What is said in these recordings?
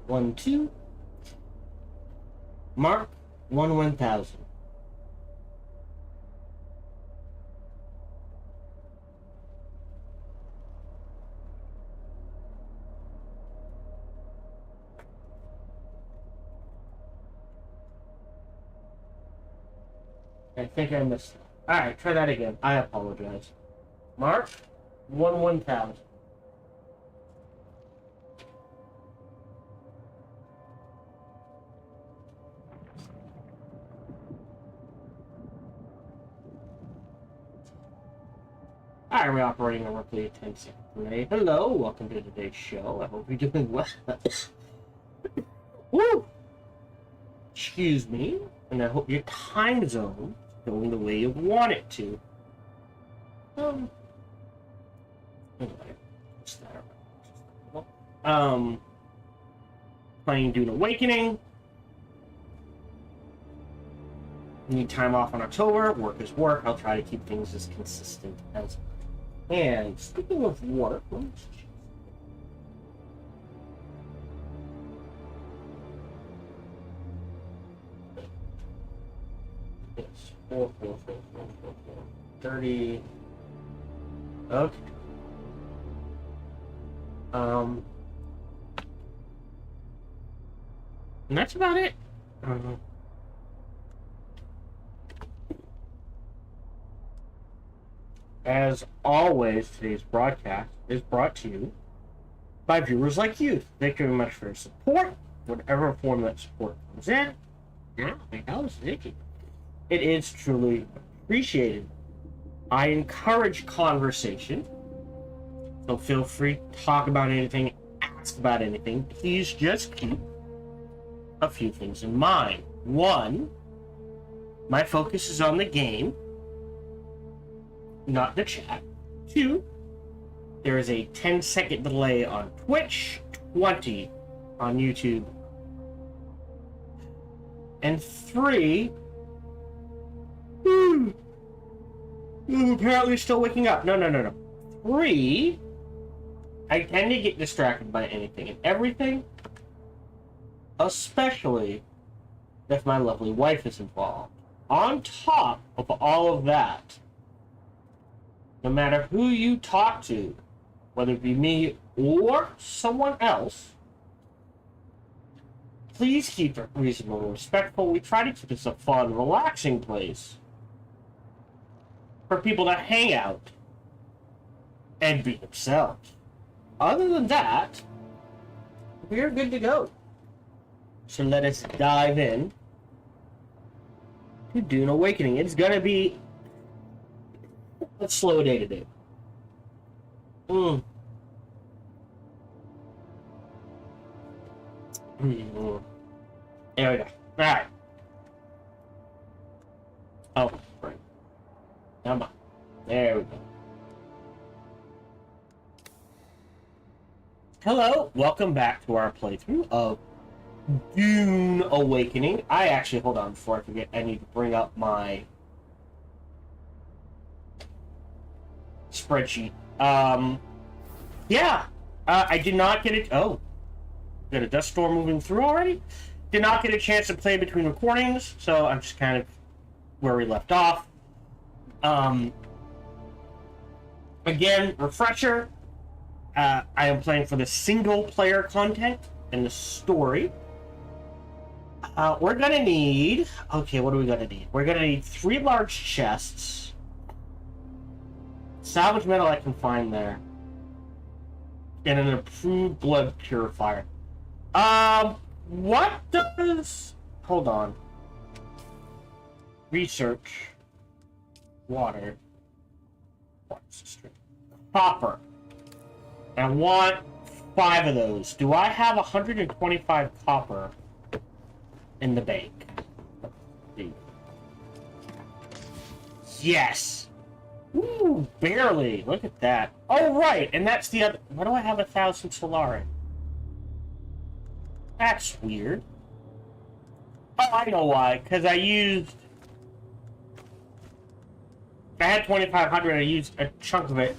1, 2. Mark 1,000. I think I missed that. Alright, try that again. I apologize. Mark 1,000. Alright, we're operating on roughly a 10-second delay. Hello, welcome to today's show. I hope you're doing well. Woo! Excuse me, and I hope your time zone is going the way you want it to. Anyway, what's that? Playing Dune Awakening. Need time off in October. Work is work. I'll try to keep things as consistent as. And speaking of work, yes, 4, 4, 4, 4, 4, 4, 30. Okay. And that's about it. As always, today's broadcast is brought to you by viewers like you. Thank you very much for your support, whatever form that support comes in. Yeah, thank you. It is truly appreciated. I encourage conversation, so feel free to talk about anything, ask about anything. Please just keep a few things in mind. One, my focus is on the game, not the chat. 2, there is a 10-second delay on Twitch, 20 on YouTube. And 3, apparently still waking up. No. 3, I tend to get distracted by anything and everything, especially if my lovely wife is involved. On top of all of that, no matter who you talk to, whether it be me or someone else, please keep it reasonable and respectful. We try to keep this a fun, relaxing place for people to hang out and be themselves. Other than that, we're good to go. So let us dive in to Dune Awakening. It's gonna be a slow day today. There we go. Alright. Oh, right. Come on. There we go. Hello, welcome back to our playthrough of Dune Awakening. Hold on, before I forget, I need to bring up my spreadsheet. I did not get it. Oh, got a dust storm moving through already. Did not get a chance to play between recordings, so I'm just kind of where we left off. Again, refresher. I am playing for the single player content and the story. We're gonna need. Okay, what are we gonna need? We're gonna need 3 large chests. Salvage metal I can find there. And an improved blood purifier. What does... Hold on. Research. Water. Copper. I want 5 of those. Do I have 125 copper in the bank? Yes! Ooh, barely. Look at that. Oh, right. And that's the other... Why do I have 1,000 Solari? That's weird. Oh, I know why. Because I had 2,500. I used a chunk of it.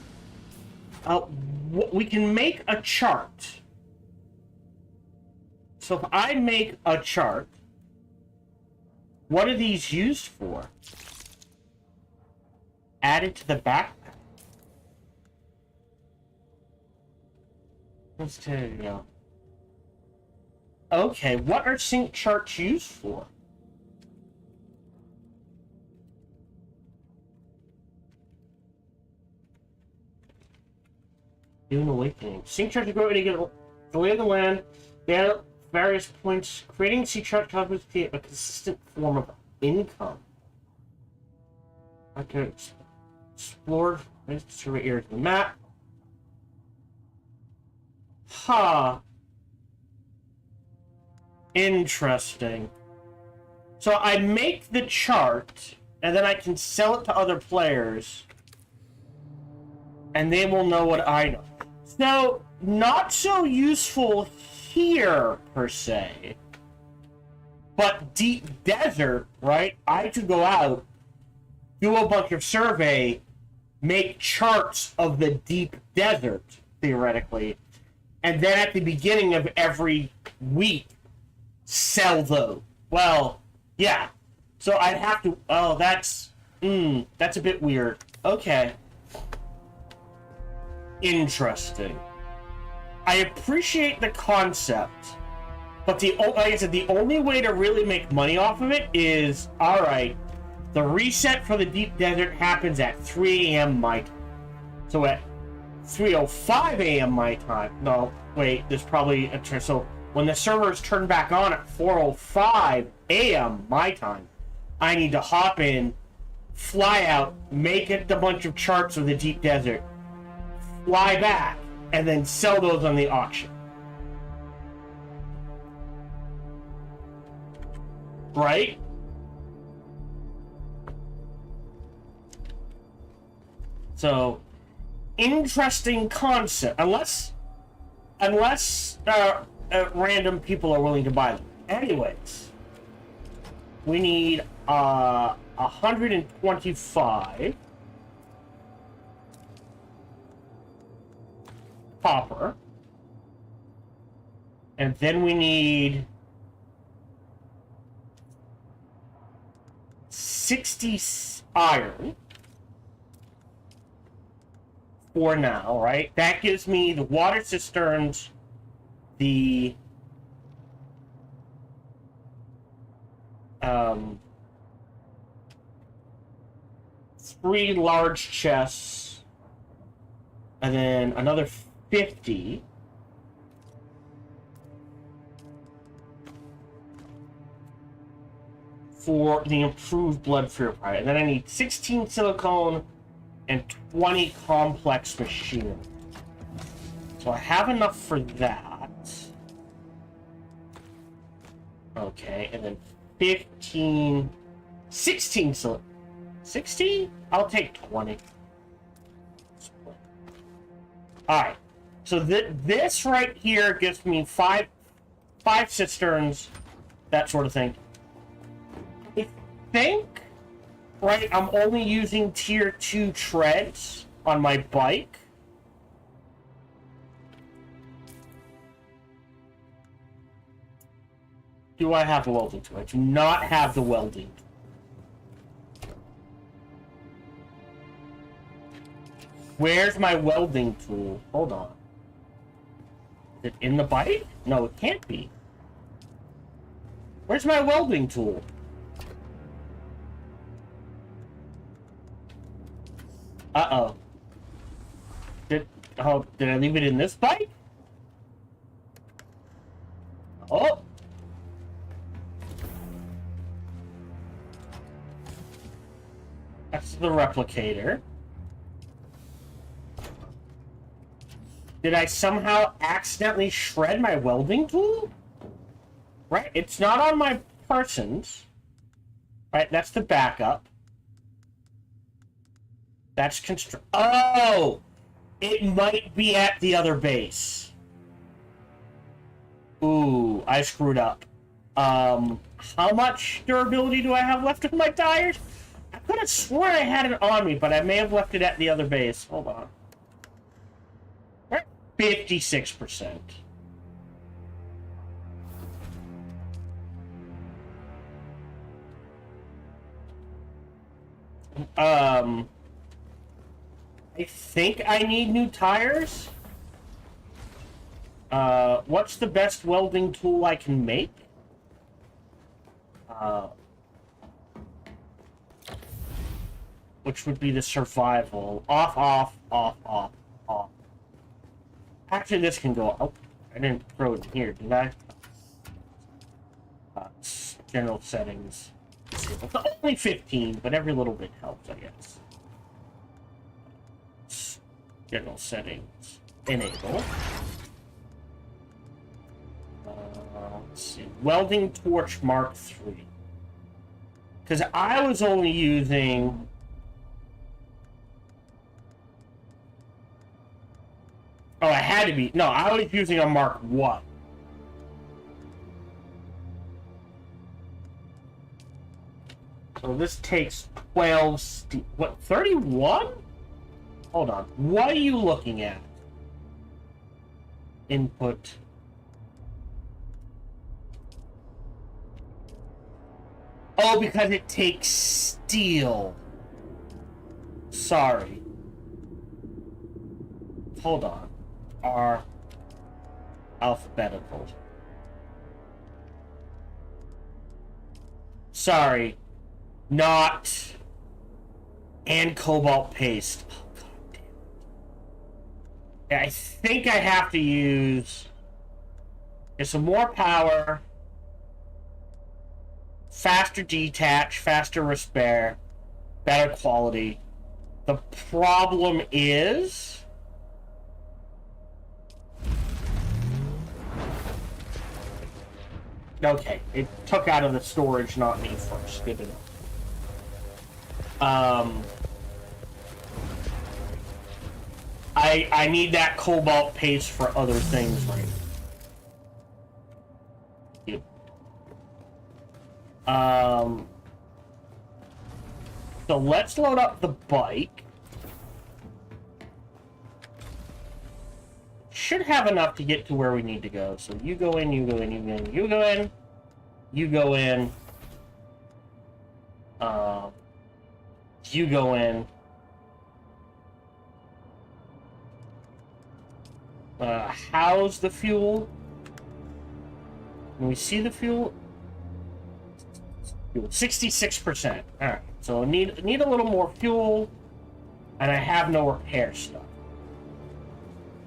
We can make a chart. So if I make a chart, what are these used for? Added to the backpack. Let's tell you. Okay, what are sync charts used for? Dune Awakening. Sync charts are going to get the lay of the land. They have various points. Creating sync chart covers a consistent form of income. I can explore survey areas of the map. Interesting. So I make the chart, and then I can sell it to other players, and they will know what I know. So, not so useful here, per se. But deep desert, right? I could go out, do a bunch of survey, make charts of the deep desert, theoretically, and then at the beginning of every week, sell those. Well, yeah. So I'd have to... Oh, that's a bit weird. Okay. Interesting. I appreciate the concept, but like I said, the only way to really make money off of it is, alright, the reset for the deep desert happens at 3 a.m. my time. So at 3:05 a.m. my time... No, wait, there's probably a... So when the servers turn back on at 4:05 a.m. my time, I need to hop in, fly out, make it a bunch of charts of the deep desert, fly back, and then sell those on the auction. Right? So, interesting concept. Unless random people are willing to buy them. Anyways, we need 125 copper, and then we need 60 iron for now, right? That gives me the water cisterns, the 3 large chests, and then another 50 for the improved blood purifier. And then I need 16 silicone and 20 complex machinery. So I have enough for that. Okay, and then 16 silicone. 16? I'll take 20. Alright. So this right here gives me five cisterns, that sort of thing. I think, right, I'm only using tier 2 treads on my bike. Do I have the welding tool? I do not have the welding. Where's my welding tool? Hold on. Is it in the bike? No, it can't be. Where's my welding tool? Uh-oh. Did I leave it in this bike? Oh! That's the replicator. Did I somehow accidentally shred my welding tool? Right, it's not on my persons. Right, that's the backup. That's Oh! It might be at the other base. Ooh, I screwed up. How much durability do I have left in my tires? I could have sworn I had it on me, but I may have left it at the other base. Hold on. 56%. I think I need new tires. What's the best welding tool I can make? Which would be the survival. Off, off, off, off, off. Actually, this can go... Oh, I didn't throw it in here, did I? General settings. It's only 15, but every little bit helps, I guess. General settings. Enable. Let's see. Welding torch Mark III. Because I was only using... Oh, I had to be... No, I was using a Mark 1. So this takes 12 steel. What, 31? Hold on. What are you looking at? Input. Oh, because it takes steel. Sorry. Hold on. Are alphabetical. Sorry. Not and cobalt paste. Oh, God damn it. Yeah, I think I have to use some more power, faster detach, faster repair, better quality. The problem is okay, it took out of the storage, not me first. Good enough. I need that cobalt paste for other things right now. So let's load up the bike. Should have enough to get to where we need to go. So you go in, you go in, you go in, you go in, you go in. You go in. How's the fuel? Can we see the fuel? 66%. Alright, so need a little more fuel, and I have no repair stuff.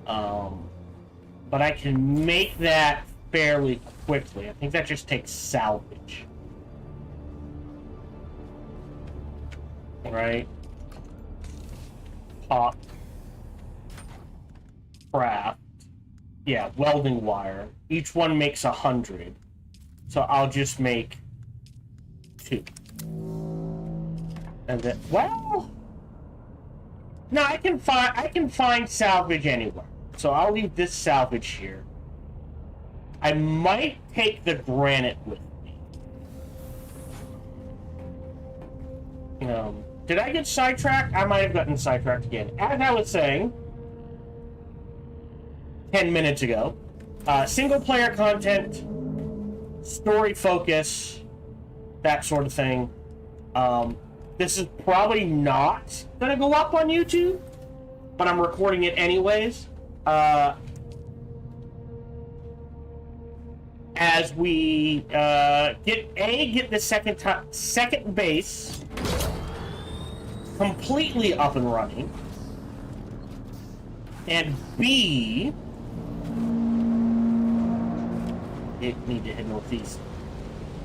But I can make that fairly quickly. I think that just takes salvage. Right? Pop. Craft. Yeah, welding wire. Each one makes 100. So I'll just make 2. And then, well, no, I can find salvage anywhere. So I'll leave this salvage here. I might take the granite with me. Did I get sidetracked? I might have gotten sidetracked again. As I was saying 10 minutes ago, single player content, story focus, that sort of thing. This is probably not gonna go up on YouTube, but I'm recording it anyways. As we get the second base completely up and running, and B, need to head northeast.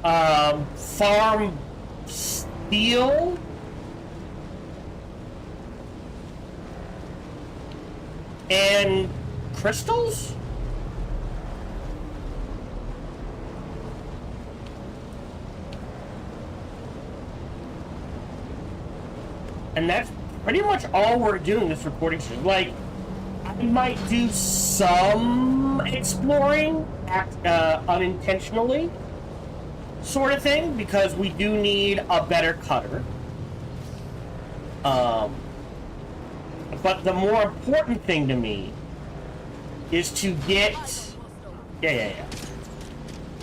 Farm steel and crystals? And that's pretty much all we're doing this recording session. Like, I might do some exploring unintentionally, sort of thing, because we do need a better cutter. But the more important thing to me is to get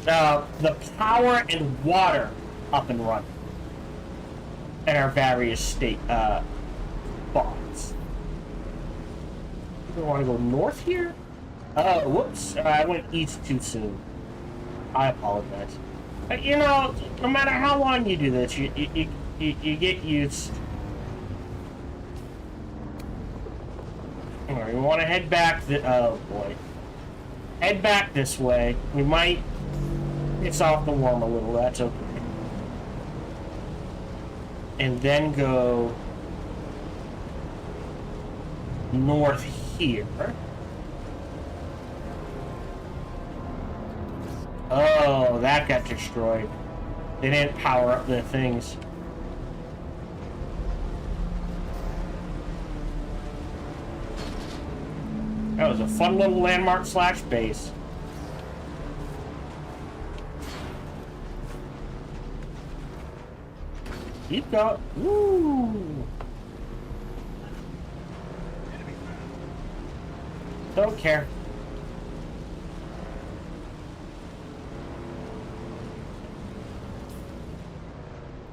the power and water up and running. and our various state spots. We want to go north here? Oh, whoops! I went east too soon. I apologize. You know, no matter how long you do this, you get used. All right, we want to head back. Oh boy, head back this way. We might piss off the worm a little. That's okay. And then go north here. Oh, that got destroyed. They didn't power up the things. That was a fun little landmark slash base. Keep going. Woo! Don't care.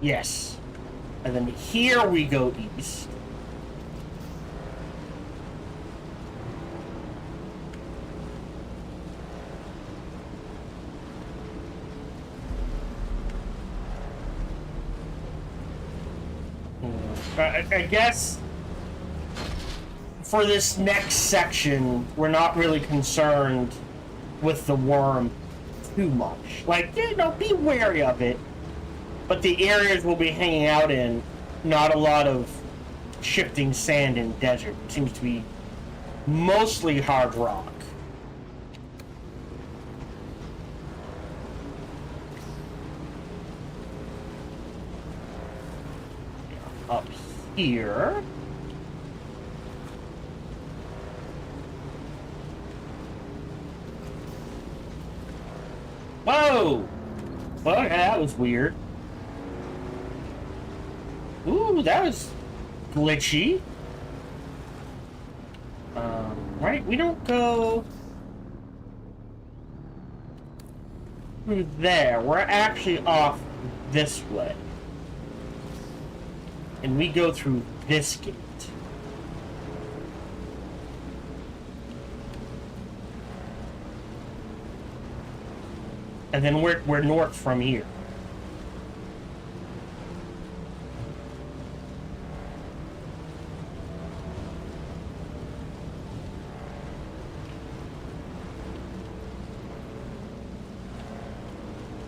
Yes. And then here we go east. I guess for this next section, we're not really concerned with the worm too much. Like, you know, be wary of it. But the areas we'll be hanging out in, not a lot of shifting sand and desert. It seems to be mostly hard rock. Up here. Whoa! Well, okay, that was weird. Ooh, that was glitchy. Right, we don't go through there. We're actually off this way. And we go through this gate. And then we're north from here.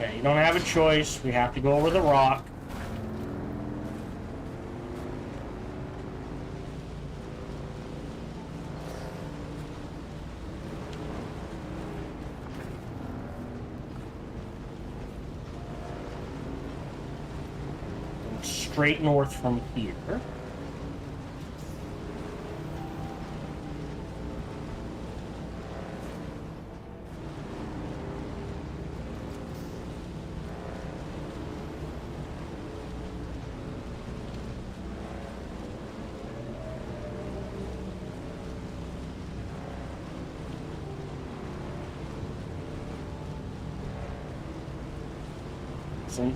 Okay, you don't have a choice. We have to go over the rock. Straight north from here.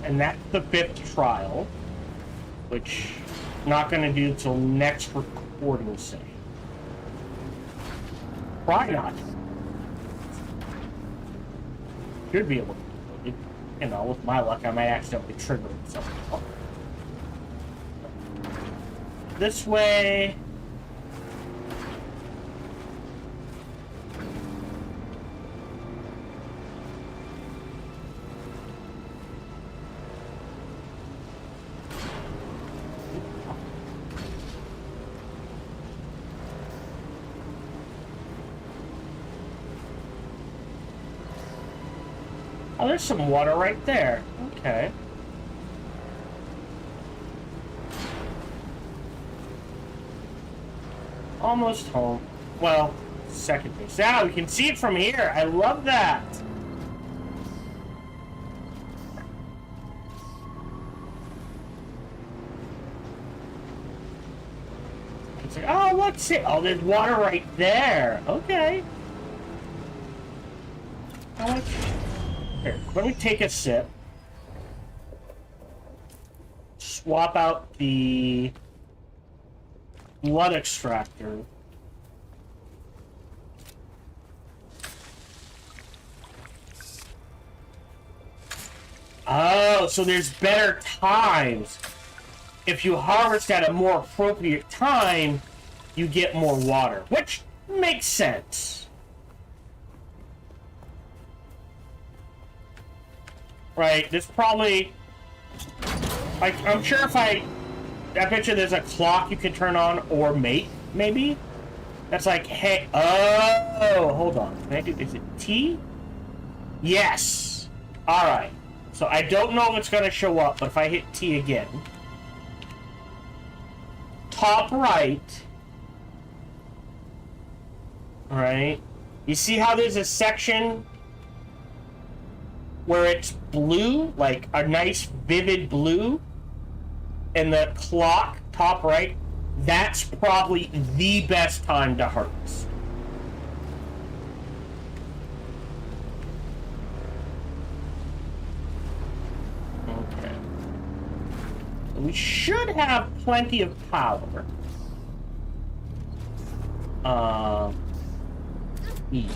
And that's the 5th trial, which I'm not going to do till next recording session. Try not. Should be able to. You know, with my luck, I might accidentally trigger something. This way. Oh, there's some water right there. Okay. Almost home. Well, second base. Yeah, we can see it from here. I love that. It's like, oh, look, see. Oh, there's water right there. Okay. Here, let me take a sip. swap out the blood extractor. Oh, so there's better times. If you harvest at a more appropriate time, you get more water, which makes sense. Right, there's probably... Like, I'm sure if I bet you there's a clock you can turn on or make, maybe? That's like, hey, oh, hold on. Can I do, is it T? Yes. Alright. So I don't know if it's going to show up, but if I hit T again. Top right. Alright. You see how there's a section where it's blue? Like a nice vivid blue? And the clock, top right, that's probably the best time to harvest. Okay. We should have plenty of power. E.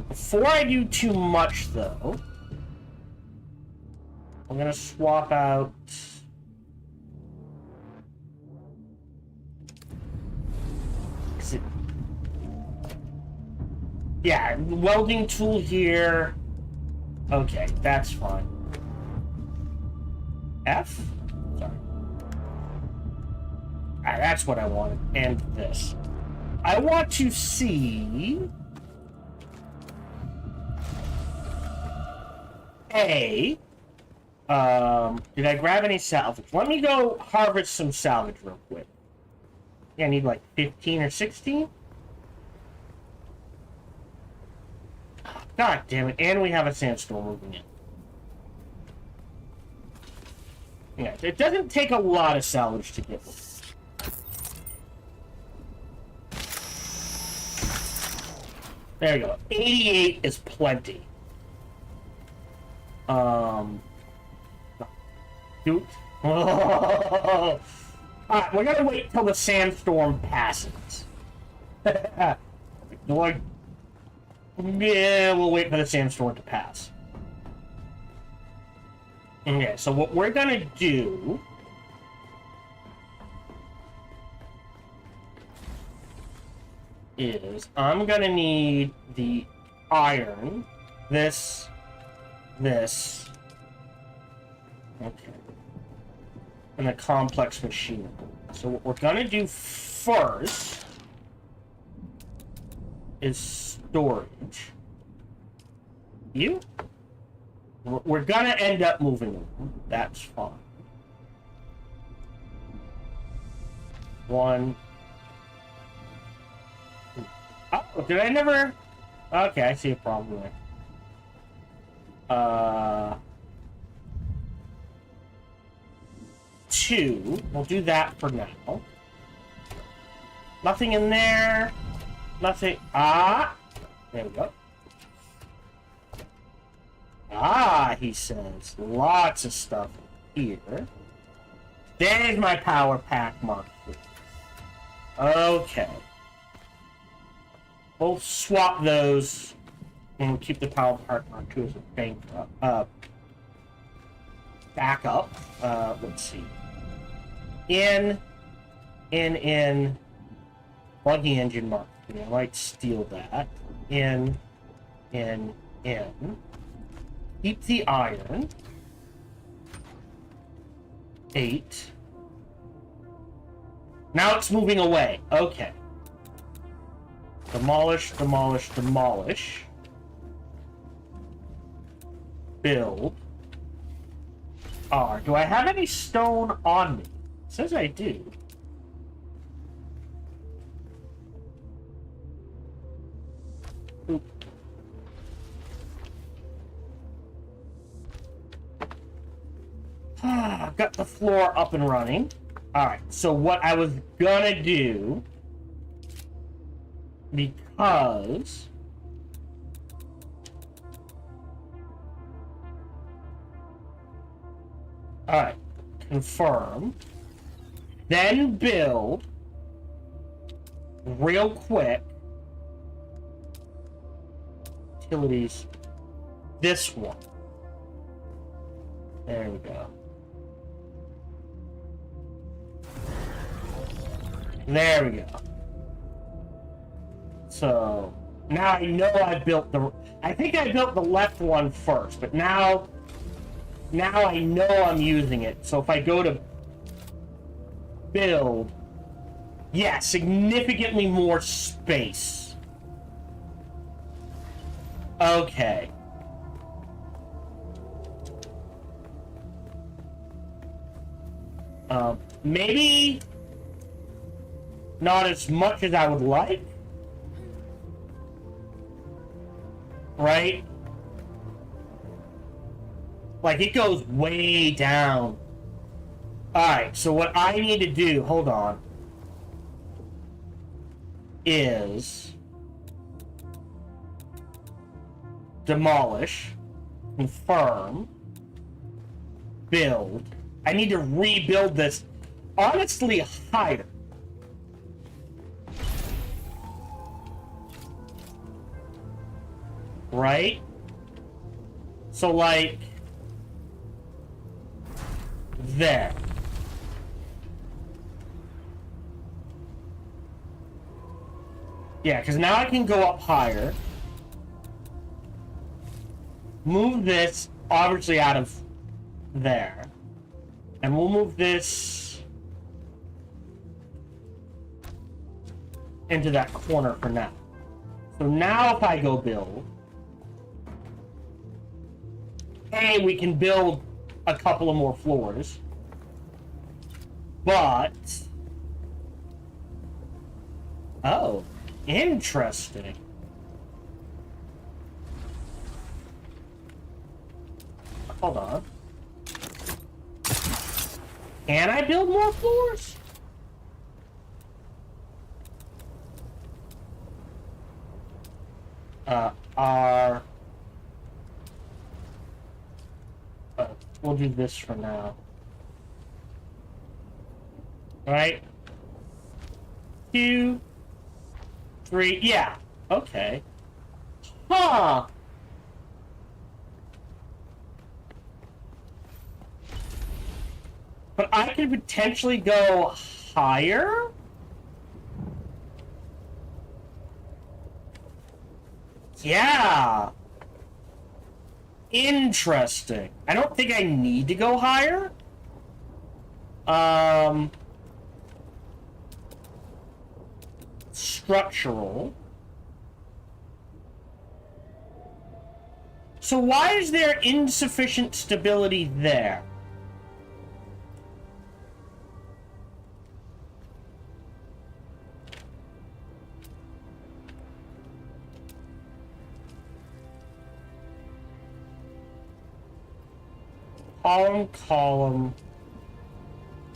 Before I do too much, though, I'm gonna swap out... Is it... Yeah, welding tool here. Okay, that's fine. F? Sorry. Ah, that's what I wanted. And this. I want to see... A... did I grab any salvage? Let me go harvest some salvage real quick. Yeah, I need like 15 or 16? God damn it. And we have a sandstorm moving in. Yeah, it doesn't take a lot of salvage to get one. There you go. 88 is plenty. Dude. Oh. Alright, we're gonna wait till the sandstorm passes. Like, yeah, we'll wait for the sandstorm to pass. Okay, so what we're gonna do is I'm gonna need the iron, this, okay, and a complex machine. So what we're gonna do first is storage. You? We're gonna end up moving them. That's fine. One. Oh, did I never? Okay, I see a problem there. 2. We'll do that for now. Nothing in there. Nothing. Ah! There we go. Ah, he says. Lots of stuff here. There's my power pack Mark III. Okay. We'll swap those. And we'll keep the power pack Mark II as a bank backup. Let's see. In. Plug the engine Mark III. I might steal that. In. Keep the iron. 8. Now it's moving away. Okay. Demolish. Build. R. Do I have any stone on me? It says I do. Oop. I've got the floor up and running. Alright, so what I was gonna do, because Alright. Confirm. Then build. Real quick. Utilities. This one. There we go. There we go. So now I know I built the. I think I built the left one first, but now I know I'm using it. So if I go to build, yeah, significantly more space. Okay. Maybe not as much as I would like. Right? Like, it goes way down. Alright, so what I need to do, hold on, is demolish, confirm, build. I need to rebuild this, honestly, higher. Right? So, like, there. Yeah, because now I can go up higher. Move this, obviously, out of there. And we'll move this into that corner for now. So now if I go build, hey, we can build a couple of more floors. But, oh, interesting. Hold on. Can I build more floors? We'll do this for now. Alright. 2, 3, yeah. Okay. Huh. But I could potentially go higher? Yeah. Interesting. I don't think I need to go higher. Structural. So why is there insufficient stability there? Column,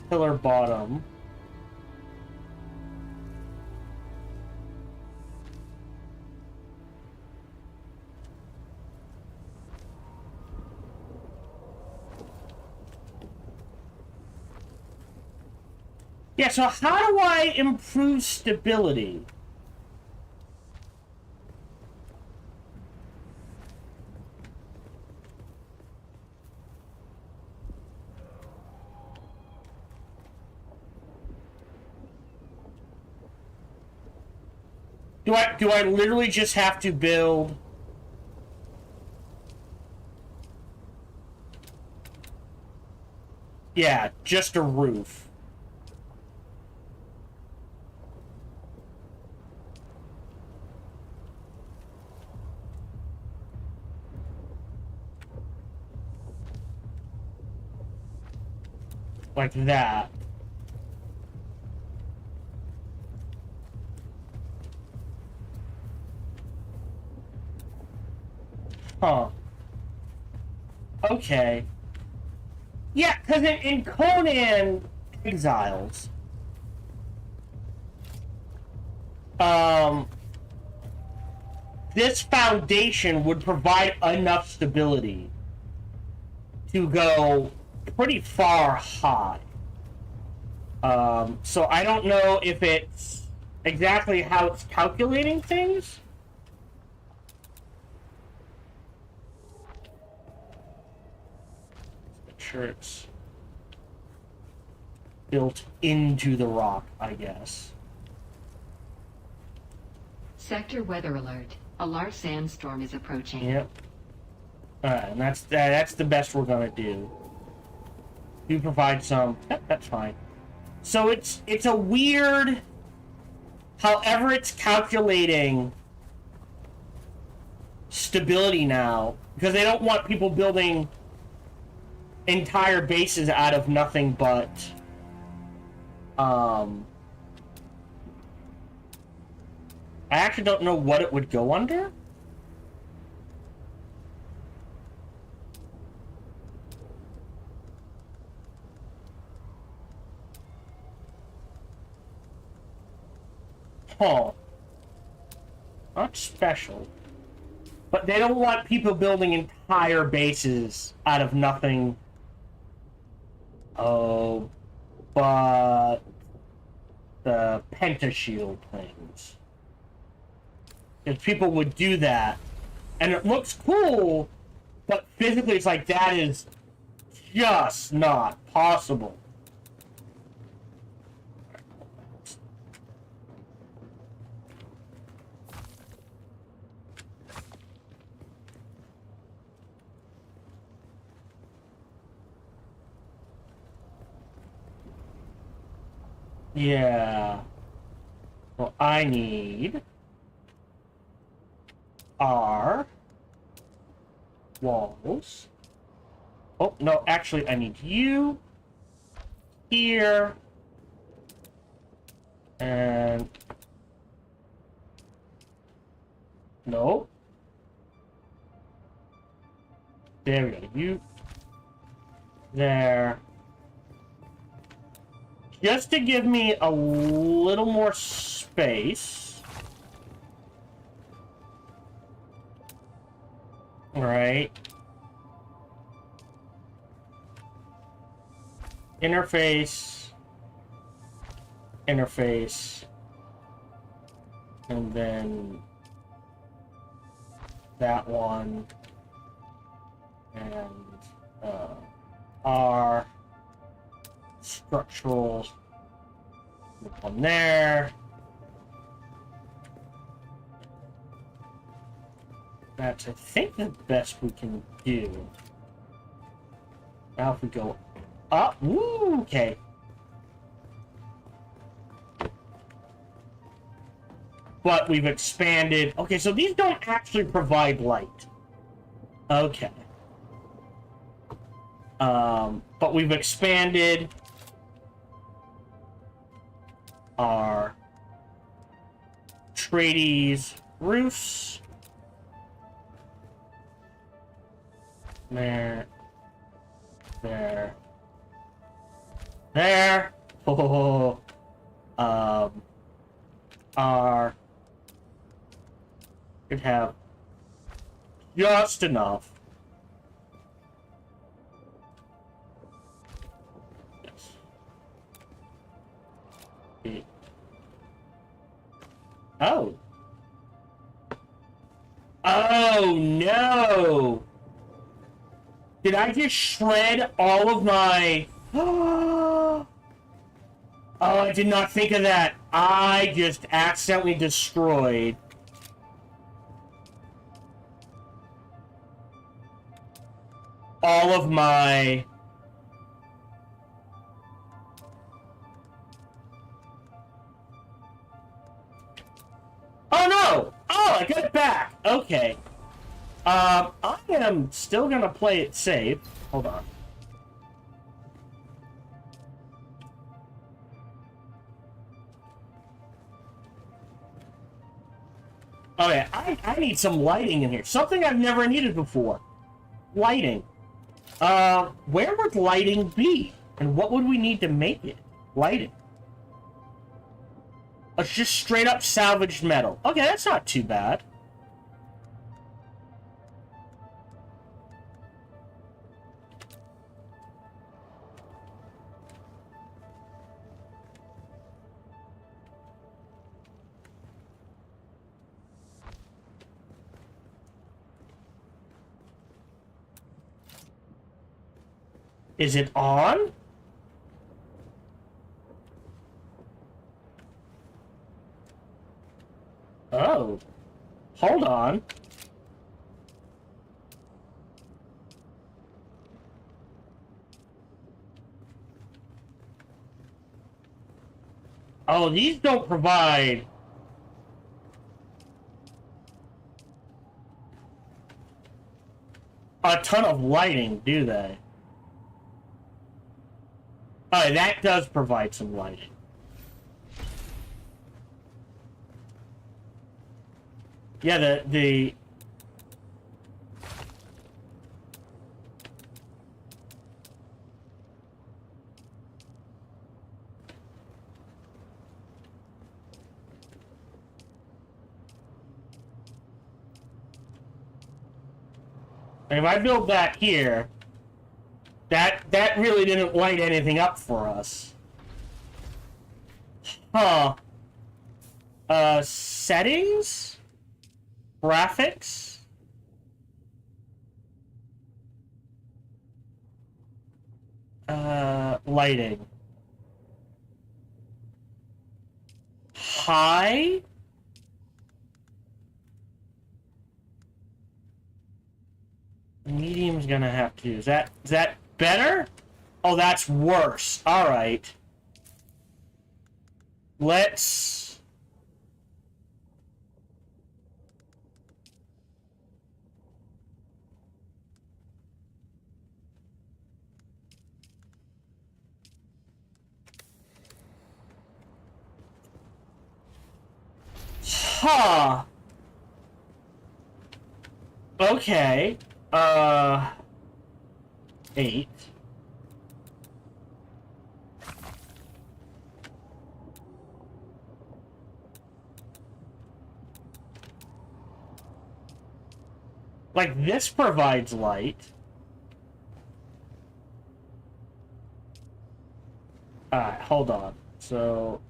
pillar bottom. Yeah, so how do I improve stability? Do I literally just have to build? Yeah, just a roof. Like that. Huh. Okay. Yeah, because in Conan Exiles, this foundation would provide enough stability to go pretty far high. So I don't know if it's exactly how it's calculating things. Make sure it's built into the rock, I guess. Sector weather alert. A large sandstorm is approaching. Yep. Alright, and that's the best we're gonna do. You provide some. Yep, that's fine. So it's a weird. However, it's calculating stability now because they don't want people building entire bases out of nothing but. I actually don't know what it would go under. Huh. Not special. But they don't want people building entire bases out of nothing. Oh, but the pentashield things. Because people would do that. And it looks cool, but physically it's like that is just not possible. Yeah. Well, I need our walls. Oh, no, actually, I need you here. And no. There we go. You there. Just to give me a little more space. All right. Interface. Interface. And then that one. And R. Structural on there. That's, I think, the best we can do. Now if we go up, woo, okay. But we've expanded. Okay, so these don't actually provide light. Okay. But we've expanded our Trades roofs. There. There. There. Oh. Our could have just enough. Yes. Oh. Oh no! Did I just shred all of my... Oh, I did not think of that. I just accidentally destroyed all of my... Oh no! Oh, I got it back! Okay. I am still gonna play it safe. Hold on. Okay, I need some lighting in here. Something I've never needed before. Lighting. Where would lighting be? And what would we need to make it? Lighting. It's just straight up salvaged metal. Okay, that's not too bad. Is it on? Oh. Hold on. Oh, these don't provide... a ton of lighting, do they? Oh, that does provide some lighting. Yeah, the if I build that here, that really didn't light anything up for us. Huh. Settings? Graphics? Lighting. High? Medium's gonna have to. Is that better? Oh, that's worse. Alright. Let's... Huh. Okay. 8. Like, this provides light. Alright, hold on. So...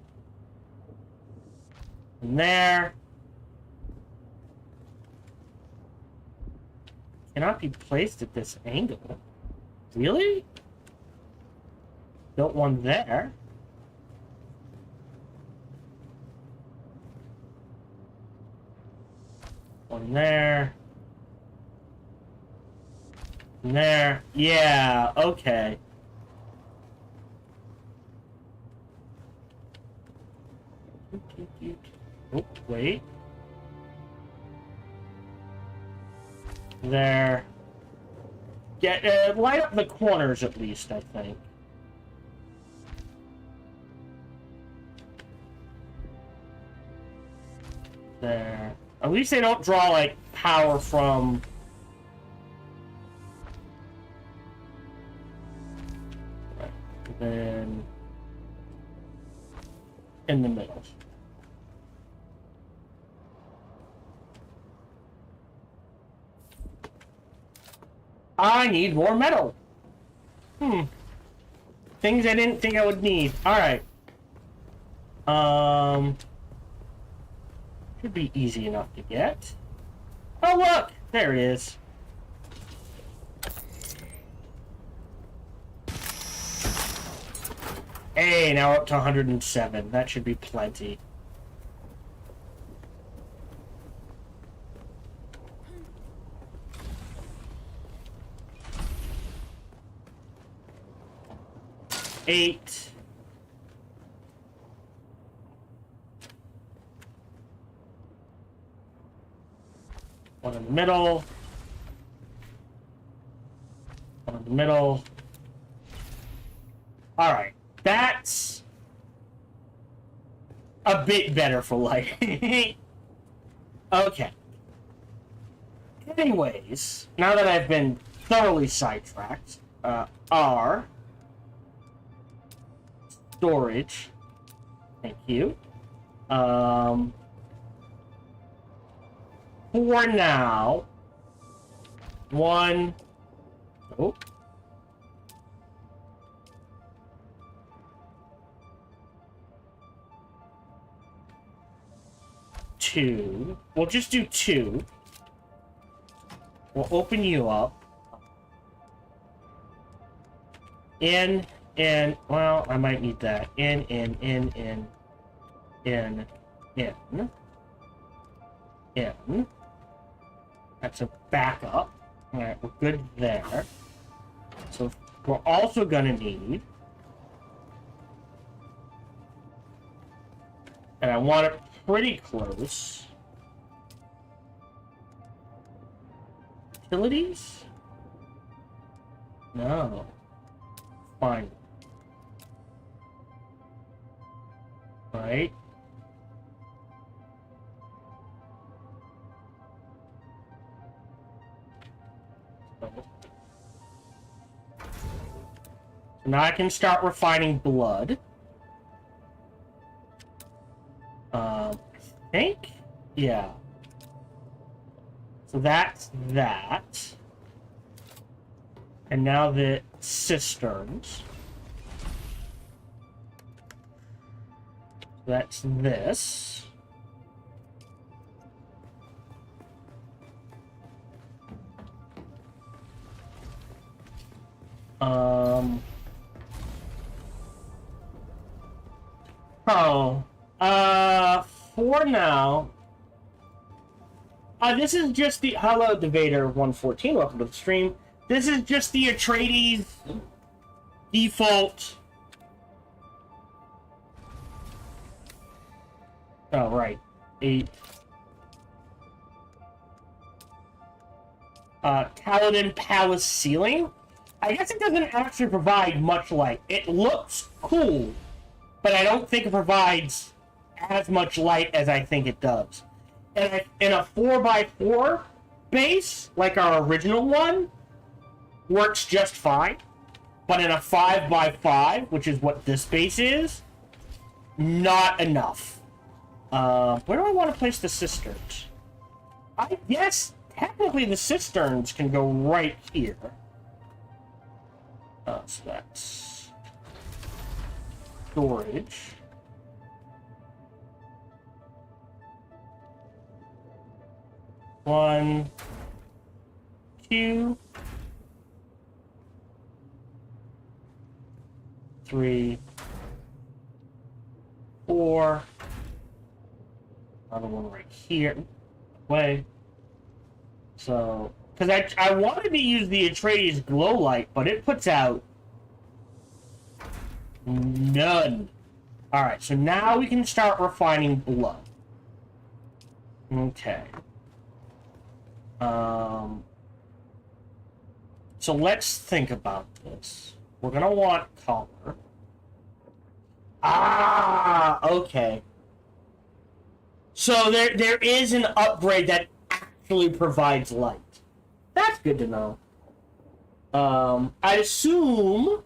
and there... cannot be placed at this angle. Really? Built one there. One there. And there. Yeah, okay. Oh, wait. There. Get light up the corners at least, I think. There. At least they don't draw like power from... right. Then in the middle. I need more metal. Things I didn't think I would need. Alright. Should be easy enough to get. Oh, look! There it is. Hey, now we're up to 107. That should be plenty. Eight. One in the middle. One in the middle. Alright. That's a bit better for lighting. Okay. Anyways, now that I've been thoroughly sidetracked, R storage. Thank you. For now, one. Oh. Two. We'll just do 2. We'll open you up. In, well, I might need that. In, in. That's a backup. Alright, we're good there. So we're also gonna need, and I want it pretty close, utilities? No. Fine. Right? So now I can start refining blood. I think? Yeah. So that's that. And now the cisterns. That's this. For now, this is just the, hello, Devader 114, welcome to the stream. This is just the Atreides default. Oh, right. 8. Kaladin Palace ceiling. I guess it doesn't actually provide much light. It looks cool, but I don't think it provides as much light as I think it does. And in a 4x4 base, like our original one, works just fine. But in a 5x5, which is what this base is, not enough. Where do I want to place the cisterns? I guess technically the cisterns can go right here. So that's storage. One, two, 3, 4. Another one right here. Way. So, because I wanted to use the Atreides glow light, but it puts out none. Alright, so now we can start refining blood. Okay. So let's think about this. We're gonna want color. Ah, okay. So there is an upgrade that actually provides light. That's good to know. I assume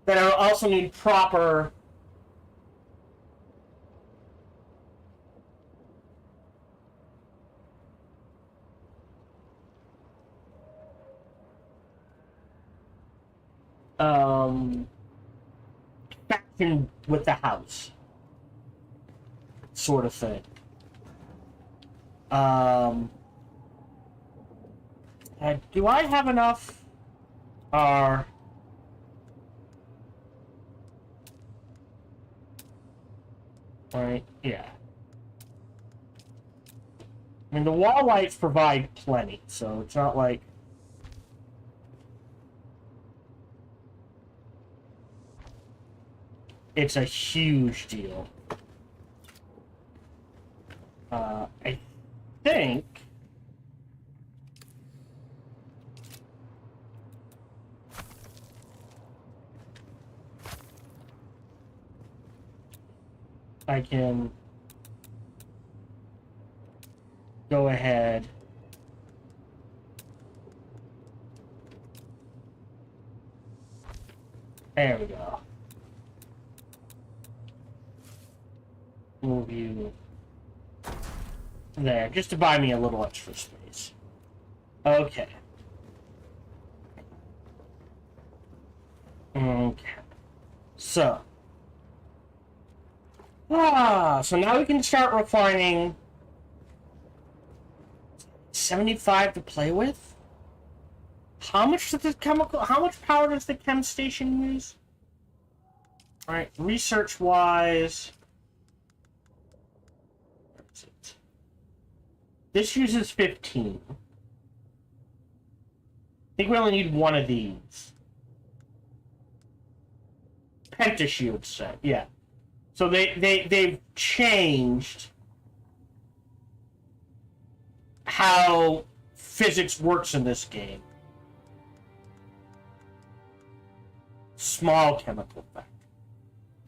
that I also need proper faction with the house sort of thing. Do I have enough? Right, yeah. I mean, the wall lights provide plenty, so it's not like... It's a huge deal. I think... I can go ahead there we go. Move you there, just to buy me a little extra space. Okay. Okay. So now we can start refining 75 to play with? How much does the chemical? How much power does the chem station use? All right, research-wise, this uses 15. I think we only need one of these. Pentashield set, yeah. So they've changed how physics works in this game. Small chemical effect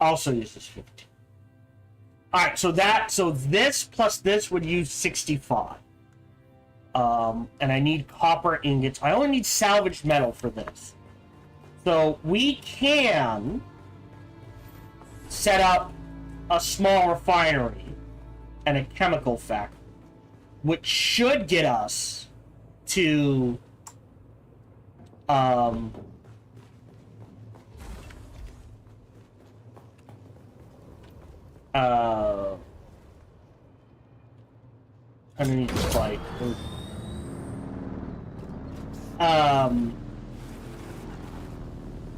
also uses 15. All right, so this plus this would use 65. And I need copper ingots. I only need salvaged metal for this. So we can set up a small refinery and a chemical factory, which should get us to underneath the fight.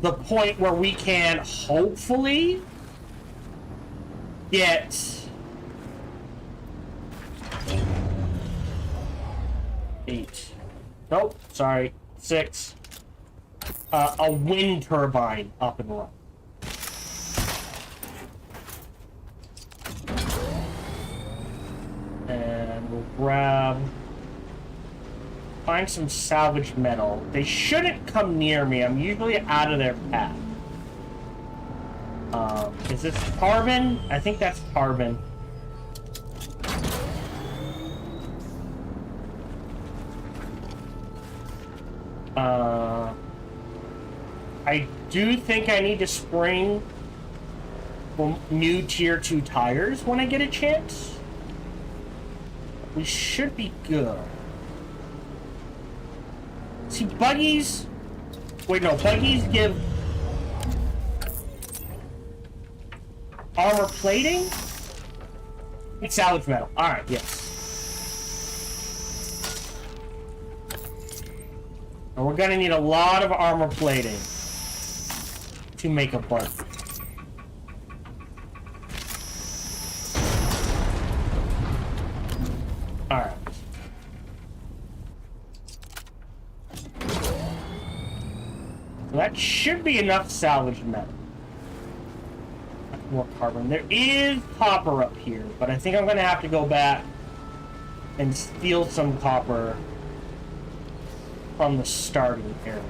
The point where we can hopefully get eight. Nope, sorry, 6. A wind turbine up and running. And we'll find some salvaged metal. They shouldn't come near me. I'm usually out of their path. Is this carbon? I think that's carbon. I do think I need to spring new tier 2 tires when I get a chance. We should be good. See, buggies... Wait, no, buggies give... armor plating? It's salvage metal. Alright, yes. And we're gonna need a lot of armor plating to make a buggy. Alright. So that should be enough salvage metal. More carbon. There is copper up here, but I think I'm going to have to go back and steal some copper from the starting area.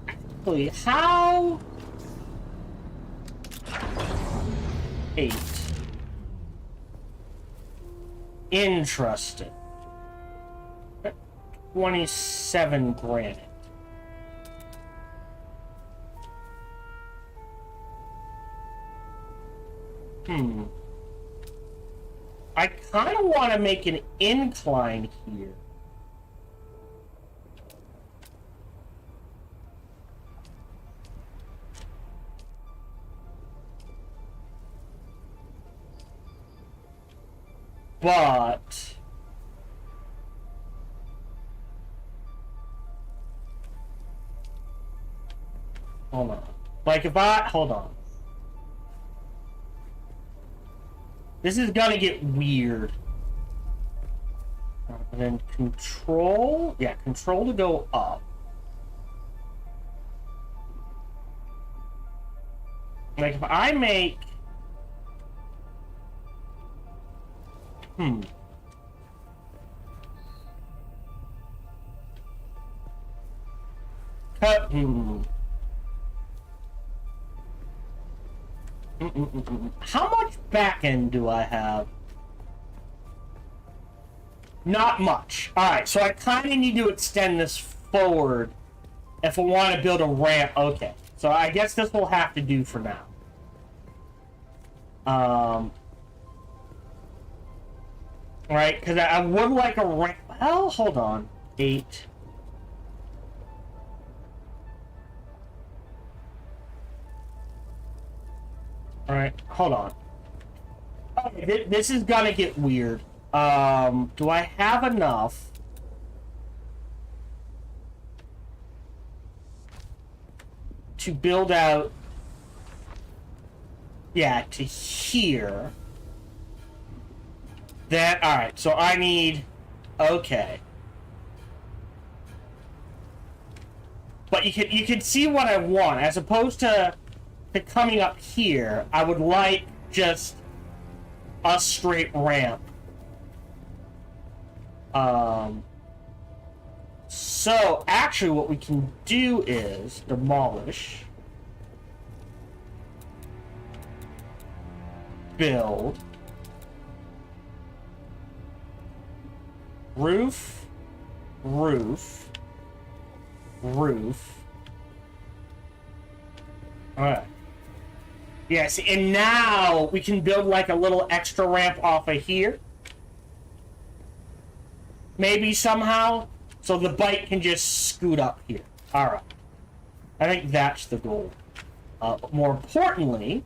Actually, how? 8. Interesting. 27 granite. I kind of want to make an incline here. But hold on. Like if I hold on. This is gonna get weird. And then control, yeah, control to go up. Like if I make cut. How much back end do I have? Not much. Alright, so I kind of need to extend this forward if I want to build a ramp. Okay, so I guess this will have to do for now. Right, because I would like a ramp. Well, hold on. 8. Alright, hold on. Okay, this is gonna get weird. Do I have enough to build out, yeah, to here? That, alright, so I need, okay. But you can see what I want, as opposed to coming up here, I would like just a straight ramp. So actually what we can do is demolish, build, roof, roof, roof. Alright. Yes, and now we can build like a little extra ramp off of here. Maybe somehow. So the bike can just scoot up here. Alright. I think that's the goal. More importantly,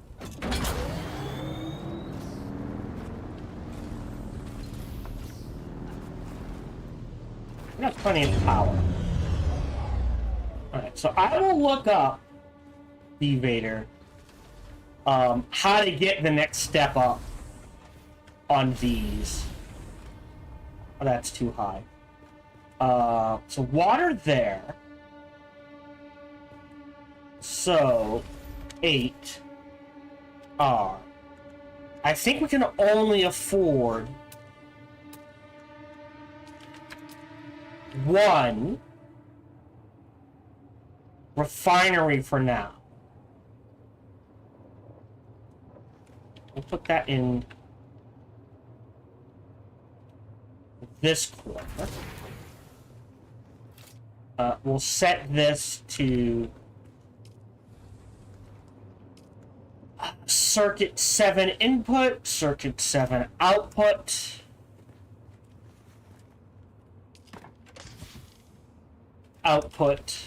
we got plenty of power. Alright, so I will look up the Vader. How to get the next step up on these. Oh, that's too high. So water there. So 8 R. I think we can only afford one refinery for now. We'll put that in this corner. We'll set this to circuit 7 input, circuit 7 output. Output.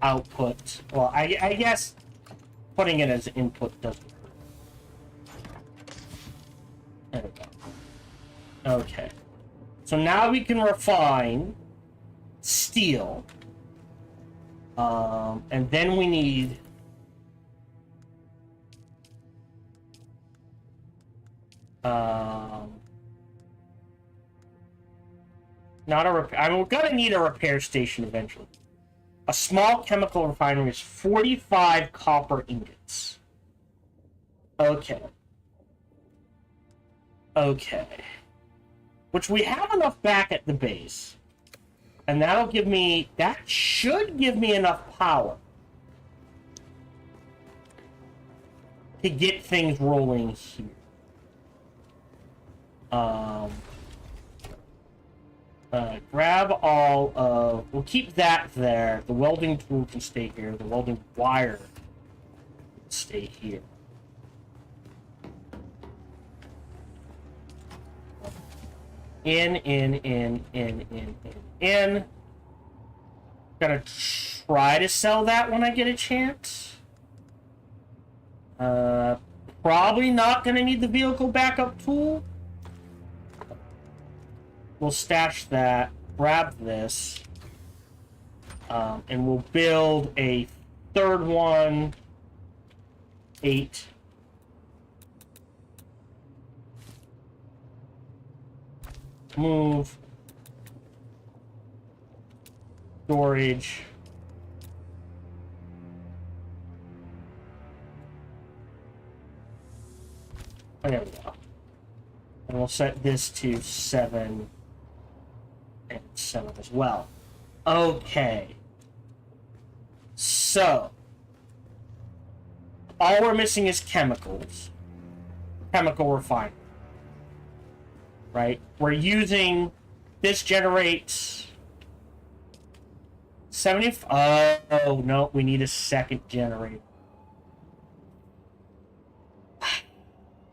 Output. Well, I guess putting it as input doesn't hurt. There we go. Okay. So now we can refine steel. And then we need not a repair. I mean, we're gonna need a repair station eventually. A small chemical refinery is 45 copper ingots. Okay. Okay. Which we have enough back at the base. And that'll give me... That should give me enough power to get things rolling here. Grab all of... We'll keep that there. The welding tool can stay here. The welding wire can stay here. In. Gonna try to sell that when I get a chance. Probably not gonna need the vehicle backup tool. We'll stash that, grab this, and we'll build a third one. 8. Move. Storage. Oh, there we go. And we'll set this to 7 and 7 as well. Okay. So, all we're missing is chemicals. Chemical refinery. Right? We're using... This generates... 75... Oh, no. We need a second generator.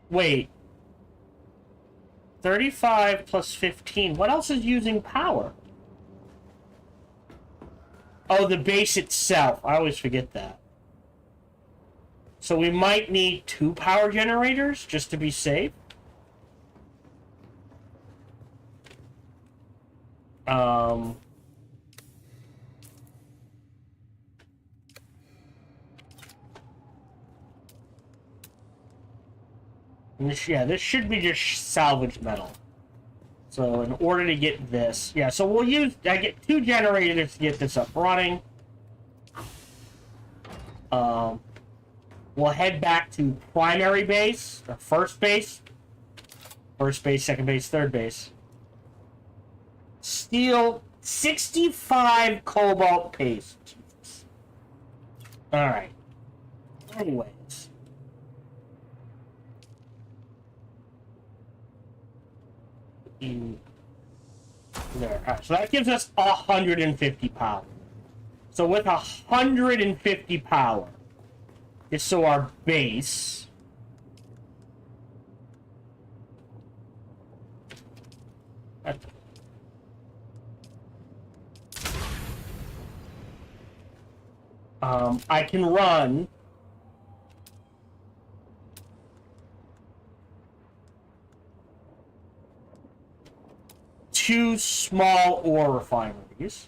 Wait. 35 plus 15. What else is using power? Oh, the base itself. I always forget that. So we might need 2 power generators just to be safe. This should be just salvage metal. So in order to get this, so I get 2 generators to get this up running. We'll head back to primary base, or first base, second base, third base. Steal 65 cobalt paste. Alright. Anyways. There. Alright, so that gives us 150 power. So with 150 power, just so our base I can run two small ore refineries.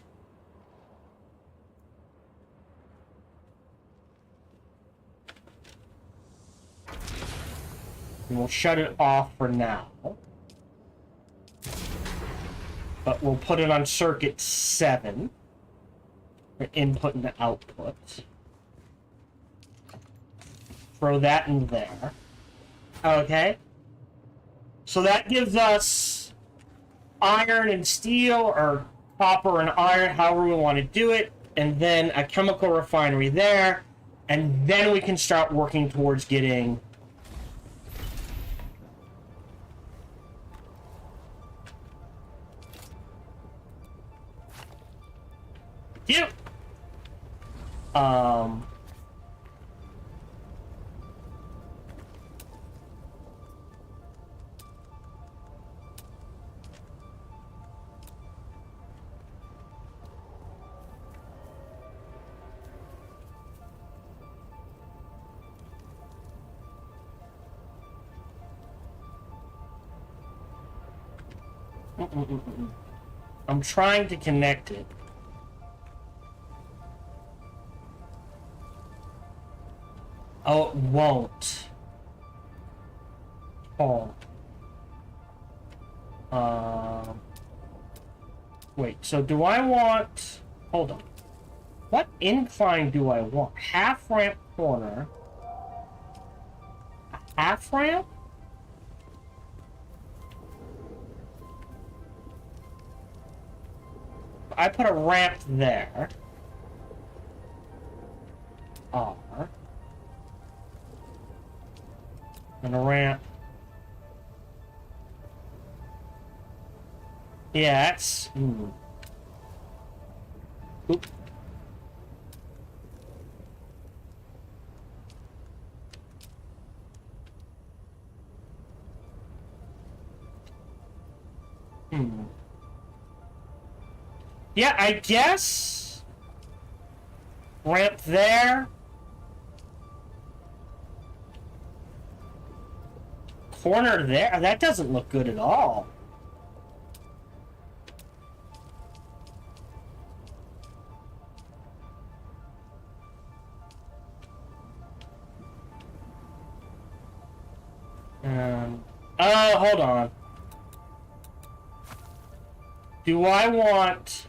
And we'll shut it off for now. But we'll put it on circuit 7. The input and the output. Throw that in there. Okay. So that gives us iron and steel, or copper and iron, however we want to do it, and then a chemical refinery there, and then we can start working towards getting I'm trying to connect it. Oh, it won't. Oh. Wait, so do I want... Hold on. What incline do I want? Half ramp corner. A half ramp? I put a ramp there. R. And a ramp. Yeah, that's... Oop. Yeah, I guess... Ramp there. Corner there. That doesn't look good at all. Oh, hold on. Do I want...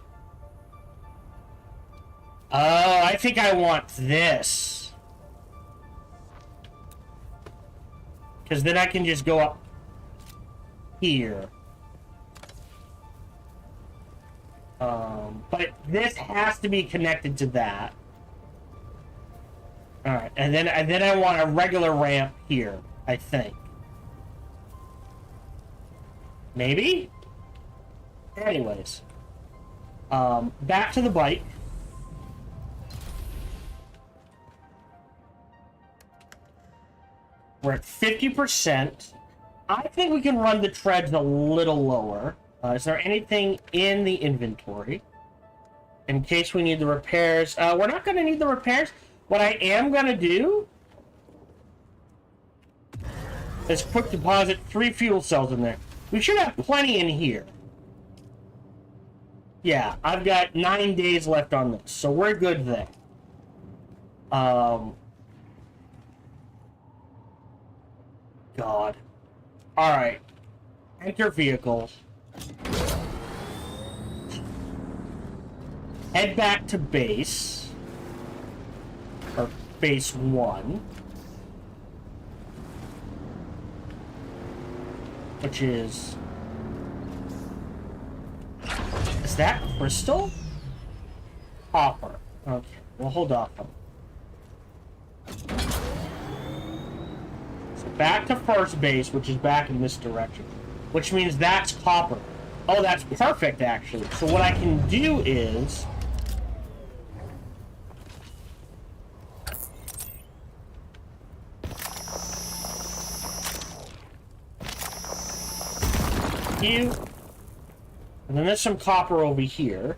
Oh, I think I want this. Because then I can just go up here. But this has to be connected to that. Alright, and then I want a regular ramp here, I think. Maybe? Anyways. Back to the bike. We're at 50%. I think we can run the treads a little lower. Is there anything in the inventory? In case we need the repairs. We're not going to need the repairs. What I am going to do Let's quick deposit 3 fuel cells in there. We should have plenty in here. Yeah, I've got 9 days left on this, so we're good there. God. Alright. Enter vehicles. Head back to base. Or base 1. Which is... Is that crystal? Copper. Okay, we'll hold off on it. So back to first base, which is back in this direction. Which means that's copper. Oh, that's perfect, actually. So what I can do is... And then there's some copper over here.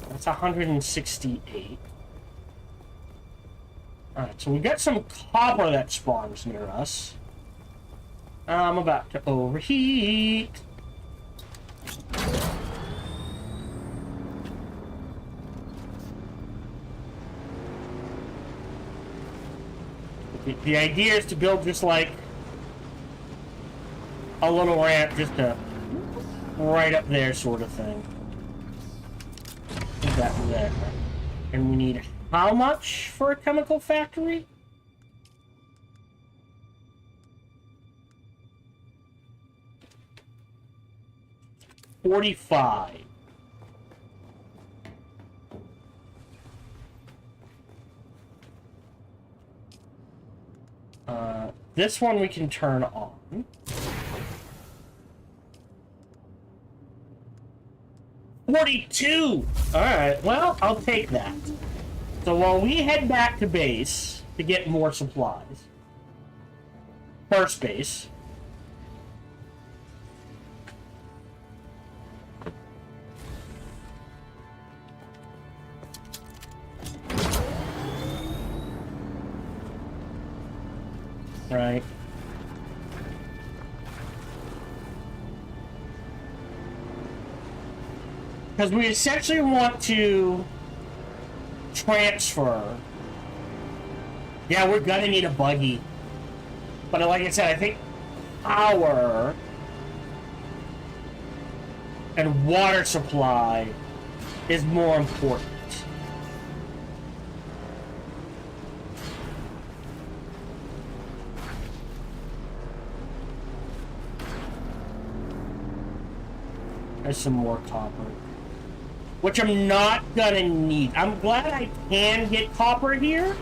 That's 168. Alright, so we got some copper that spawns near us. I'm about to overheat. The idea is to build just like a little ramp just to right up there sort of thing. Put that there. And we need how much for a chemical factory? $45. This one we can turn on. $42! Alright, well, I'll take that. So while we head back to base to get more supplies, first base, right. Because we essentially want to transfer. Yeah, we're gonna need a buggy. But like I said, I think power and water supply is more important. There's some more copper. Which I'm not gonna need. I'm glad I can get copper here.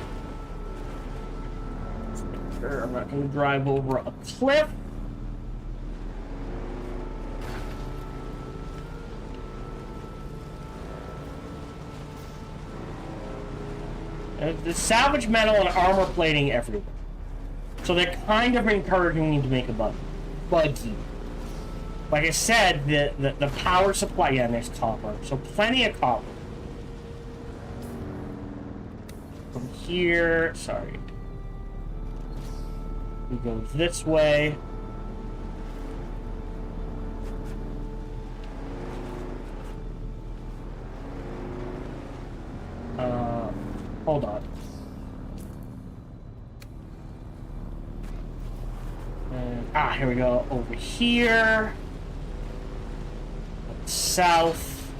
Sure, I'm not gonna drive over a cliff. There's salvage metal and armor plating everywhere. So they're kind of encouraging me to make a buggy. Like I said, the power supply, yeah, and there's copper. So plenty of copper. From here, sorry. We go this way. Hold on. And, here we go. Over here. South.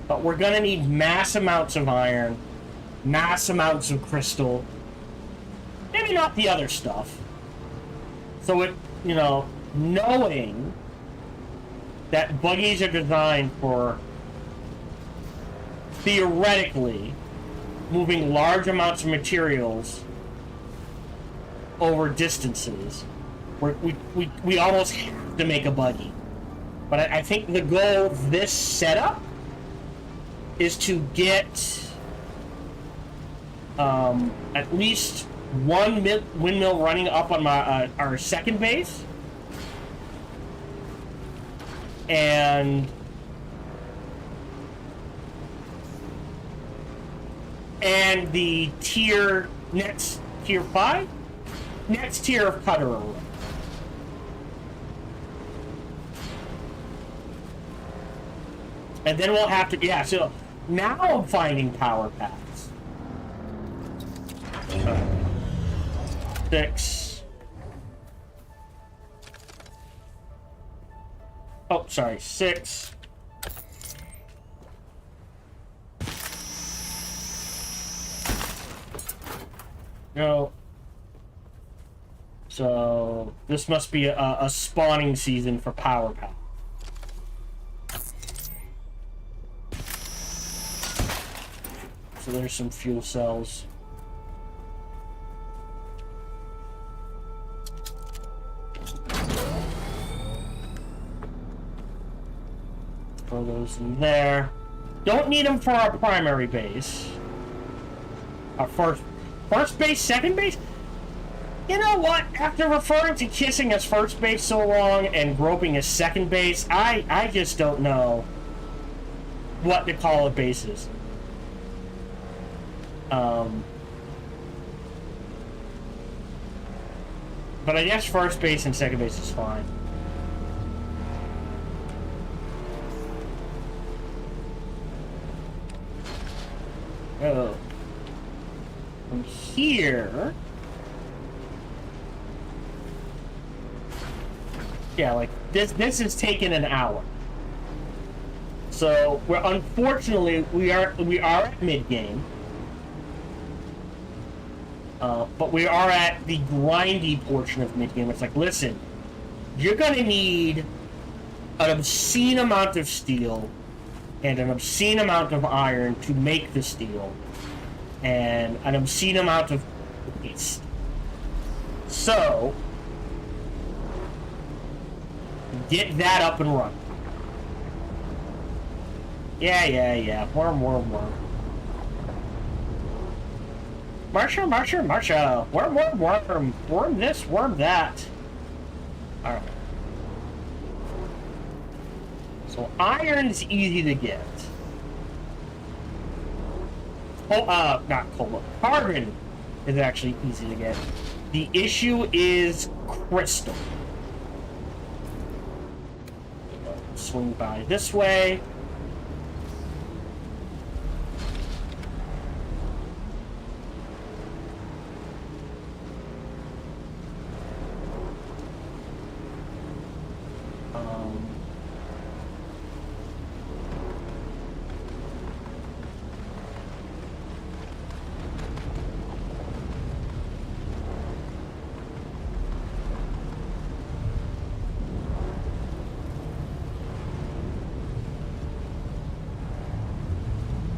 But we're gonna need mass amounts of iron, mass amounts of crystal. Maybe not the other stuff. So it, you know, knowing that buggies are designed for theoretically moving large amounts of materials over distances, we almost have to make a buggy. But I think the goal of this setup is to get at least one windmill running up on my our second base, and the next tier 5, next tier of cutter array. And then we'll have to, yeah, so now I'm finding power paths. 6. Oh, sorry, 6. No. So, this must be a spawning season for power paths. So there's some fuel cells. Throw those in there. Don't need them for our primary base. Our first base, second base? You know what? After referring to kissing as first base so long and groping as second base, I just don't know what to call a bases. But I guess first base and second base is fine. Oh. From here... Yeah, like, this has taken an hour. So, unfortunately, we are at mid-game. But we are at the grindy portion of mid-game. It's like, listen, you're gonna need an obscene amount of steel and an obscene amount of iron to make the steel, and an obscene amount of waste. So, get that up and running. Yeah. Worm. Marsha. Worm. Worm this, worm that. Alright. So iron's easy to get. Oh, not coal. Carbon is actually easy to get. The issue is crystal. Swing by this way.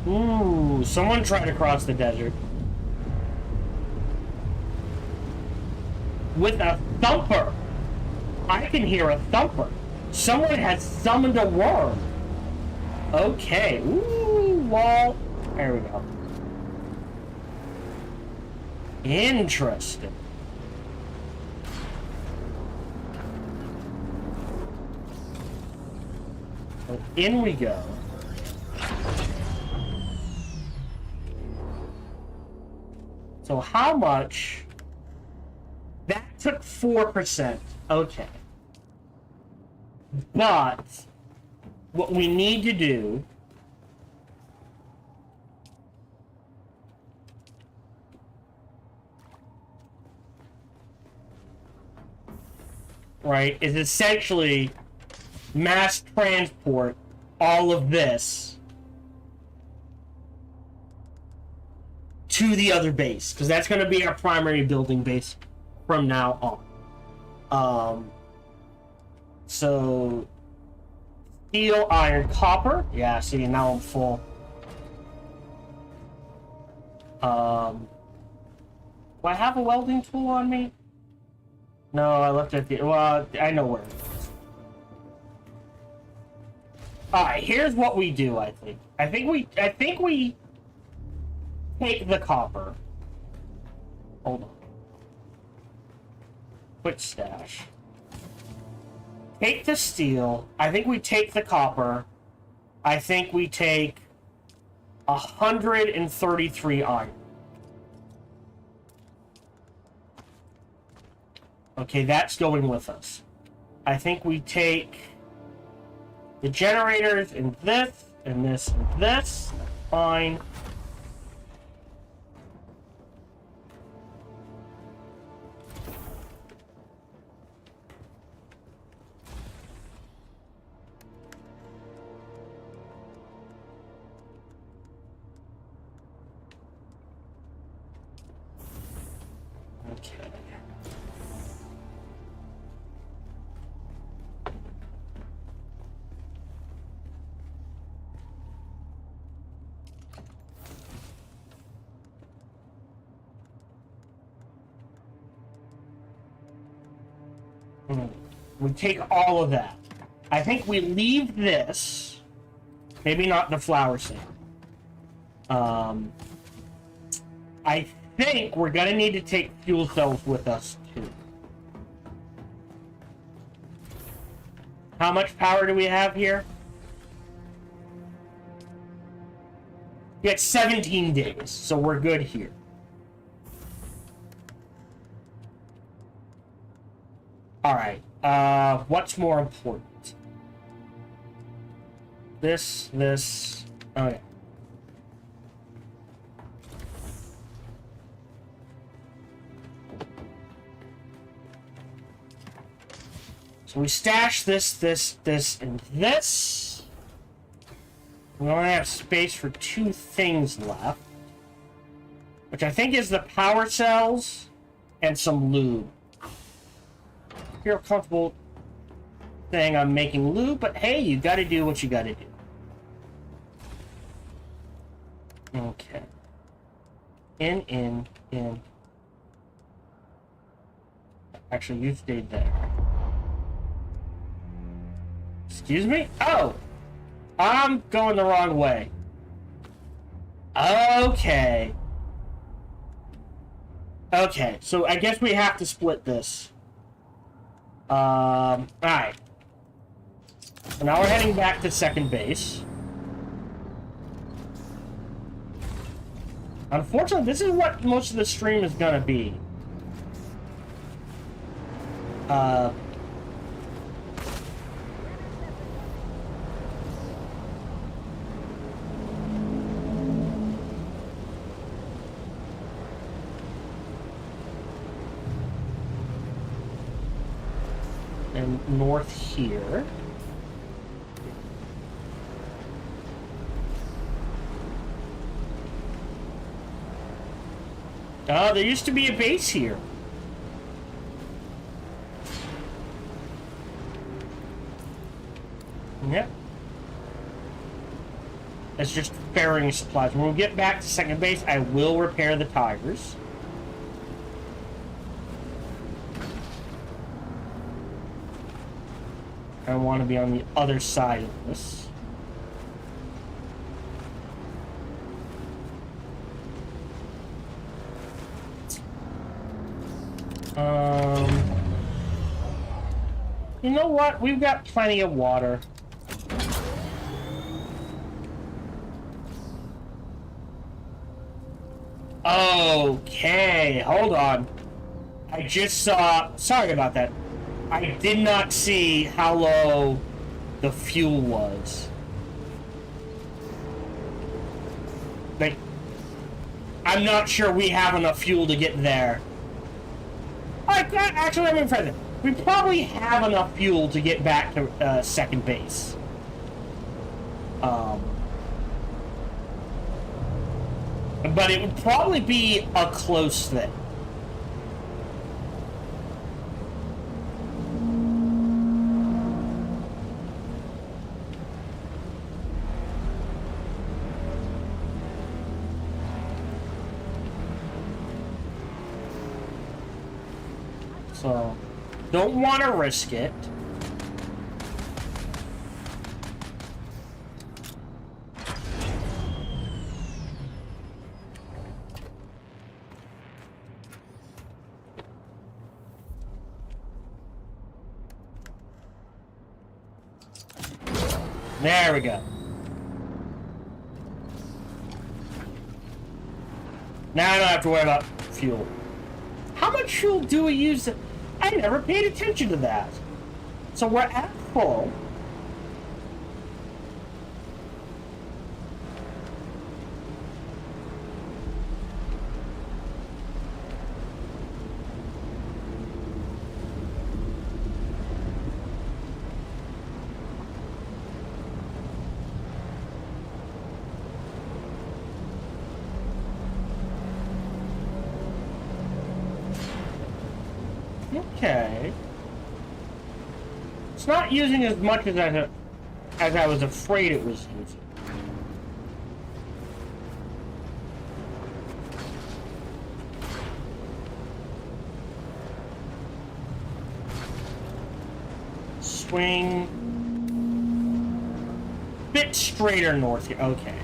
Ooh, someone tried to cross the desert. With a thumper. I can hear a thumper. Someone has summoned a worm. Okay. Ooh, wall. There we go. Interesting. So in we go. So how much? That took 4%. Okay. But what we need to do right is essentially mass transport all of this to the other base, because that's going to be our primary building base from now on. So steel, iron, copper. Yeah, see, now I'm full. Do I have a welding tool on me? No, I left it at the... Well, I know where it is. Alright, here's what we do, I think. I think we take the copper. Hold on. Quick stash. Take the steel. I think we take the copper. I think we take 133 iron. Okay, that's going with us. I think we take the generators and this, and this, and this. Fine. Okay. We take all of that. I think we leave this. Maybe not the flower sand. I think we're gonna need to take fuel cells with us too. How much power do we have here? We got 17 days, so we're good here. Alright, what's more important? This, okay. So we stash this, and this. We only have space for 2 things left. Which I think is the power cells and some lube. Feel comfortable saying I'm making lube, but hey, you gotta do what you gotta do. Okay. In. Actually, you stayed there. Excuse me? Oh! I'm going the wrong way. Okay. Okay, so I guess we have to split this. Alright. So now we're heading back to second base. Unfortunately, this is what most of the stream is gonna be. And north here. Oh, there used to be a base here. Yep. It's just ferrying supplies. When we get back to second base, I will repair the tires. I want to be on the other side of this. You know what? We've got plenty of water. Okay, hold on. I just saw... Sorry about that. I did not see how low the fuel was. Like, I'm not sure we have enough fuel to get there. Actually, I'm impressed. We probably have enough fuel to get back to second base. But it would probably be a close thing. So, don't want to risk it. There we go. Now I don't have to worry about fuel. How much fuel do we use? I never paid attention to that. So we're at full. Okay. It's not using as much as I was afraid it was using. Swing. Bit straighter north here. Okay.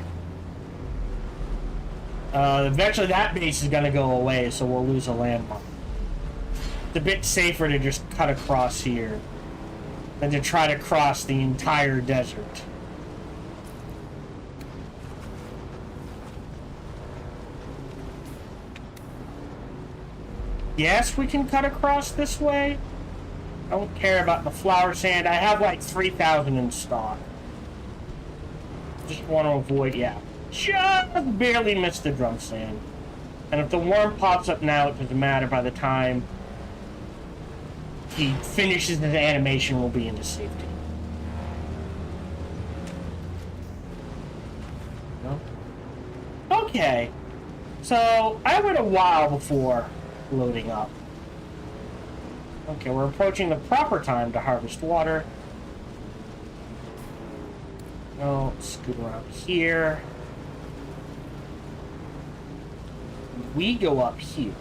Eventually that base is gonna go away, so we'll lose a landmark. It's a bit safer to just cut across here than to try to cross the entire desert. Yes, we can cut across this way. I don't care about the flower sand. I have like 3,000 in stock. Just want to avoid, yeah. Just barely missed the drum sand. And if the worm pops up now, it doesn't matter. By the time he finishes his animation, we'll be into safety. No? Okay. So, I went a while before loading up. Okay, we're approaching the proper time to harvest water. No, scoot around here. We go up here.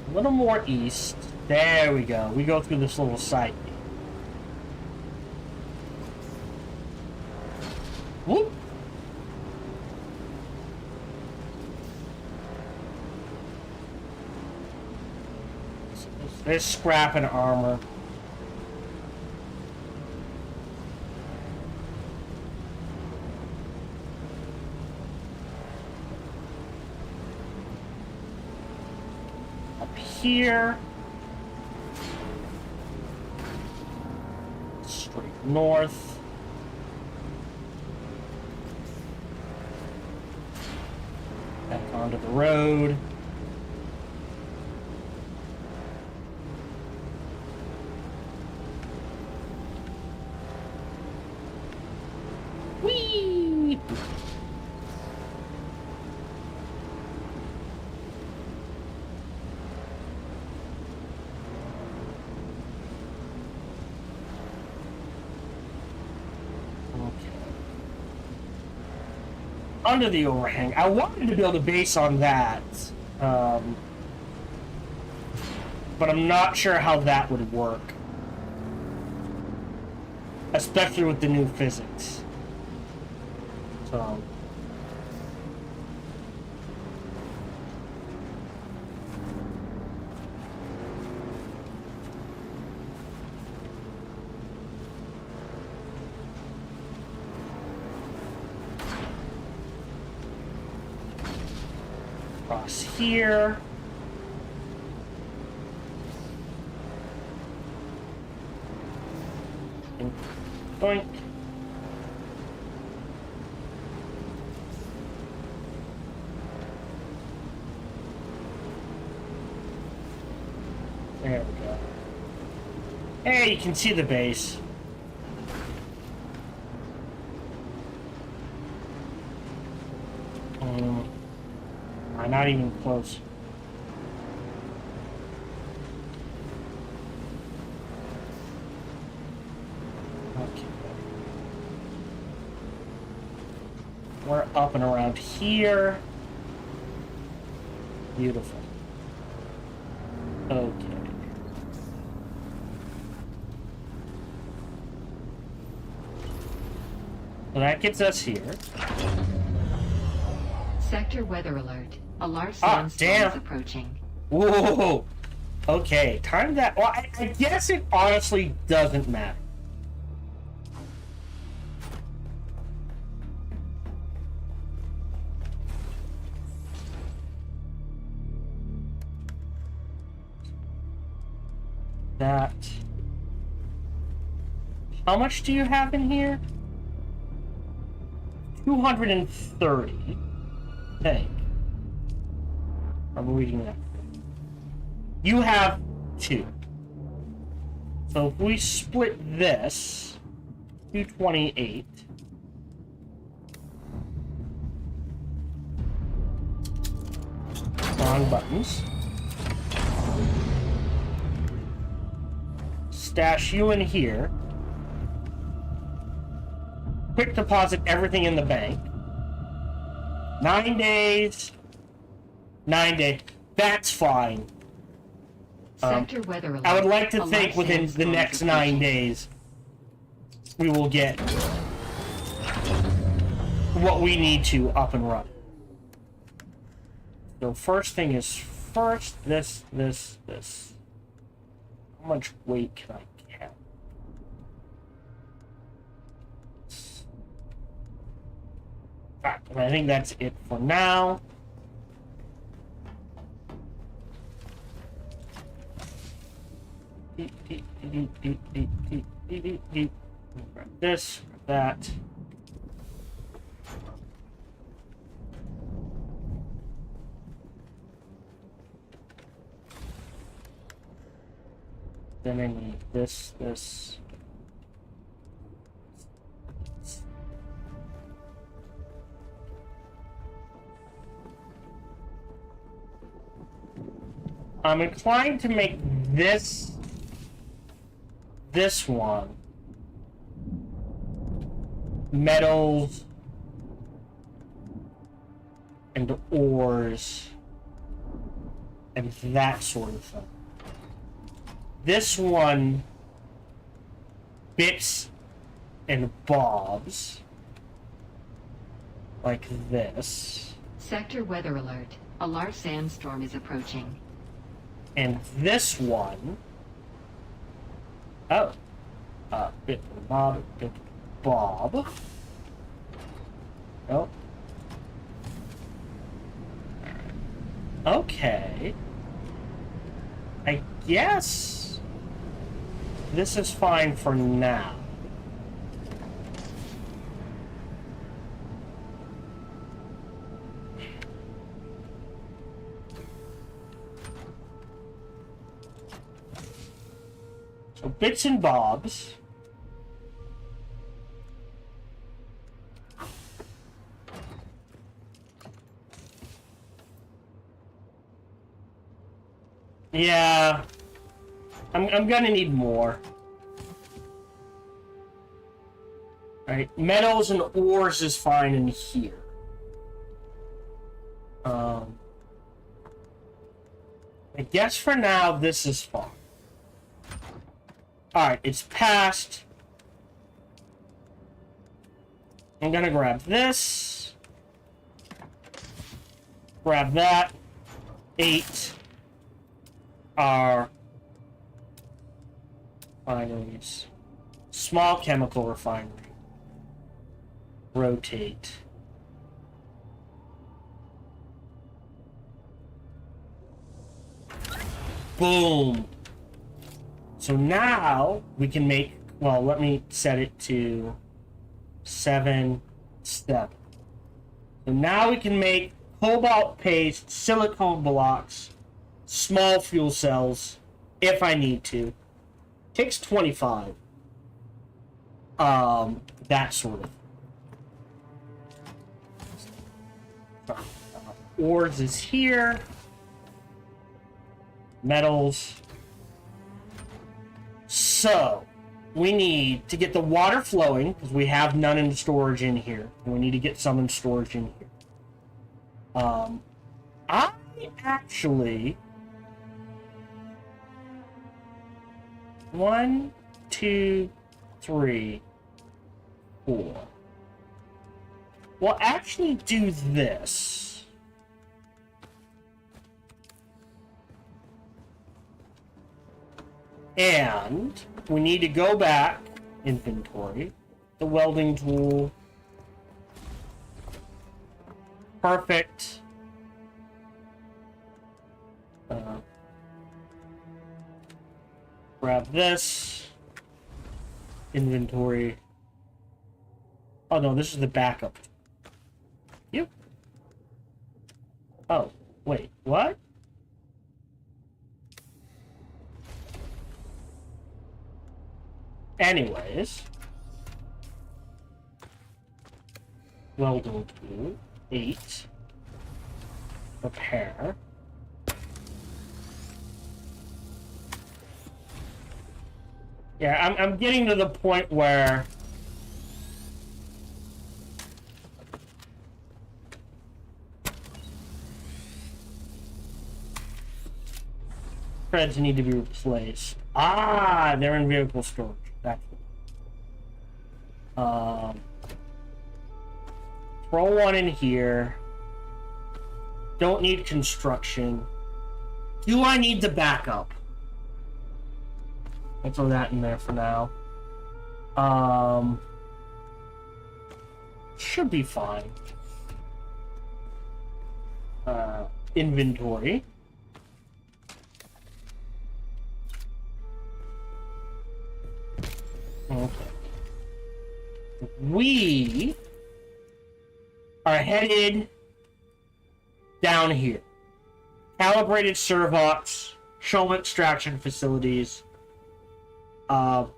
A little more east. There we go. We go through this little site. Whoop. There's scrap and armor. Up here. Straight north. Back onto the road. Whee! Under the overhang. I wanted to build a base on that, but I'm not sure how that would work, especially with the new physics. So, across here. And doink. There we go. Hey, you can see the base. Not even close. Okay. We're up and around here. Beautiful. Okay. So that gets us here. Sector weather alert. A large Ah, sandstorm damn. is approaching. Whoa. Okay, time that. Well, I guess it honestly doesn't matter. That. How much do you have in here? 230. I think. I'm reading that. You have 2. So if we split this, 228. Wrong buttons. Stash you in here. Quick deposit everything in the bank. 9 days. 9 days. That's fine. Sector weather alert. I would like to A think large within the sandstorm next is 9 approaching. days we will get what we need to up and run. So first thing is first, this. How much weight can I get? Alright, and I think that's it for now. Grab this, grab that. Then I need this. I'm inclined to make this one metals and ores and that sort of thing. This one, bits and bobs, like this. Sector weather alert. A large sandstorm is approaching. And this one, oh, bit and bob, bit and bob. Oh. Okay. I guess this is fine for now. So bits and bobs. Yeah. I'm gonna need more. Alright, metals and ores is fine in here. I guess for now this is fine. Alright, it's passed. I'm gonna grab this. Grab that. 8 are refineries. Small chemical refinery. Rotate. Boom. So now we can make, well, let me set it to 7. So now we can make cobalt paste, silicone blocks, small fuel cells, if I need to. Takes 25. That sort of. Ores is here. Metals. So, we need to get the water flowing, because we have none in storage in here. And we need to get some in storage in here. I actually... 1, 2, 3, 4. we'll actually do this. And we need to go back, inventory, the welding tool. Perfect. Grab this. Inventory. Oh no, this is the backup. Yep. Oh, wait, what? Anyways. Welding tool. 8. Repair. Yeah, I'm getting to the point where threads need to be replaced. Ah, they're in vehicle storage. That's throw one in here. Don't need construction. Do I need the backup? I'll throw that in there for now. Should be fine. Inventory. Okay. We are headed down here. Calibrated servox, show extraction facilities. Are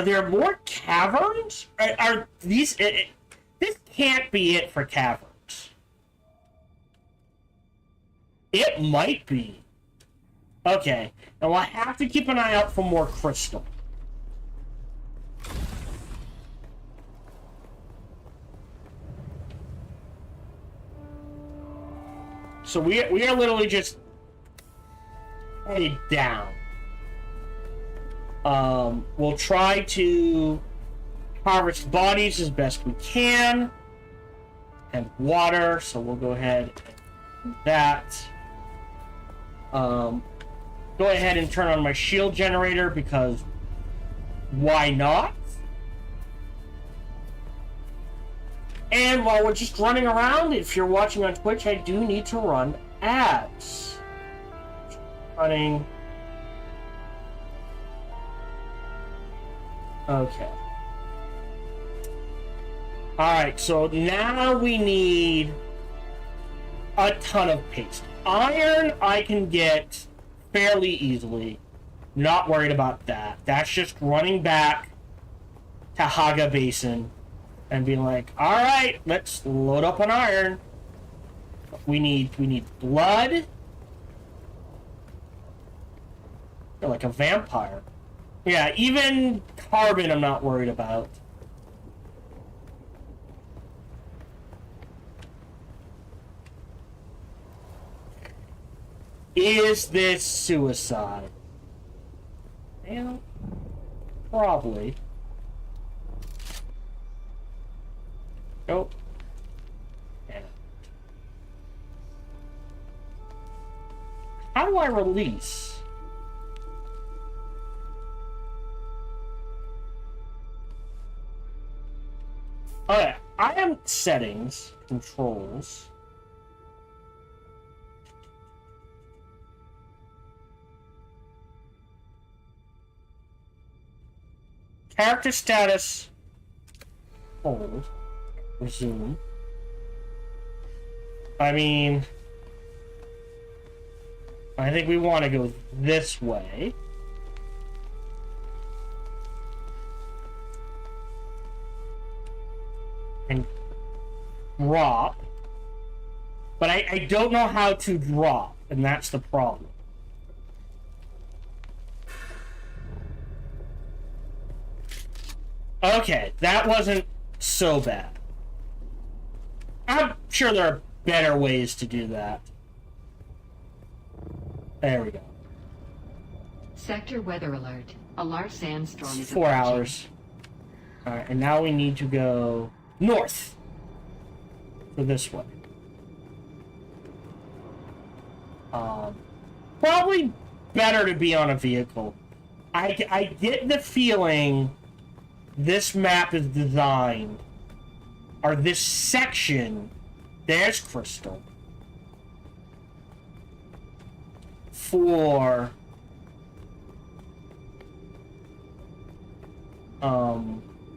there more caverns? Are these... this can't be it for caverns. It might be. Okay. Now I have to keep an eye out for more crystal. So we are literally just headed down. We'll try to harvest bodies as best we can. And water, so we'll go ahead and do that. Go ahead and turn on my shield generator because why not? And while we're just running around, if you're watching on Twitch, I do need to run ads. Running. Okay. Alright, so now we need a ton of paste. Iron I can get fairly easily. Not worried about that. That's just running back to Haga Basin and being like, alright, let's load up on iron. We need blood. You're like a vampire. Yeah, even carbon I'm not worried about. Is this suicide? Yeah, probably. Nope. Yeah. How do I release? Okay, I am settings, controls. Character status, hold, resume. I mean, I think we want to go this way. And drop. But I don't know how to drop, and that's the problem. Okay, that wasn't so bad. I'm sure there are better ways to do that. There we go. Sector weather alert. A large sandstorm is 4 approaching. hours. Alright, and now we need to go north. So this way. Probably better to be on a vehicle. I get the feeling this map is designed, or this section, there's Crystal, for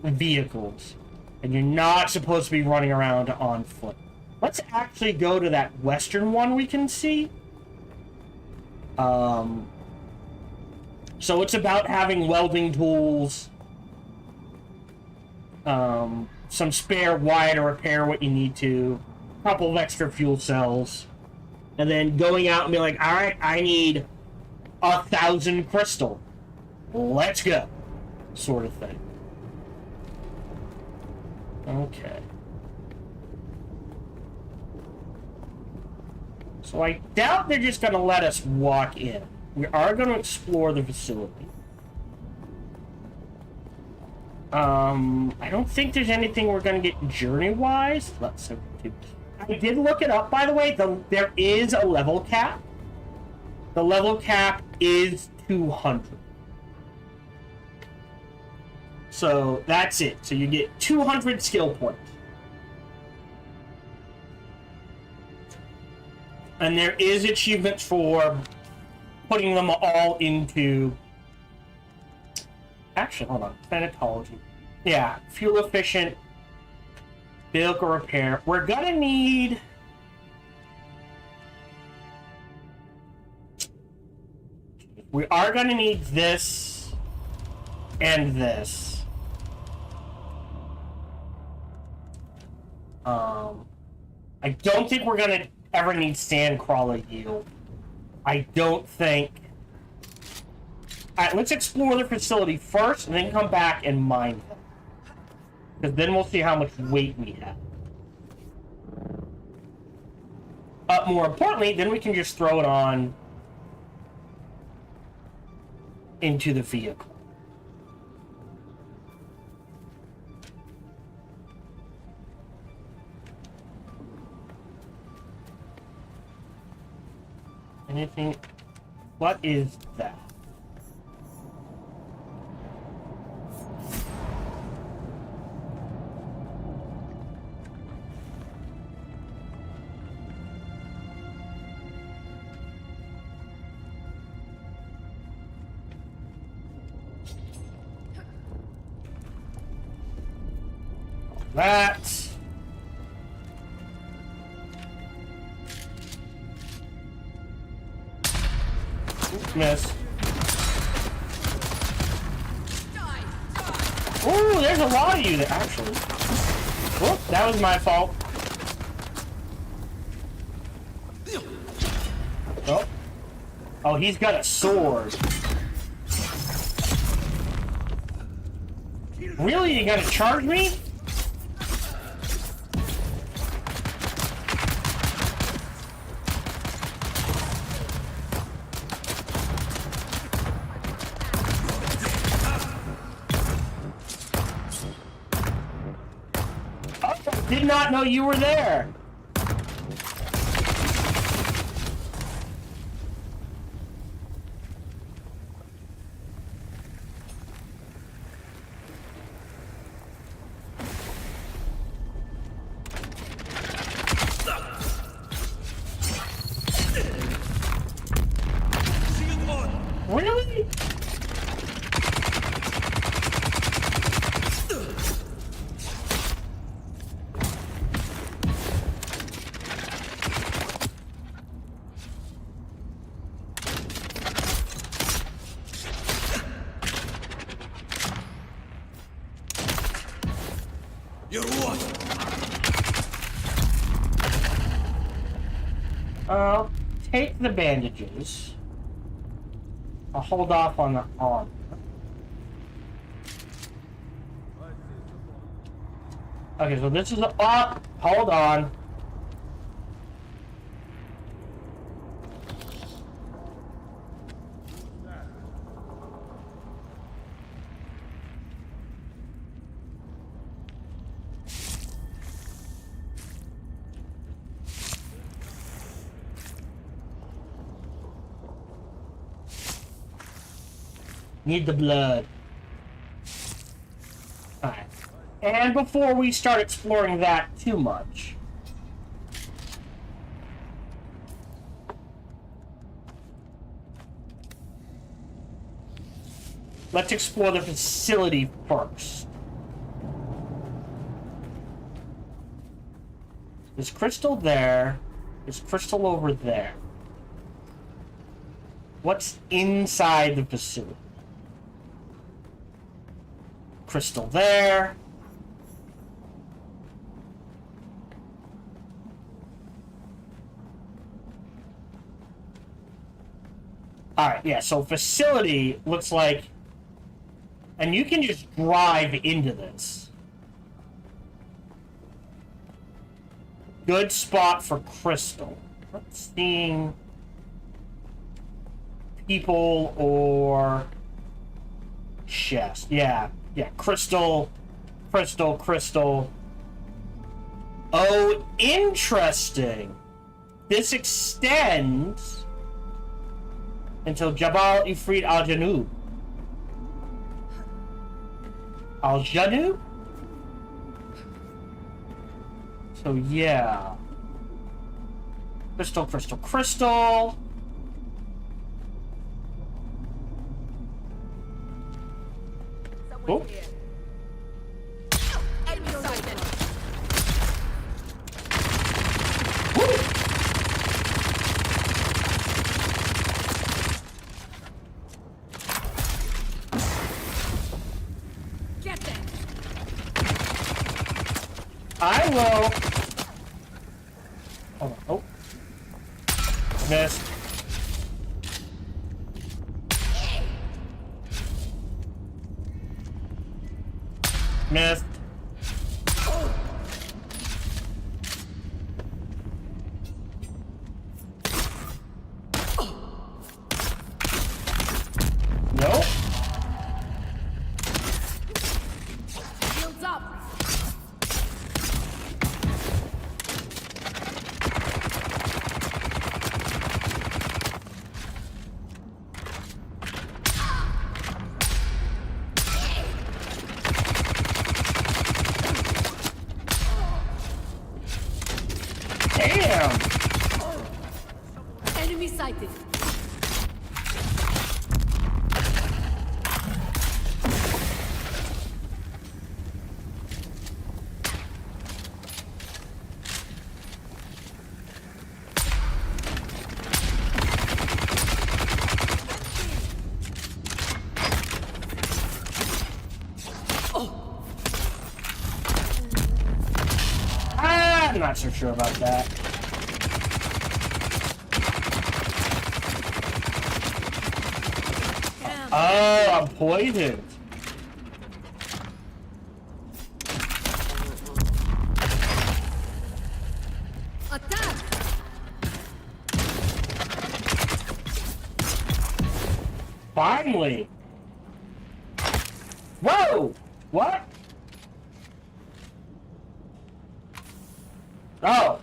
vehicles, and you're not supposed to be running around on foot. Let's actually go to that western one we can see. So it's about having welding tools, some spare wire to repair what you need to, a couple of extra fuel cells, and then going out and be like, all right, I need 1,000 crystal. Let's go. Sort of thing. Okay. So I doubt they're just going to let us walk in. We are going to explore the facility. I don't think there's anything we're going to get journey-wise. Let's see. I did look it up, by the way. There is a level cap. The level cap is 200. So that's it. So you get 200 skill points. And there is achievements for putting them all into... Actually, hold on. Thanatology. Yeah, fuel efficient vehicle repair. We're gonna need... We are gonna need this and this. I don't think we're gonna ever need Sandcrawler yield. I don't think... Alright, let's explore the facility first, and then come back and mine them. Because then we'll see how much weight we have. More importantly, then we can just throw it on into the vehicle. Anything? What is that? That. Miss. Ooh, there's a lot of you there, actually. Whoop, that was my fault. Oh. Oh, he's got a sword. Really? You gonna charge me? Did not know you were there. Really? Take the bandages. I'll hold off on the arm. Okay, so this is up. Hold on. Need the blood. Alright. And before we start exploring that too much, let's explore the facility first. There's crystal there. There's crystal over there. What's inside the facility? Crystal there. Alright, yeah, so facility looks like... And you can just drive into this. Good spot for crystal. Not seeing people or chest. Yeah, crystal, crystal, crystal. Oh, interesting. This extends until Jabal Ifrit al-Janub. Al-Janub? So yeah. Crystal, crystal, crystal. Oh. Get them. I will. Hold on. Oh. Missed. Missed. Nope. Shields up. Damn. Enemy sighted. I'm not so sure about that. Oh, I'm poisoned. Attack. Finally. Whoa! What? Oh.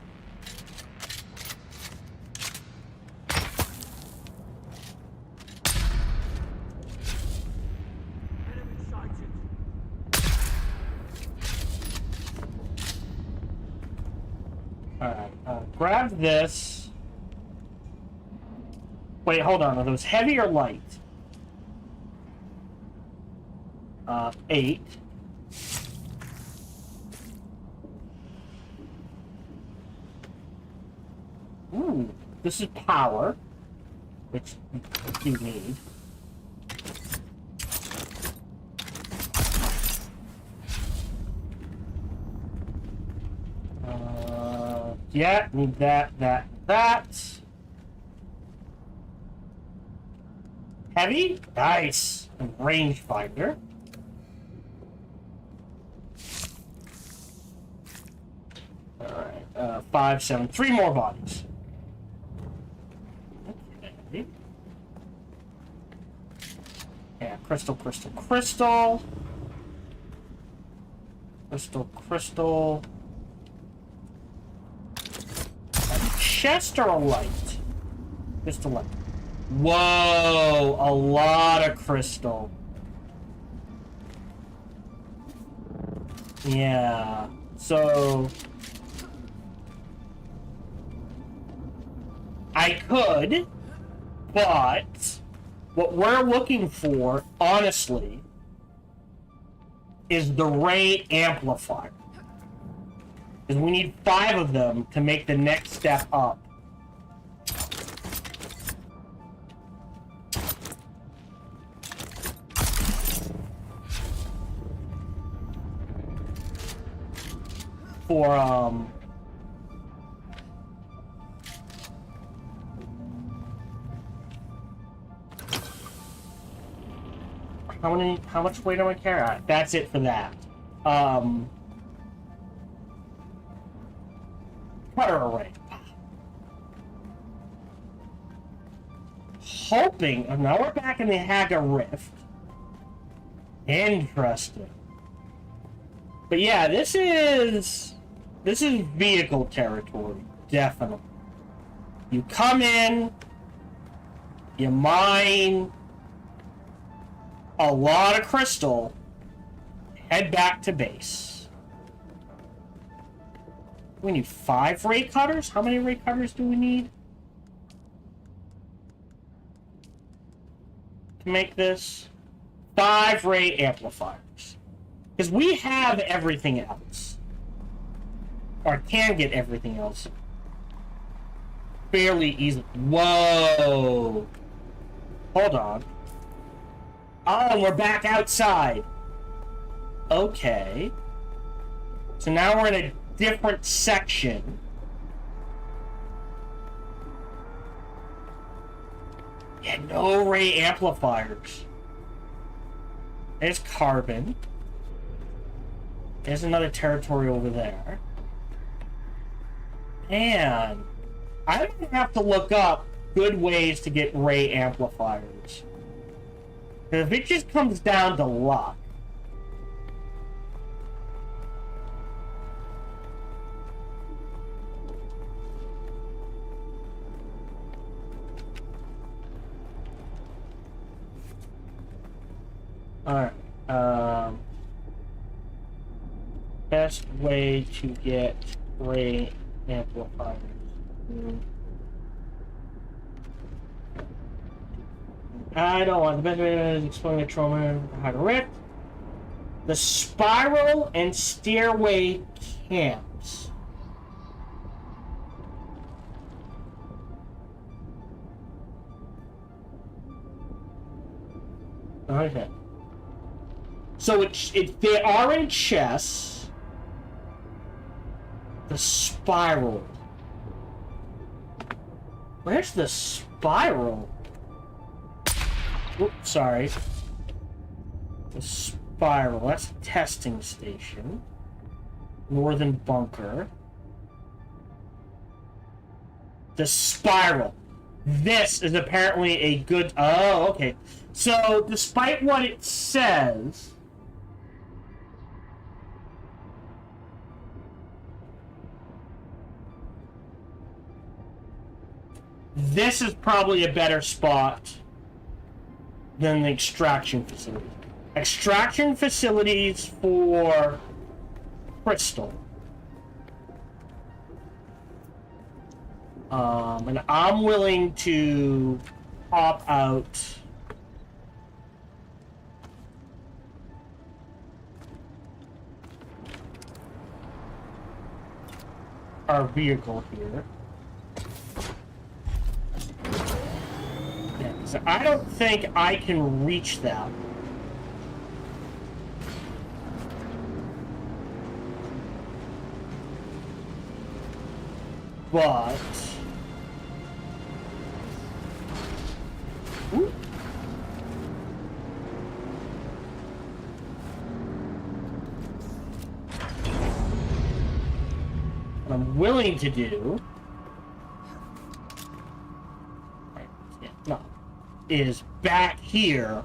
Alright, grab this. Wait, hold on. Are those heavy or light? 8. Ooh, this is power, which you need. Yeah, need that. Heavy? Nice. And rangefinder. Alright, 5, 7, 3 more bodies. Okay. Yeah, crystal, crystal, crystal. Crystal, crystal. A chest or a light? Just a light. Whoa, a lot of crystal. Yeah, so I could, but what we're looking for, honestly, is the ray amplifier. Because we need 5 of them to make the next step up. For, how much weight am I carrying? That's it for that. Cutter array. Hoping, now we're back in the Haga Rift. Interesting. But yeah, this is vehicle territory, definitely. You come in, you mine a lot of crystal, head back to base. We need 5 ray cutters? How many ray cutters do we need to make this? 5 ray amplifiers. Because we have everything else. Or can get everything else fairly easily. Whoa! Hold on. Oh, we're back outside. Okay. So now we're in a different section. Yeah, no ray amplifiers. There's carbon. There's another territory over there. And I'm gonna have to look up good ways to get ray amplifiers. If it just comes down to luck. Alright, best way to get ray amplifiers. I don't want the best way to explain the trauma how to rift. The spiral and stairway camps. Okay. So they are in chests. The spiral. Where's the spiral? Oops, sorry. The spiral. That's a testing station. Northern bunker. The spiral. This is apparently a good... Oh, okay. So, despite what it says... This is probably a better spot than the extraction facility. Extraction facilities for crystal. And I'm willing to pop out our vehicle here. Yeah, so I don't think I can reach that. But... Ooh. What I'm willing to do... No. Is back here...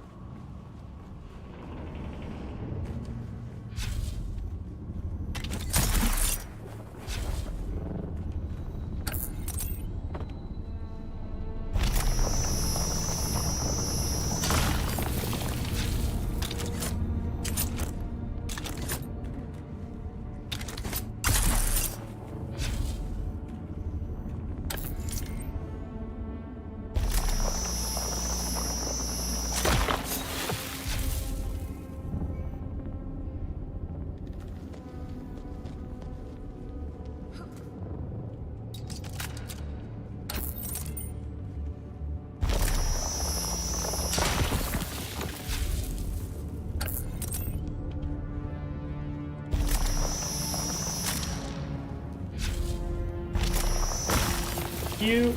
you.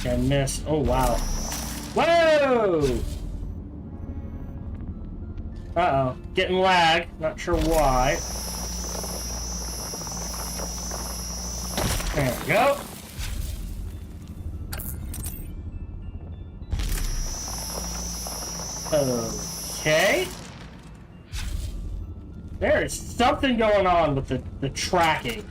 I missed. Oh, wow. Whoa! Uh-oh. Getting lag. Not sure why. There we go. Okay. There is something going on with the tracking.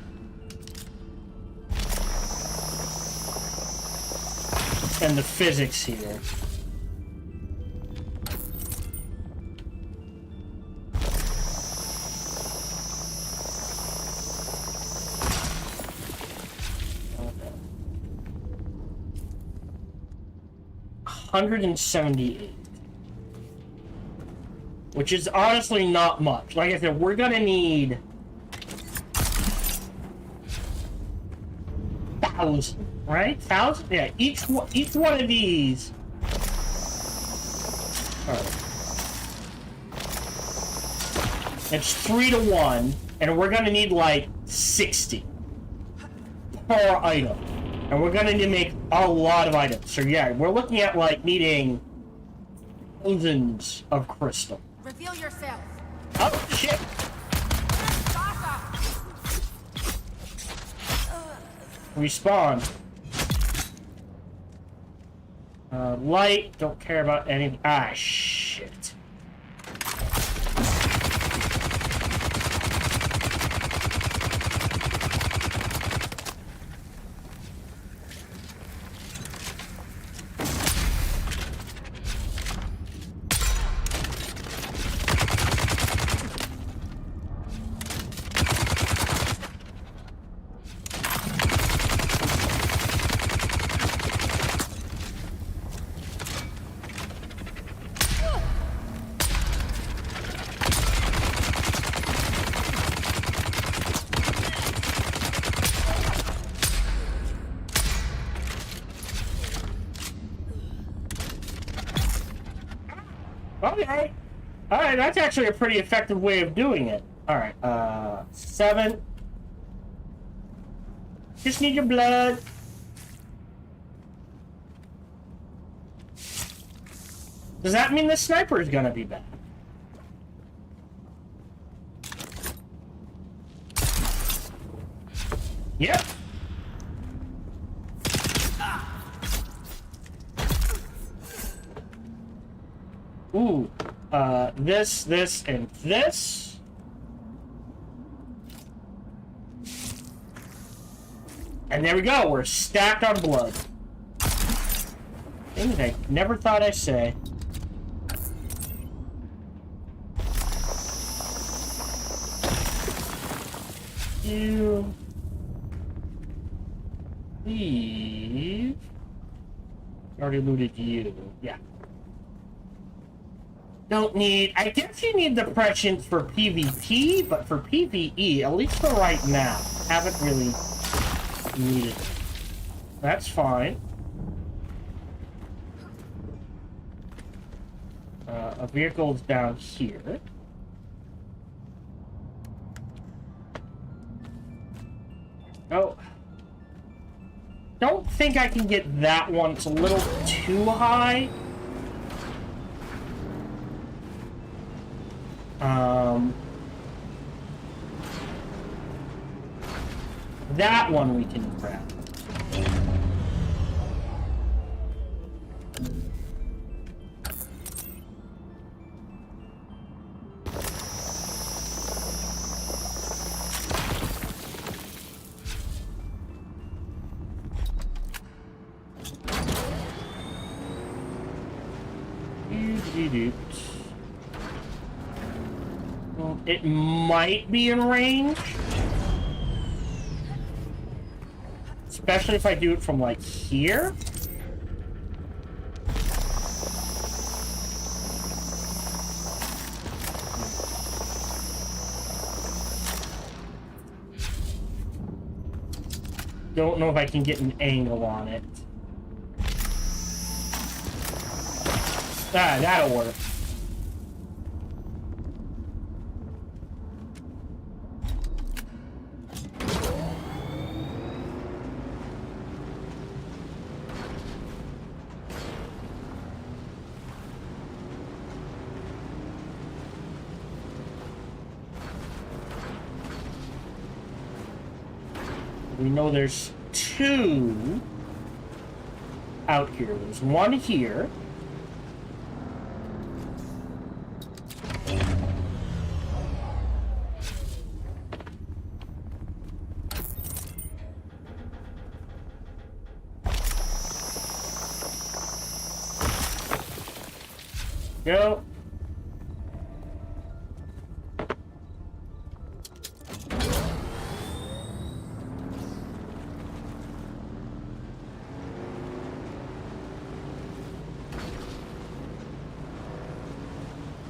And the physics here. Okay. 178. Which is honestly not much. Like I said, we're gonna need 1,000, right? 1,000? Yeah, each one of these. Alright. It's 3 to 1, and we're gonna need like 60 per item. And we're gonna need to make a lot of items. So yeah, we're looking at like needing thousands of crystal. Reveal yourself. Oh shit! Respawn. Light, don't care about any. Ah, shit. Okay. Alright, that's actually a pretty effective way of doing it. Alright, 7. Just need your blood. Does that mean the sniper is gonna be back? Yep. Ooh, this, and this. And there we go, we're stacked on blood. Things I never thought I'd say. You leave. Already looted you. Yeah. Don't need. I guess you need the prescience for PvP, but for PvE, at least for right now, haven't really needed it. That's fine. A vehicle's down here. Oh. Don't think I can get that one. It's a little too high. That one we can grab. It might be in range. Especially if I do it from, like, here. Don't know if I can get an angle on it. Ah, that'll work. We know there's 2 out here. There's 1 here. Go.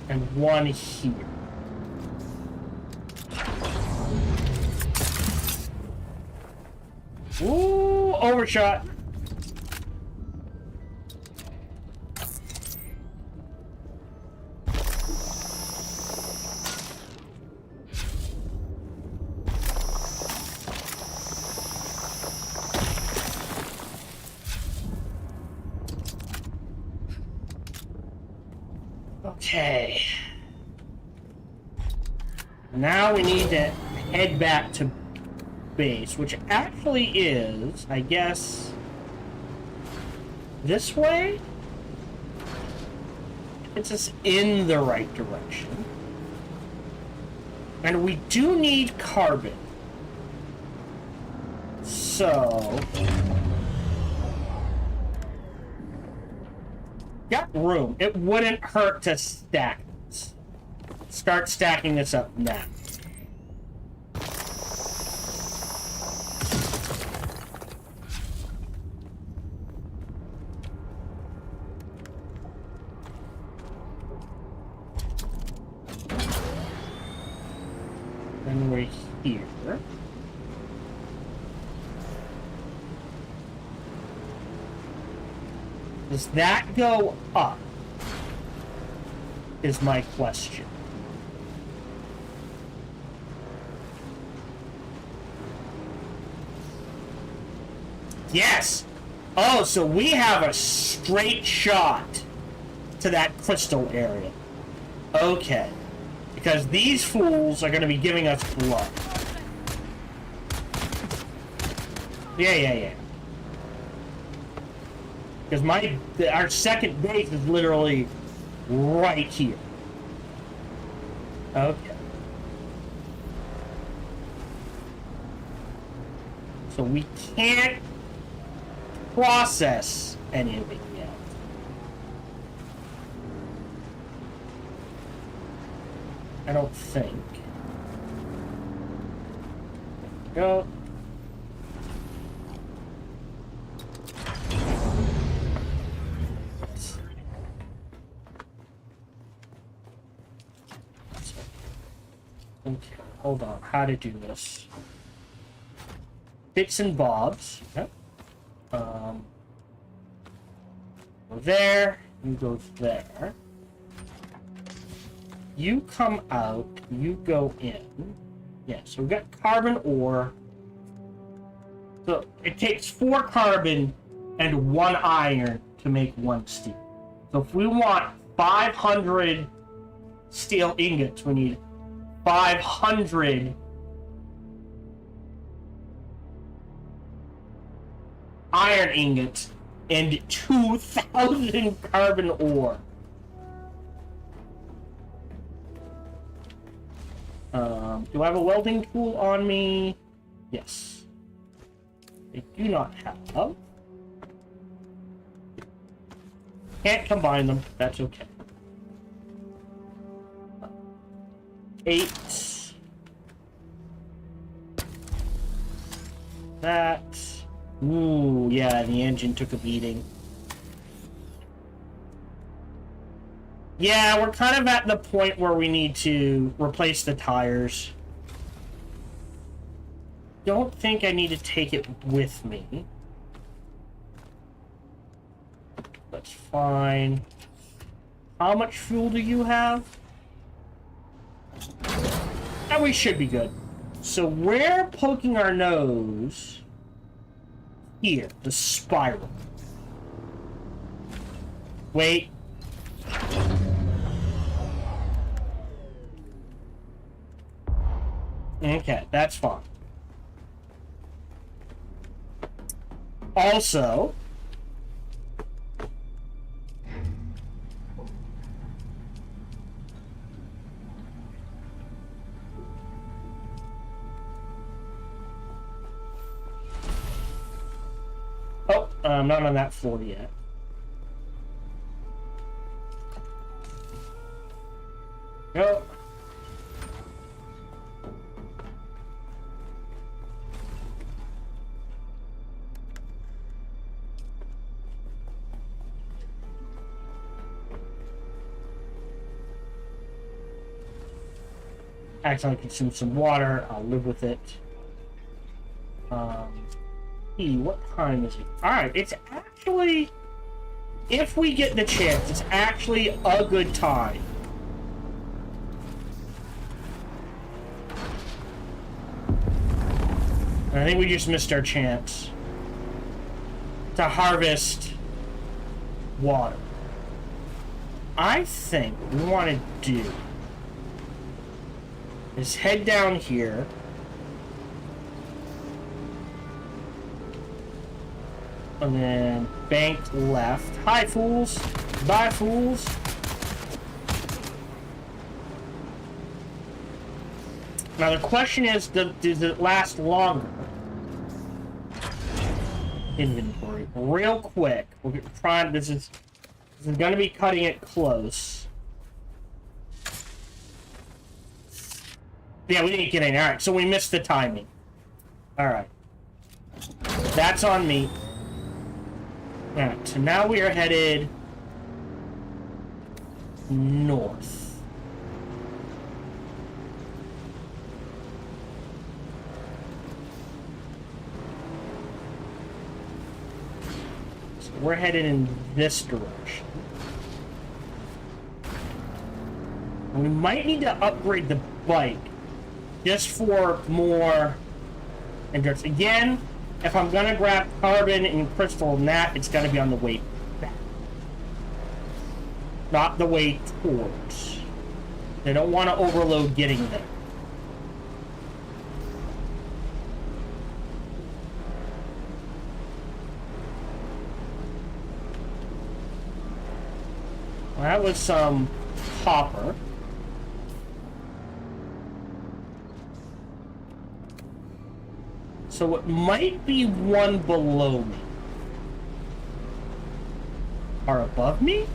And 1 here. Ooh, overshot. Okay. Now we need to head back to base, which actually is, I guess, this way? It's us in the right direction. And we do need carbon. So... got room. It wouldn't hurt to stack this. Start stacking this up now. Then we're here. Does that go up? Is my question. Yes! Oh, so we have a straight shot to that crystal area. Okay. Because these fools are going to be giving us blood. Yeah. Because our second base is literally right here. Okay. So we can't process anything yet. I don't think. Go. Okay, hold on. How to do this? Bits and bobs. Yep. Go there. You go there. You come out. You go in. Yeah, so we've got carbon ore. So it takes 4 carbon and 1 iron to make 1 steel. So if we want 500 steel ingots, we need 500 iron ingots and 2,000 carbon ore. Do I have a welding tool on me? Yes. I do not have. Can't combine them. That's okay. 8. That. Ooh, yeah, the engine took a beating. Yeah, we're kind of at the point where we need to replace the tires. Don't think I need to take it with me. That's fine. How much fuel do you have? And we should be good. So we're poking our nose here, the spiral. Wait. Okay, that's fine. Also, oh, I'm not on that floor yet. Go. Accidentally consume some water. I'll live with it. What time is it? Alright, it's actually... If we get the chance, it's actually a good time. And I think we just missed our chance to harvest water. I think we want to do is head down here. And then bank left. Hi, fools. Bye, fools. Now the question is, does it last longer? Inventory. Real quick. We're trying. This is going to be cutting it close. Yeah, we didn't get any. All right, so we missed the timing. All right. That's on me. All right, so now we are headed north. So we're headed in this direction. We might need to upgrade the bike just for more endurance. Again, if I'm gonna grab carbon and crystal and that, it's gonna be on the way back, not the way towards. They don't want to overload getting there. Well, that was some copper. So it might be one below me. Or above me?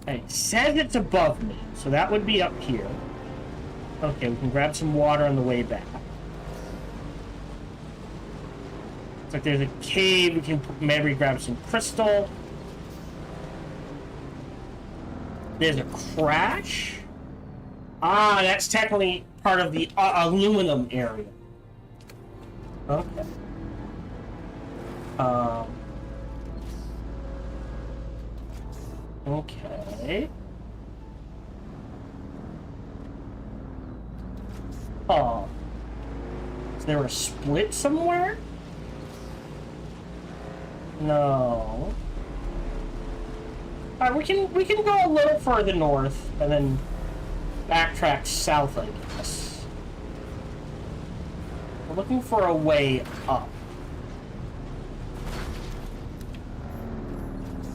It says it's above me, so that would be up here. Okay, we can grab some water on the way back. Looks like there's a cave. We can maybe grab some crystal. There's a crash. Ah, that's technically part of the aluminum area. Okay. Okay. Oh. Is there a split somewhere? No. Alright, we can go a little further north and then backtrack south, I guess. We're looking for a way up.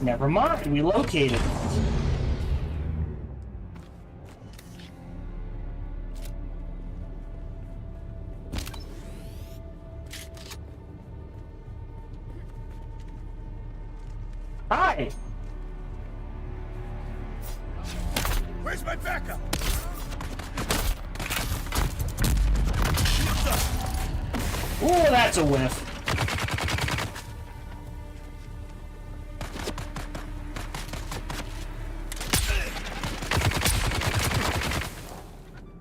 Never mind, we located it. Hi! Where's my backup? Ooh, that's a whiff.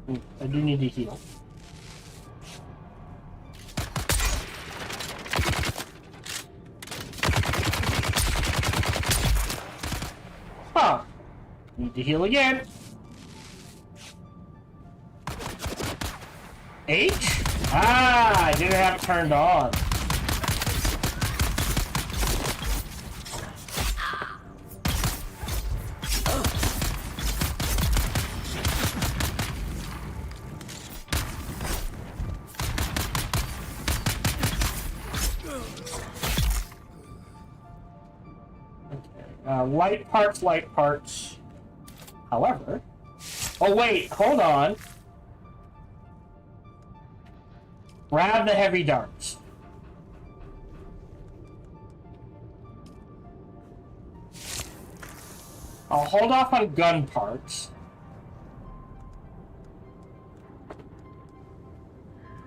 Ooh, I do need to heal. Huh. Need to heal again. H? Ah, I didn't have it turned on. Okay. Light parts, light parts. However... Oh, wait. Hold on. Grab the heavy darts. I'll hold off on gun parts.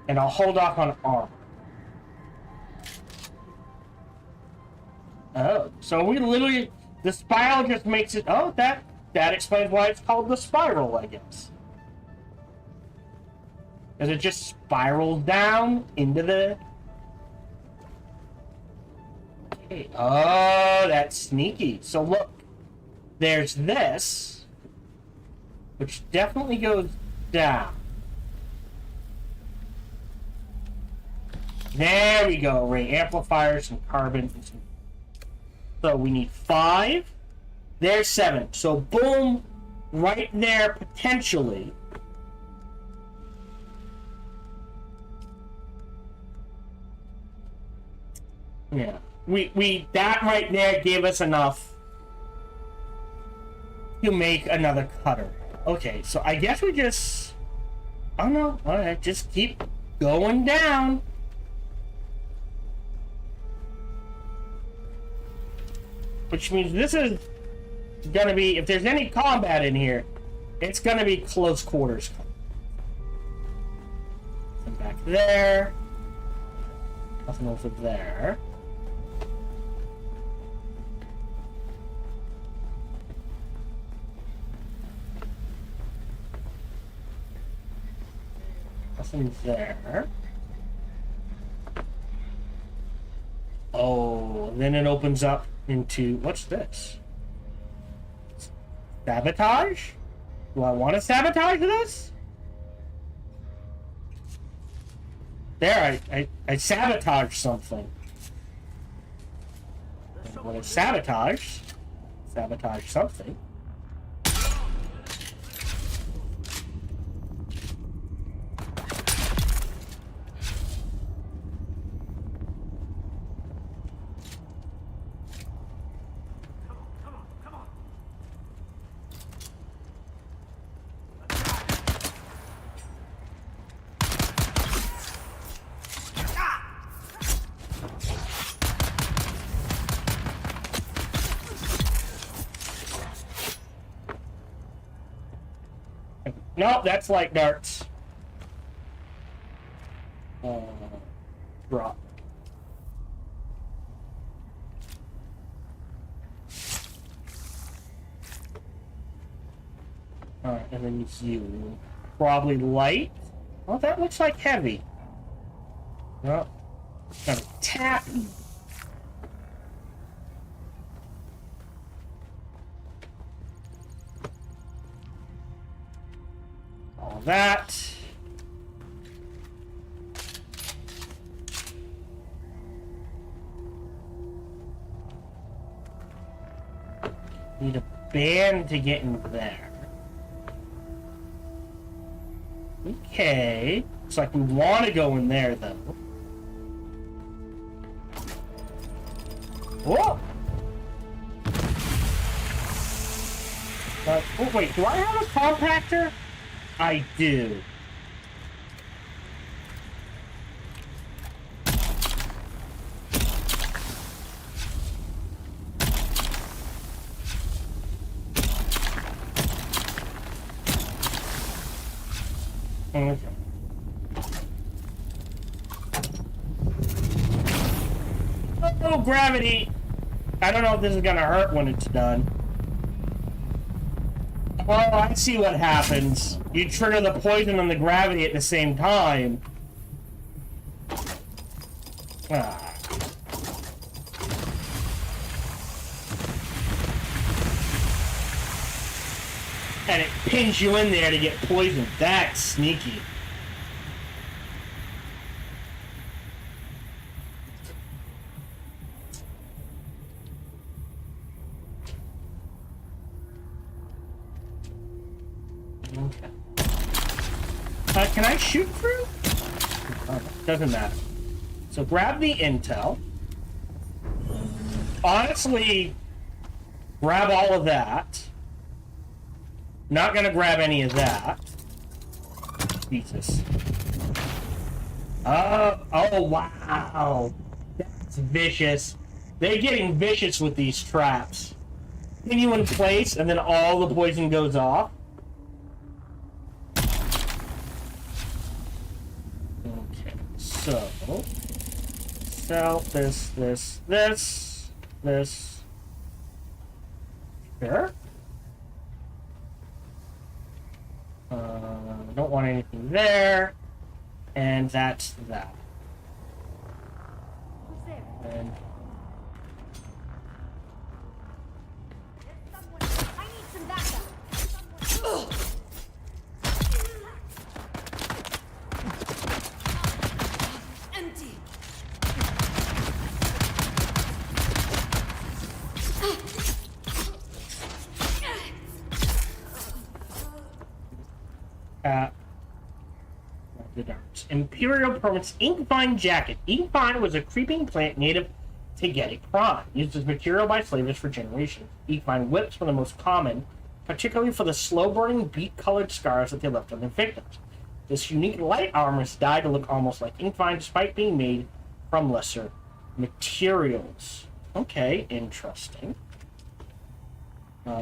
And I'll hold off on armor. Oh, so we literally... The spiral just makes it... Oh, that explains why it's called the spiral, I guess. Because it just spirals down into the... Okay. Oh, that's sneaky. So look. There's this, which definitely goes down. There we go. Array amplifiers, some carbon. And some... So we need 5. There's 7. So boom, right there potentially. Yeah. We that right there gave us enough to make another cutter. Okay, so I guess we just... Oh no, alright, just keep going down. Which means this is gonna be, if there's any combat in here, it's gonna be close quarters. Nothing back there. Nothing over there. Nothing there. Oh, and then it opens up into... What's this? Sabotage? Do I want to sabotage this? There, I sabotaged something. And when I sabotage something. Nope, that's like darts. Drop. Alright, and then you. Probably light. Well, that looks like heavy. Well, gotta tap. All that. Need a band to get in there. Okay. Looks like we want to go in there, though. Whoa! Oh, wait, do I have a compactor? I do. Okay. Oh, gravity! I don't know if this is gonna hurt when it's done. Well, I see what happens. You trigger the poison and the gravity at the same time. Ah. And it pins you in there to get poisoned. That's sneaky. Okay. Can I shoot through? Oh, doesn't matter. So grab the intel. Honestly, Grab all of that. Not gonna grab any of that. Jesus. Oh, wow. That's vicious. They're getting vicious with these traps. Pin you in place, and then all the poison goes off. Okay, so... sell this. Sure. Don't want anything there. And that's that. Who's there? And There's someone. I need some backup. Someone. Empty. the darts. Imperial Permits Inkvine Jacket. Inkvine was a creeping plant native to Geti Prime, used as material by slavers for generations. Inkvine whips were the most common, particularly for the slow-burning, beet-colored scars that they left on their victims. This unique light armor is dyed to look almost like Inkvine, despite being made from lesser materials. Okay, interesting.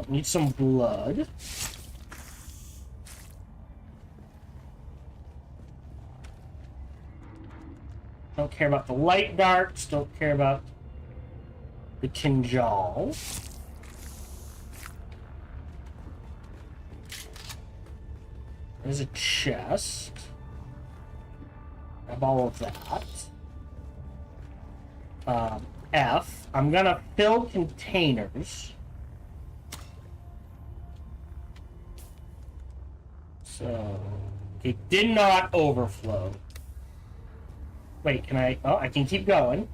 Need some blood. Don't care about the light darts. Don't care about the kinjal. There's a chest. Grab all of that. F. I'm gonna fill containers. So it did not overflow. Wait, can I? Oh, I can keep going.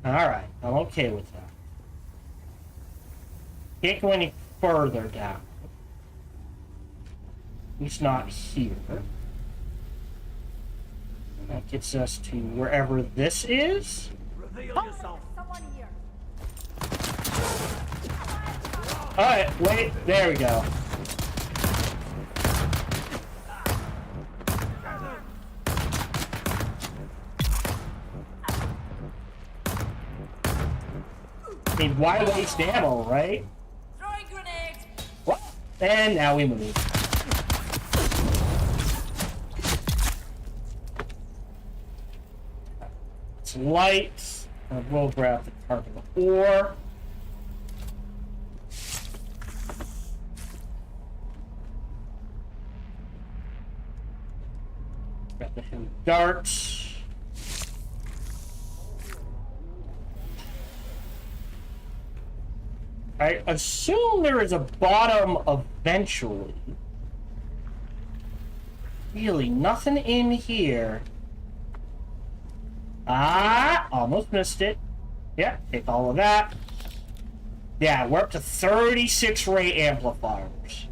Alright, I'm okay with that. Can't go any further down. At least not here. That gets us to wherever this is. Reveal yourself. Someone here. Alright, wait, there we go. I mean, why waste ammo, right? Throwing grenade. What? And now we move. It's lights. We'll grab the carbon ore. Grab the heavy darts. I assume there is a bottom eventually. Really, nothing in here. Ah, almost missed it. Yeah, take all of that. Yeah, we're up to 36 ray amplifiers.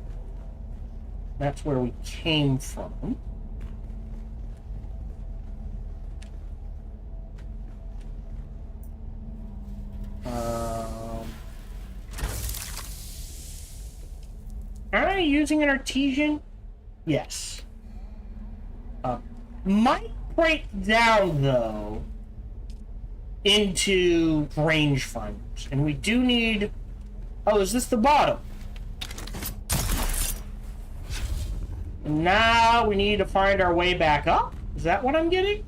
That's where we came from. Am I using an artesian? Yes. Might break down, though, into rangefinders. And we do need... Oh, is this the bottom? Now we need to find our way back up? Is that what I'm getting?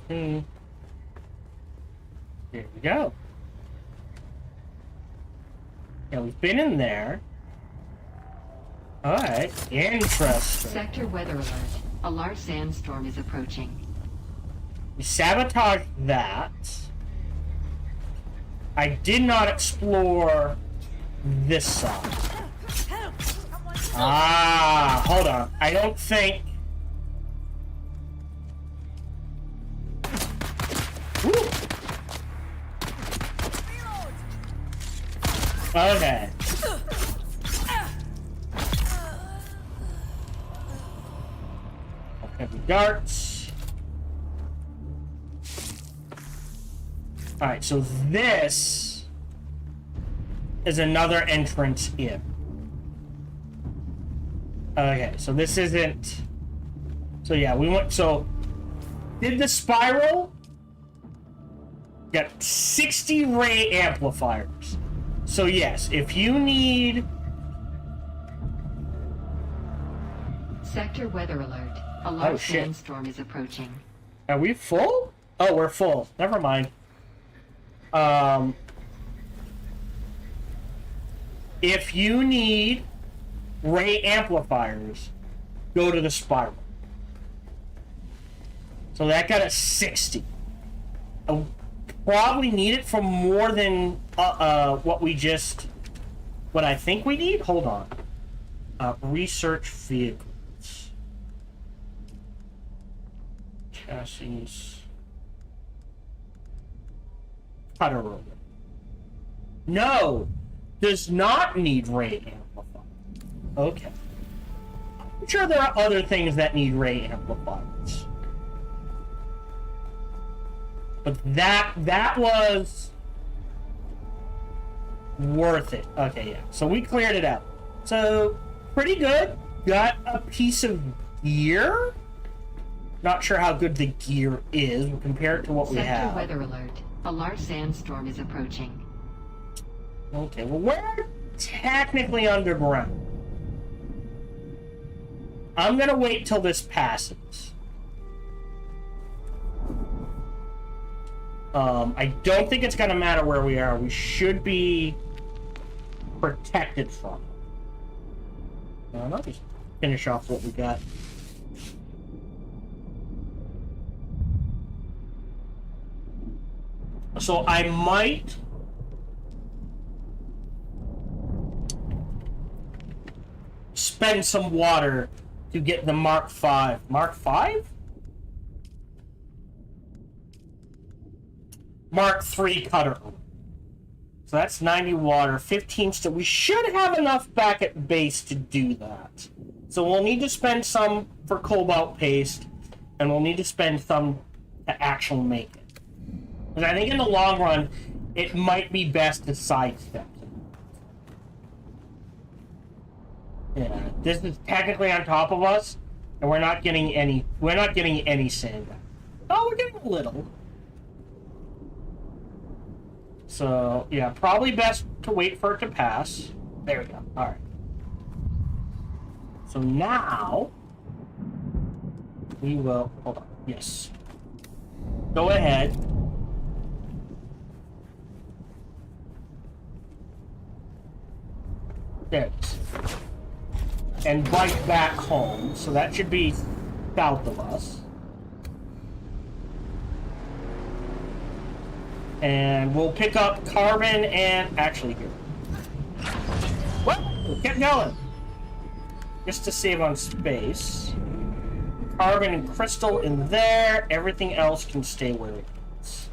There we go. Yeah, we've been in there. Alright, interesting. Sector weather alert. A large sandstorm is approaching. We sabotaged that. I did not explore this side. Ah, hold on. I don't think... Woo. Okay. Heavy darts. Alright, so this is another entrance in. Okay, so this isn't... So yeah, we went... So, did the spiral... Got 60 ray amplifiers. So yes, if you need... Sector weather alert. A large Oh, shit. sandstorm is approaching. Are we full? Oh, we're full. Never mind. If you need ray amplifiers, go to the spiral. So that got a 60. I'll probably need it for more than what I think we need. Hold on. Research vehicles. Chassis. Cutter roller. No! Does not need ray amplifier. Okay. I'm sure there are other things that need ray amplifiers. But that was worth it. Okay, yeah. So we cleared it out. So, pretty good. Got a piece of gear. Not sure how good the gear is compared to what we Sector have. weather alert. A large sandstorm is approaching. Okay, well, we're technically underground. I'm gonna wait till this passes. I don't think it's gonna matter where we are. We should be protected from it. I'll just finish off what we got. So I might spend some water to get the Mark V. Mark V? Mark III cutter. So that's 90 water, 15 still. We should have enough back at base to do that. So we'll need to spend some for cobalt paste, and we'll need to spend some to actually make it. Because I think in the long run, it might be best to sidestep it. Yeah, this is technically on top of us, and we're not getting any sand back. Oh, we're getting a little. So, yeah, probably best to wait for it to pass. There we go. Alright. So now, we will... Hold on. Yes. Go ahead. There it is. And bike back home. So that should be south of us. And we'll pick up carbon and... Actually, here. Well, kept going. Just to save on space. Carbon and crystal in there. Everything else can stay where it is.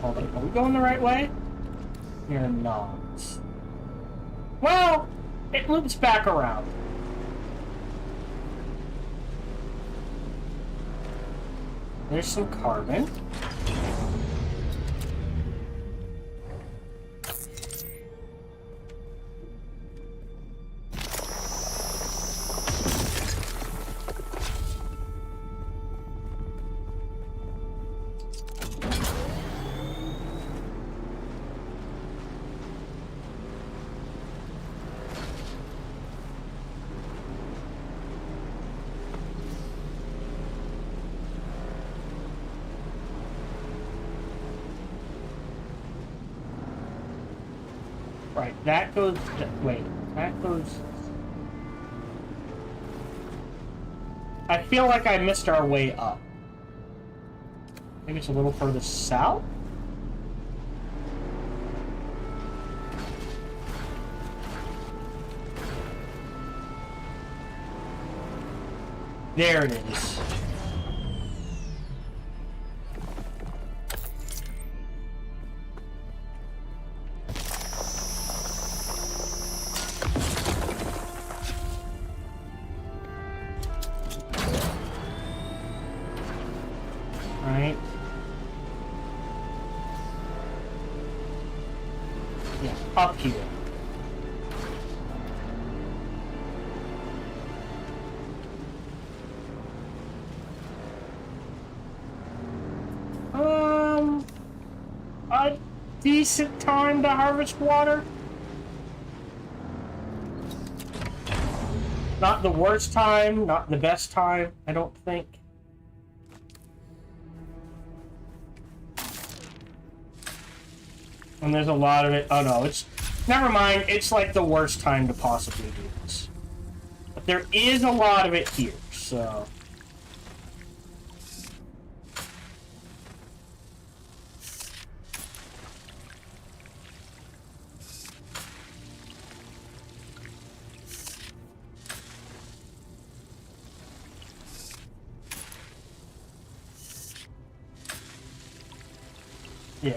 Hold on. Are we going the right way? You're not. Well, it loops back around. There's some carbon. Right, that goes... Wait, that goes... I feel like I missed our way up. Maybe it's a little further south? There it is. up here? A decent time to harvest water. Not the worst time, not the best time, I don't think. And there's a lot of it. Oh no, it's... Never mind, it's like the worst time to possibly do this. But there is a lot of it here, so... Yeah.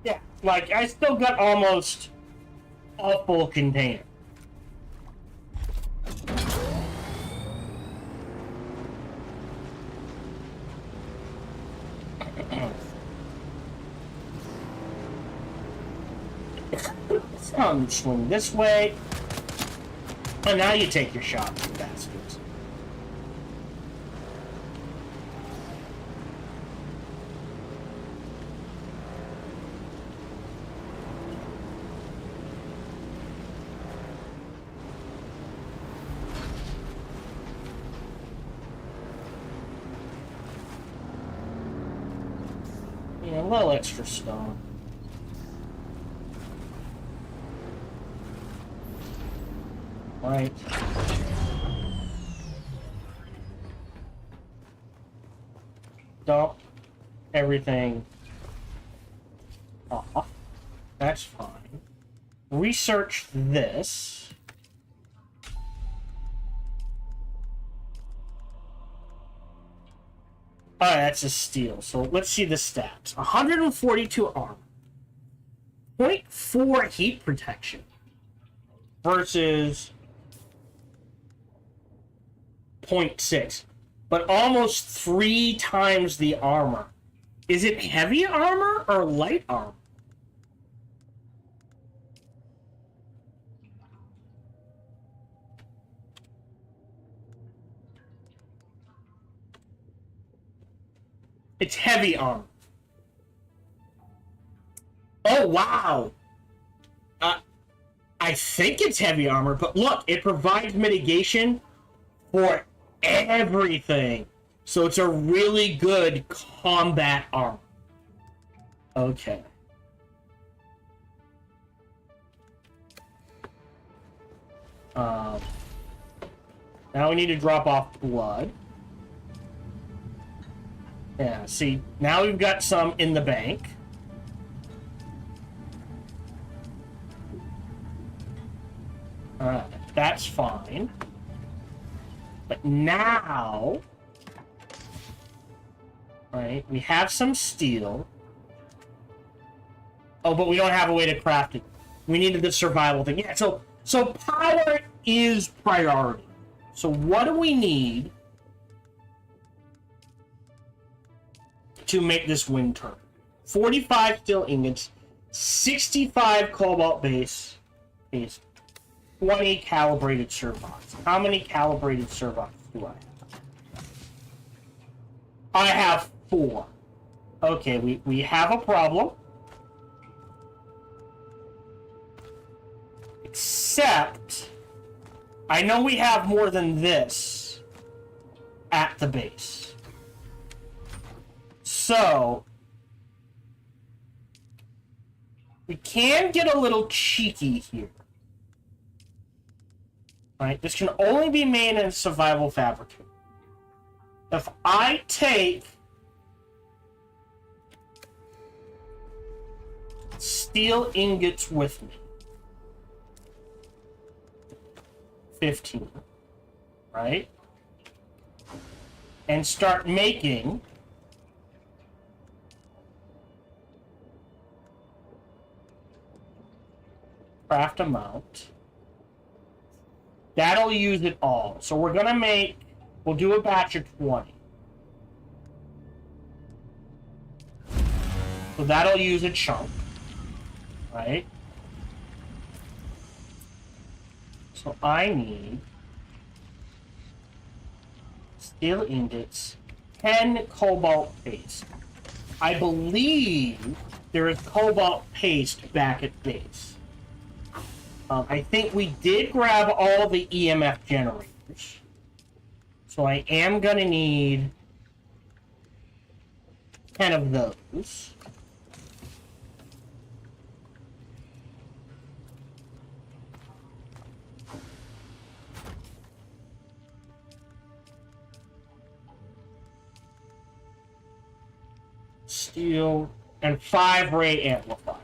Yeah, like, I still got almost a full container. Swing this way. And now you take your shot, you bastards. Yeah, a little extra stone. Right. Dump everything off. That's fine. Research this. Alright, that's a steal. So let's see the stats. 142 armor. 0.4 heat protection. Versus 0.6. But almost 3 times the armor. Is it heavy armor or light armor? It's heavy armor. Oh, wow. I think it's heavy armor, but look, it provides mitigation for everything. So it's a really good combat armor. Okay. Now we need to drop off blood. Yeah, see, now we've got some in the bank. That's fine. But now... Right, we have some steel. Oh, but we don't have a way to craft it. We needed the survival thing. Yeah, so power is priority. So what do we need to make this wind turbine? 45 steel ingots, 65 cobalt base, 20 calibrated servots. How many calibrated servots do I have? I have 4. Okay, we have a problem. Except, I know we have more than this at the base. So, we can get a little cheeky here. Right? This can only be made in a survival fabricator. If I take steel ingots with me, 15, right? And start making craft amount. That'll use it all. So we're gonna make, we'll do a batch of 20. So that'll use a chunk, right? So I need steel ingots, 10 cobalt paste. I believe there is cobalt paste back at base. I think we did grab all the EMF generators. So I am going to need 10 of those. Steel and 5 ray amplifiers.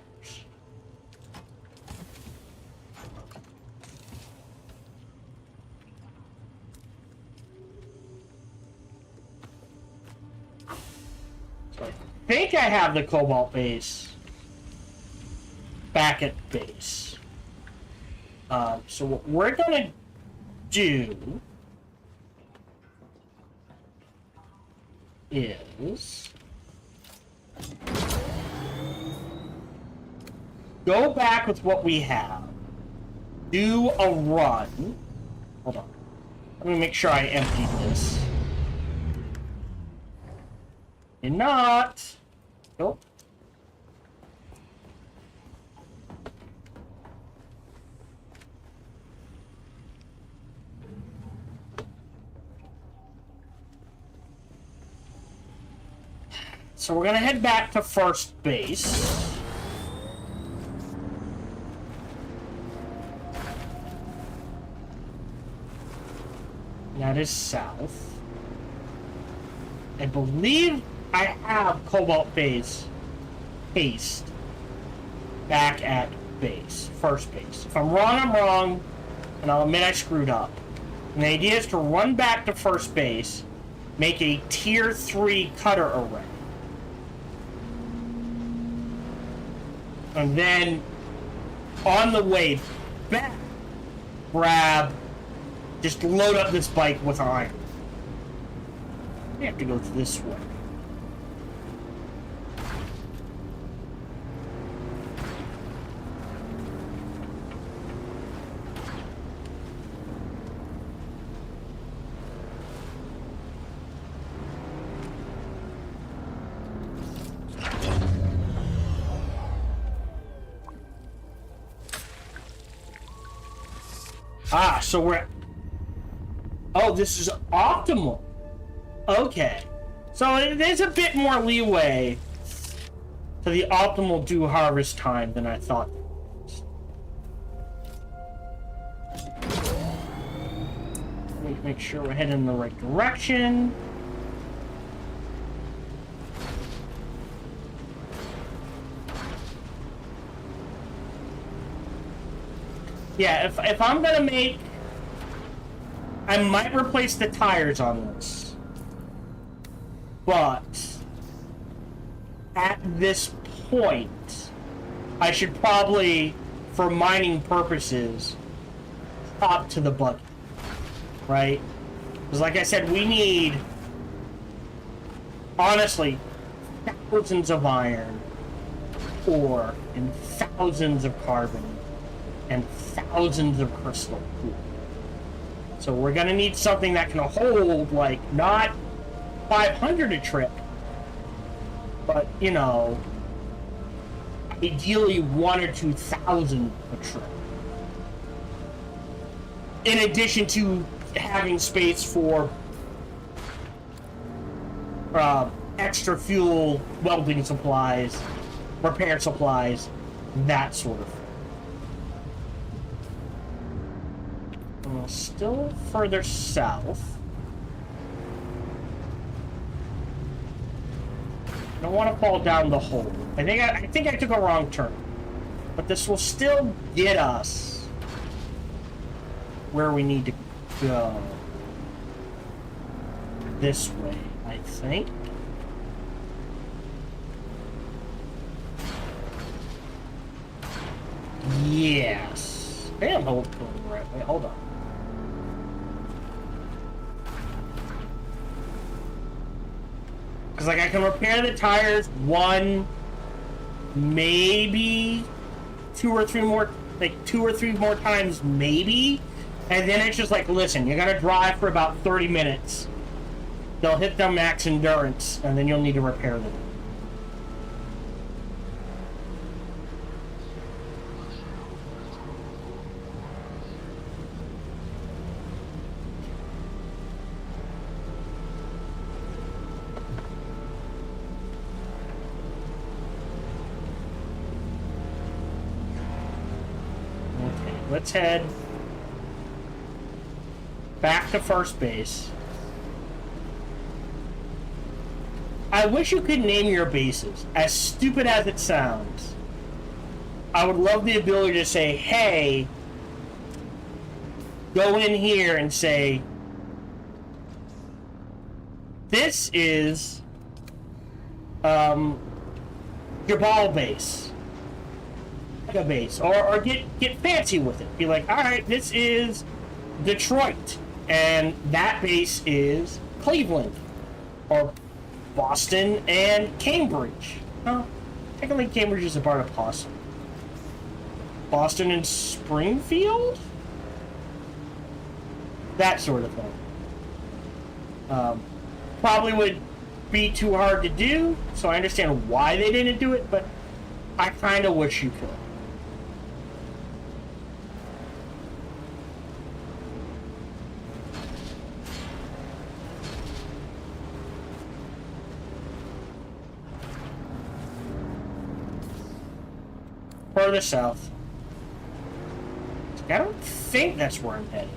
So I think I have the cobalt base back at base. So what we're gonna do is go back with what we have. Do a run. Hold on. Let me make sure I emptied this. Did not. Nope. So we're gonna head back to first base. That is south. I believe I have cobalt base paste back at base, first base. If I'm wrong, I'm wrong, and I'll admit I screwed up. And the idea is to run back to first base, make a tier 3 cutter array. And then, on the way back, just load up this bike with iron. We have to go this way. Ah, so we're... Oh, this is optimal. Okay. So there's a bit more leeway to the optimal dew harvest time than I thought there was. Let me make sure we're heading in the right direction. Yeah, if I'm gonna make... I might replace the tires on this. But... at this point, I should probably, for mining purposes, hop to the buggy. Right? Because like I said, we need... honestly, thousands of iron, ore, and thousands of carbon, and thousands of crystal. So we're gonna need something that can hold, like, not 500 a trip, but, you know, ideally 1,000 or 2,000 a trip. In addition to having space for extra fuel, welding supplies, repair supplies, that sort of thing. Still further south. I don't want to fall down the hole. I think I took a wrong turn. But this will still get us where we need to go. This way, I think. Yes. Damn, hold the right way. Hold on. Because, like, I can repair the tires one maybe two or three more times, maybe. And then it's just like, listen, you're gonna drive for about 30 minutes. They'll hit their max endurance, and then you'll need to repair them. Okay, let's head back to first base. I wish you could name your bases. As stupid as it sounds, I would love the ability to say, hey, go in here and say, this is Jabal base. A base. Or get fancy with it. Be like, alright, this is Detroit. And that base is Cleveland. Or Boston and Cambridge. Well, technically Cambridge is a part of Boston. Boston and Springfield? That sort of thing. Probably would be too hard to do, so I understand why they didn't do it, but I kind of wish you could. Further south. I don't think that's where I'm headed.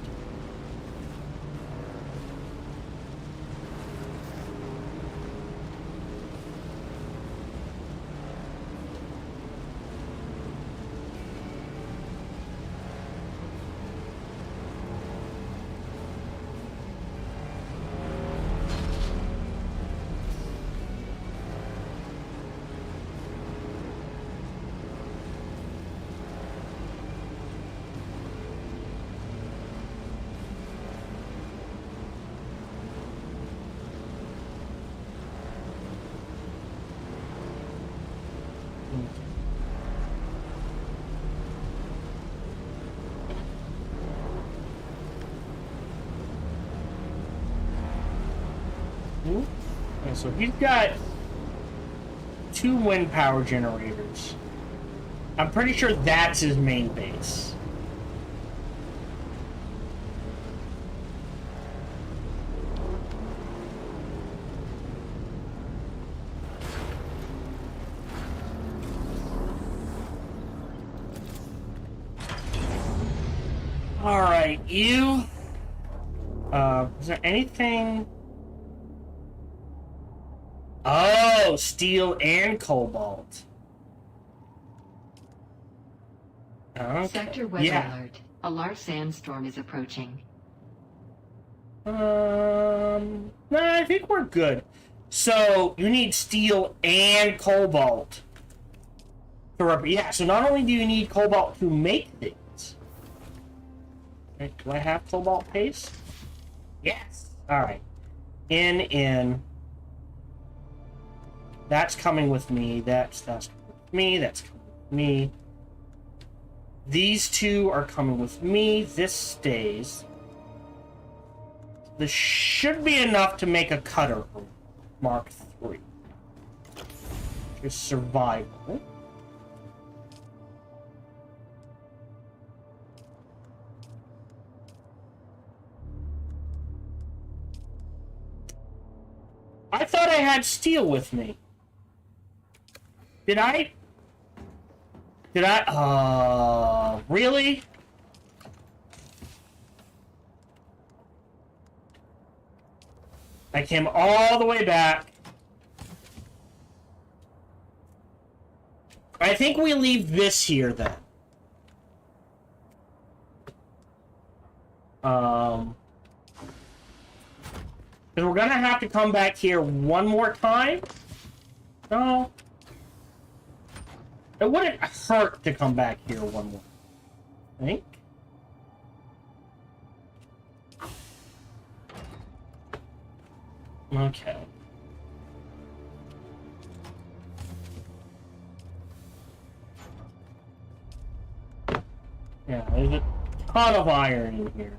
Okay, so he's got 2 wind power generators. I'm pretty sure that's his main base. Alright, you... is there anything... Oh, steel and cobalt. Okay. Sector weather alert. A large sandstorm is approaching. No, I think we're good. So, you need steel and cobalt. Yeah, so not only do you need cobalt to make things. Okay, do I have cobalt paste? Yes. Alright. In. That's coming with me. That's coming with me. That's coming with me. These 2 are coming with me. This stays. This should be enough to make a cutter Mark III. Just survival. I thought I had steel with me. Did I? Really? I came all the way back. I think we leave this here then. Because we're gonna have to come back here one more time. No. It wouldn't hurt to come back here one more. I think. Okay. Yeah, there's a ton of iron in here.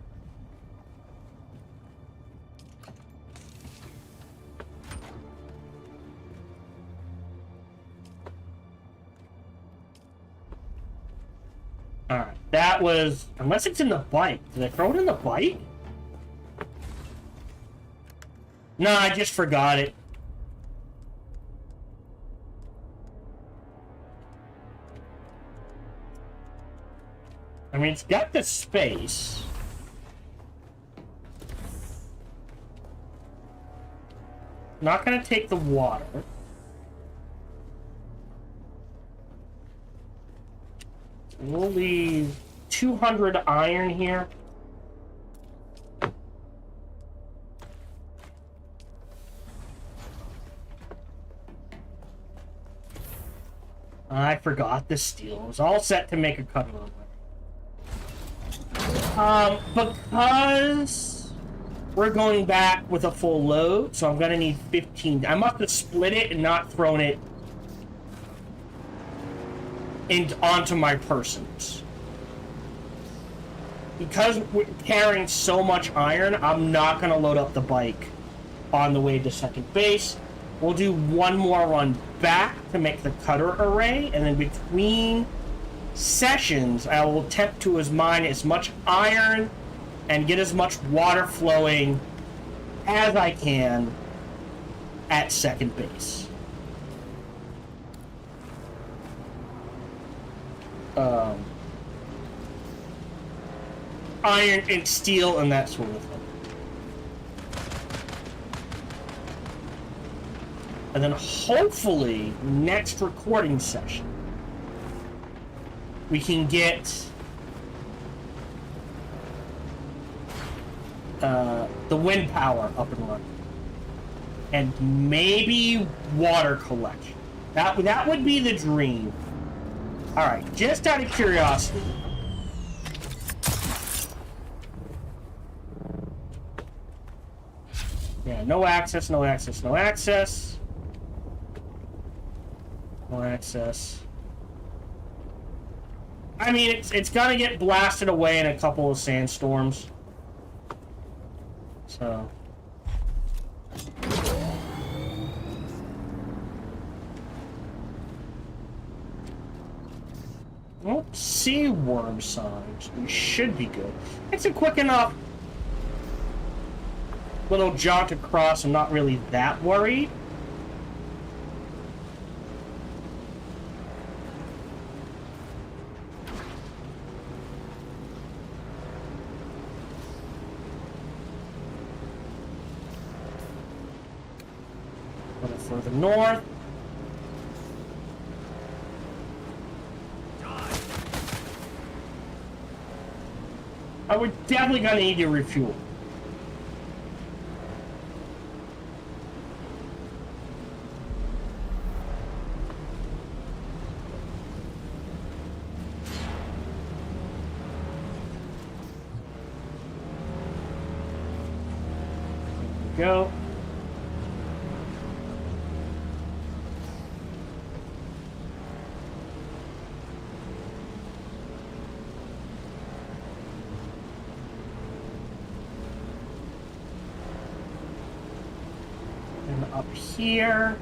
Alright, that was... Unless it's in the bike. Did I throw it in the bike? No, I just forgot it. I mean, it's got the space. Not gonna take the water. We'll leave 200 iron here. I forgot the steel. It was all set to make a cutter on it. Because we're going back with a full load, so I'm gonna need 15. I must have split it and not thrown it onto my persons. Because we're carrying so much iron, I'm not gonna load up the bike on the way to second base. We'll do one more run back to make the cutter array, and then between sessions, I will attempt to mine as much iron and get as much water flowing as I can at second base. Iron and steel and that sort of thing. And then hopefully next recording session we can get the wind power up and running, and maybe water collection. That would be the dream. All right, just out of curiosity, yeah, no access, no access, no access, no access. I mean, it's gonna get blasted away in a couple of sandstorms. So. Well, sea worm signs. We should be good. It's a quick enough little jaunt across. I'm not really that worried. A little further north. We're definitely gonna need to refuel. There we go. Up here.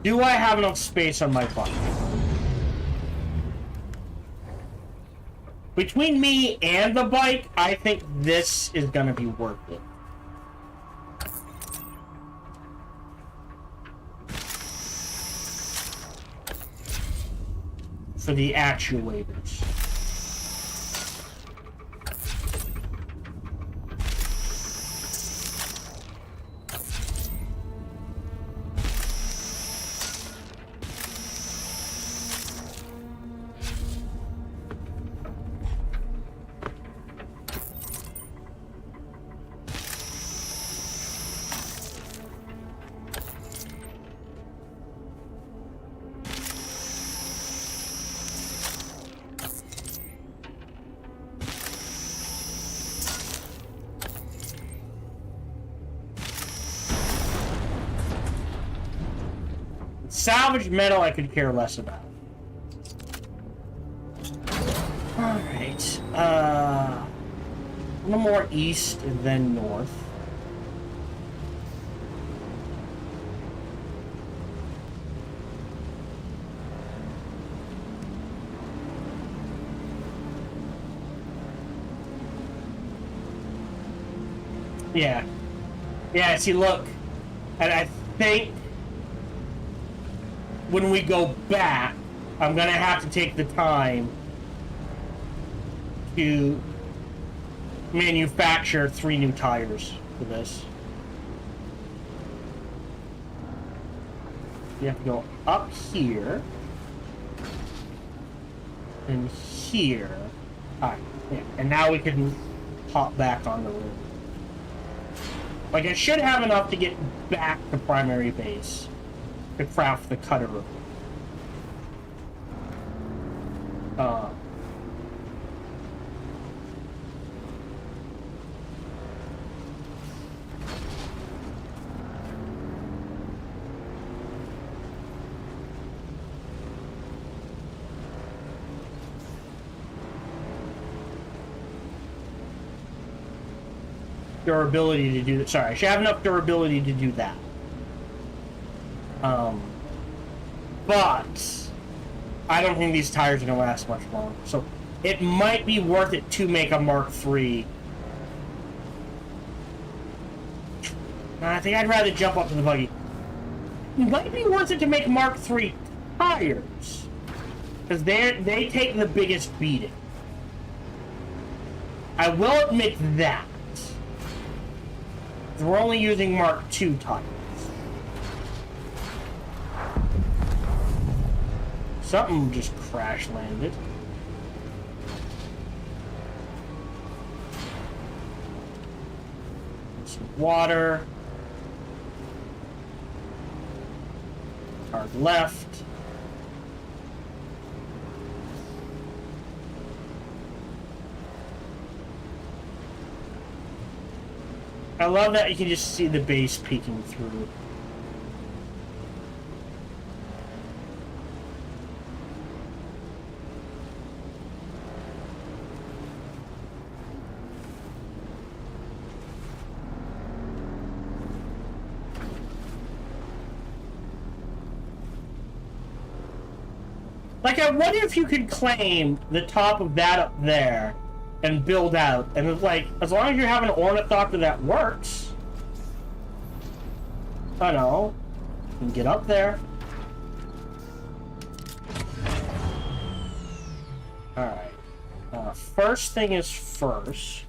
Do I have enough space on my bike? Between me and the bike, I think this is gonna be worth it. For the actuators. salvaged metal I could care less about. Alright. A little more east and then north. Yeah. Yeah, see, look. And I think when we go back, I'm going to have to take the time to manufacture 3 new tires for this. You have to go up here. And here. Alright, yeah. And now we can hop back on the road. Like, I should have enough to get back to primary base to craft the cutter. Durability to do that. Sorry, I should have enough durability to do that. But I don't think these tires are gonna last much longer. So it might be worth it to make a Mark III. I think I'd rather jump up to the buggy. It might be worth it to make Mark III tires, because they take the biggest beating. I will admit that. We're only using Mark II tires. Something just crash landed. Some water. Hard left. I love that you can just see the base peeking through. Like, I wonder if you could claim the top of that up there and build out, and it's like, as long as you have an ornithopter that works, I don't know, you can get up there. Alright. First thing is first.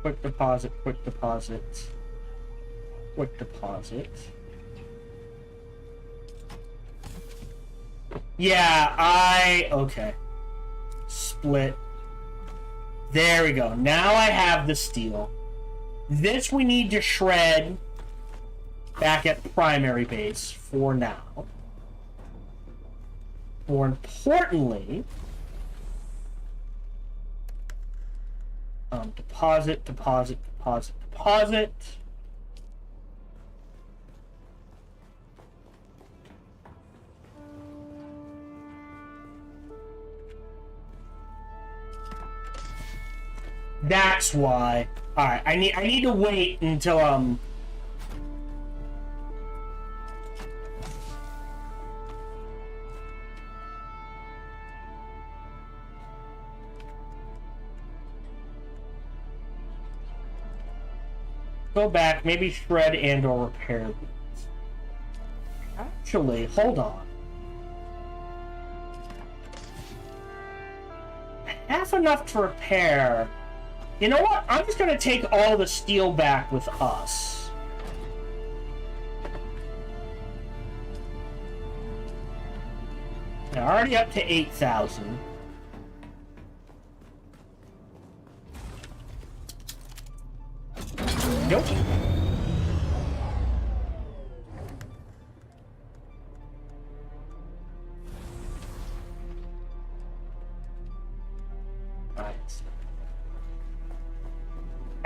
Quick deposit, quick deposit. Quick deposit. Yeah, okay. Split. There we go. Now I have the steel. This we need to shred back at primary base for now. More importantly, deposit, deposit, deposit, deposit. That's why. Alright, I need to wait until go back, maybe shred and or repair these. Actually, hold on. I have enough to repair. You know what? I'm just going to take all the steel back with us. Now, already up to 8,000. Nope.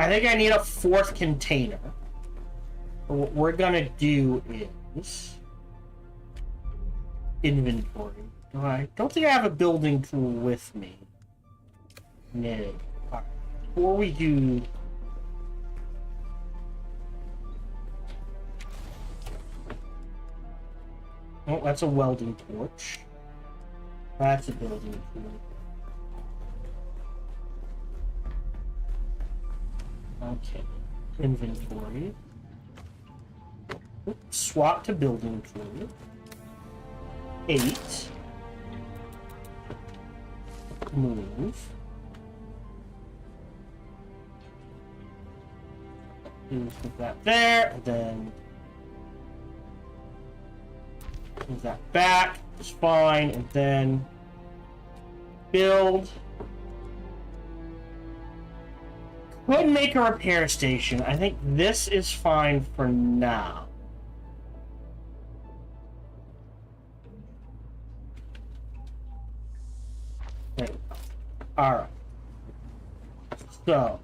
I think I need a fourth container. But what we're gonna do is inventory. I don't think I have a building tool with me. No. Alright. Before we do... Oh, that's a welding torch. That's a building tool. Okay. Inventory. Oops. Swap to building tool. 8. Move. Put that there, and then move that back. It's fine, and then build. Could make a repair station. I think this is fine for now. There we go. Alright. So,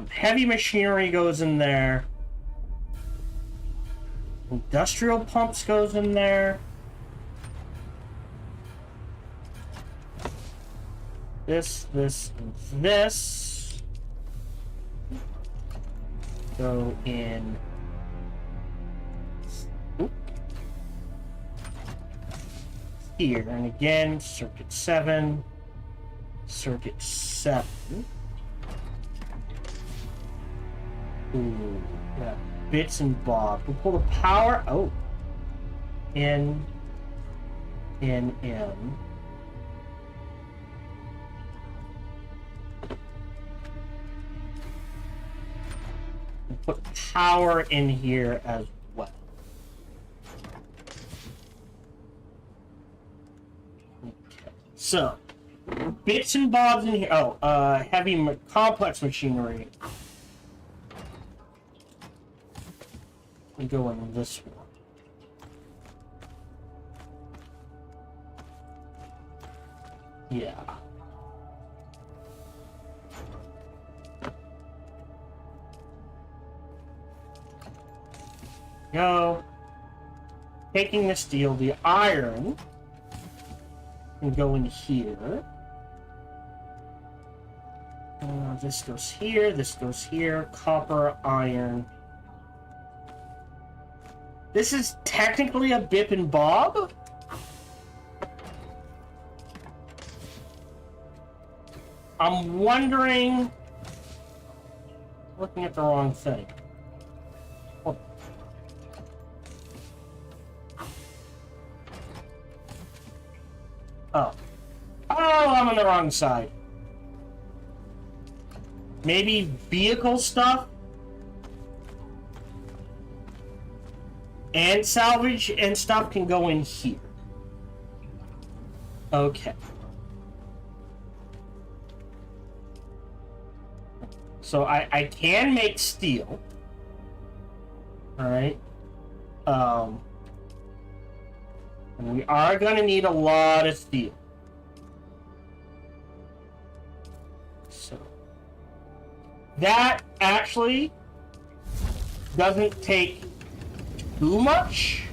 heavy machinery goes in there. Industrial pumps goes in there. This, and this go in. Oop. Here, and again, circuit 7, circuit 7. Ooh, yeah, bits and bobs. We'll pull the power. Oh, in. Put power in here as well. Okay. So, bits and bobs in here. Oh, heavy complex machinery. We go in this one. Yeah. Go. Taking the steel, the iron can go in here. This goes here, this goes here. Copper, iron. This is technically a bip and bob. I'm wondering... Looking at the wrong thing. Oh. Oh, I'm on the wrong side. Maybe vehicle stuff? And salvage and stuff can go in here. Okay. So I can make steel. Alright. And we are going to need a lot of steel. So that actually doesn't take too much.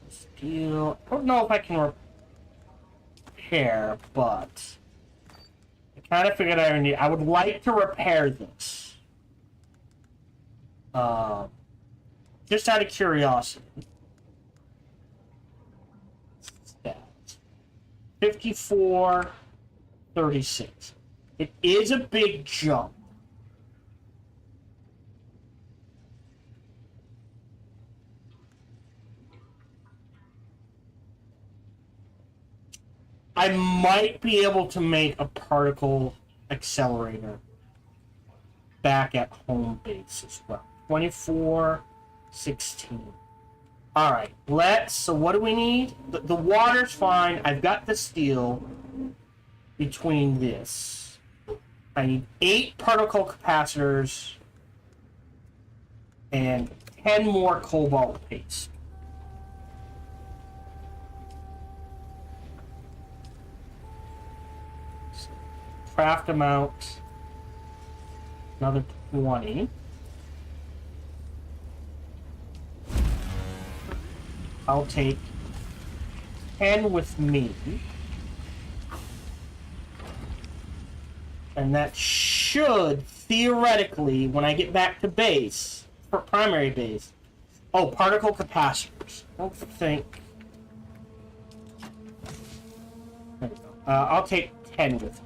Steel. I don't know if I can repair, but I kind of figured I would like to repair this. Just out of curiosity. Stats. 54, 36. It is a big jump. I might be able to make a particle accelerator back at home base as well. 24, 16. Alright, so what do we need? The water's fine. I've got the steel between this. I need 8 particle capacitors and 10 more cobalt paste. craft amount. Another 20. I'll take 10 with me. And that should, theoretically, when I get back to base, for primary base... Oh, particle capacitors. I don't think... There we go. I'll take 10 with me.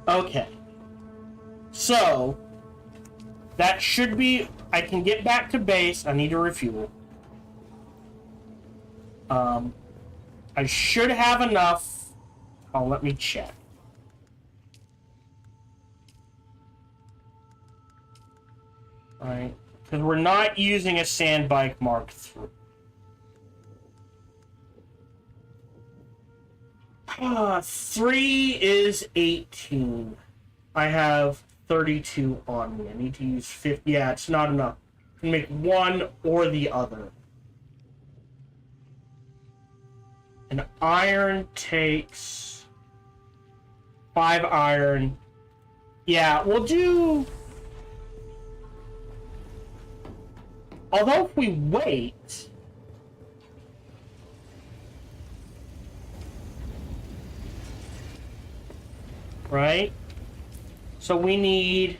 Okay. So, that should be... I can get back to base. I need to refuel. I should have enough. Oh, let me check. Alright. Because we're not using a sand bike Mark III. 3 is 18. I have 32 on me. I need to use 50. Yeah, it's not enough. I can make one or the other. An iron takes 5 iron. Yeah, we'll do... Although if we wait... Right? So we need...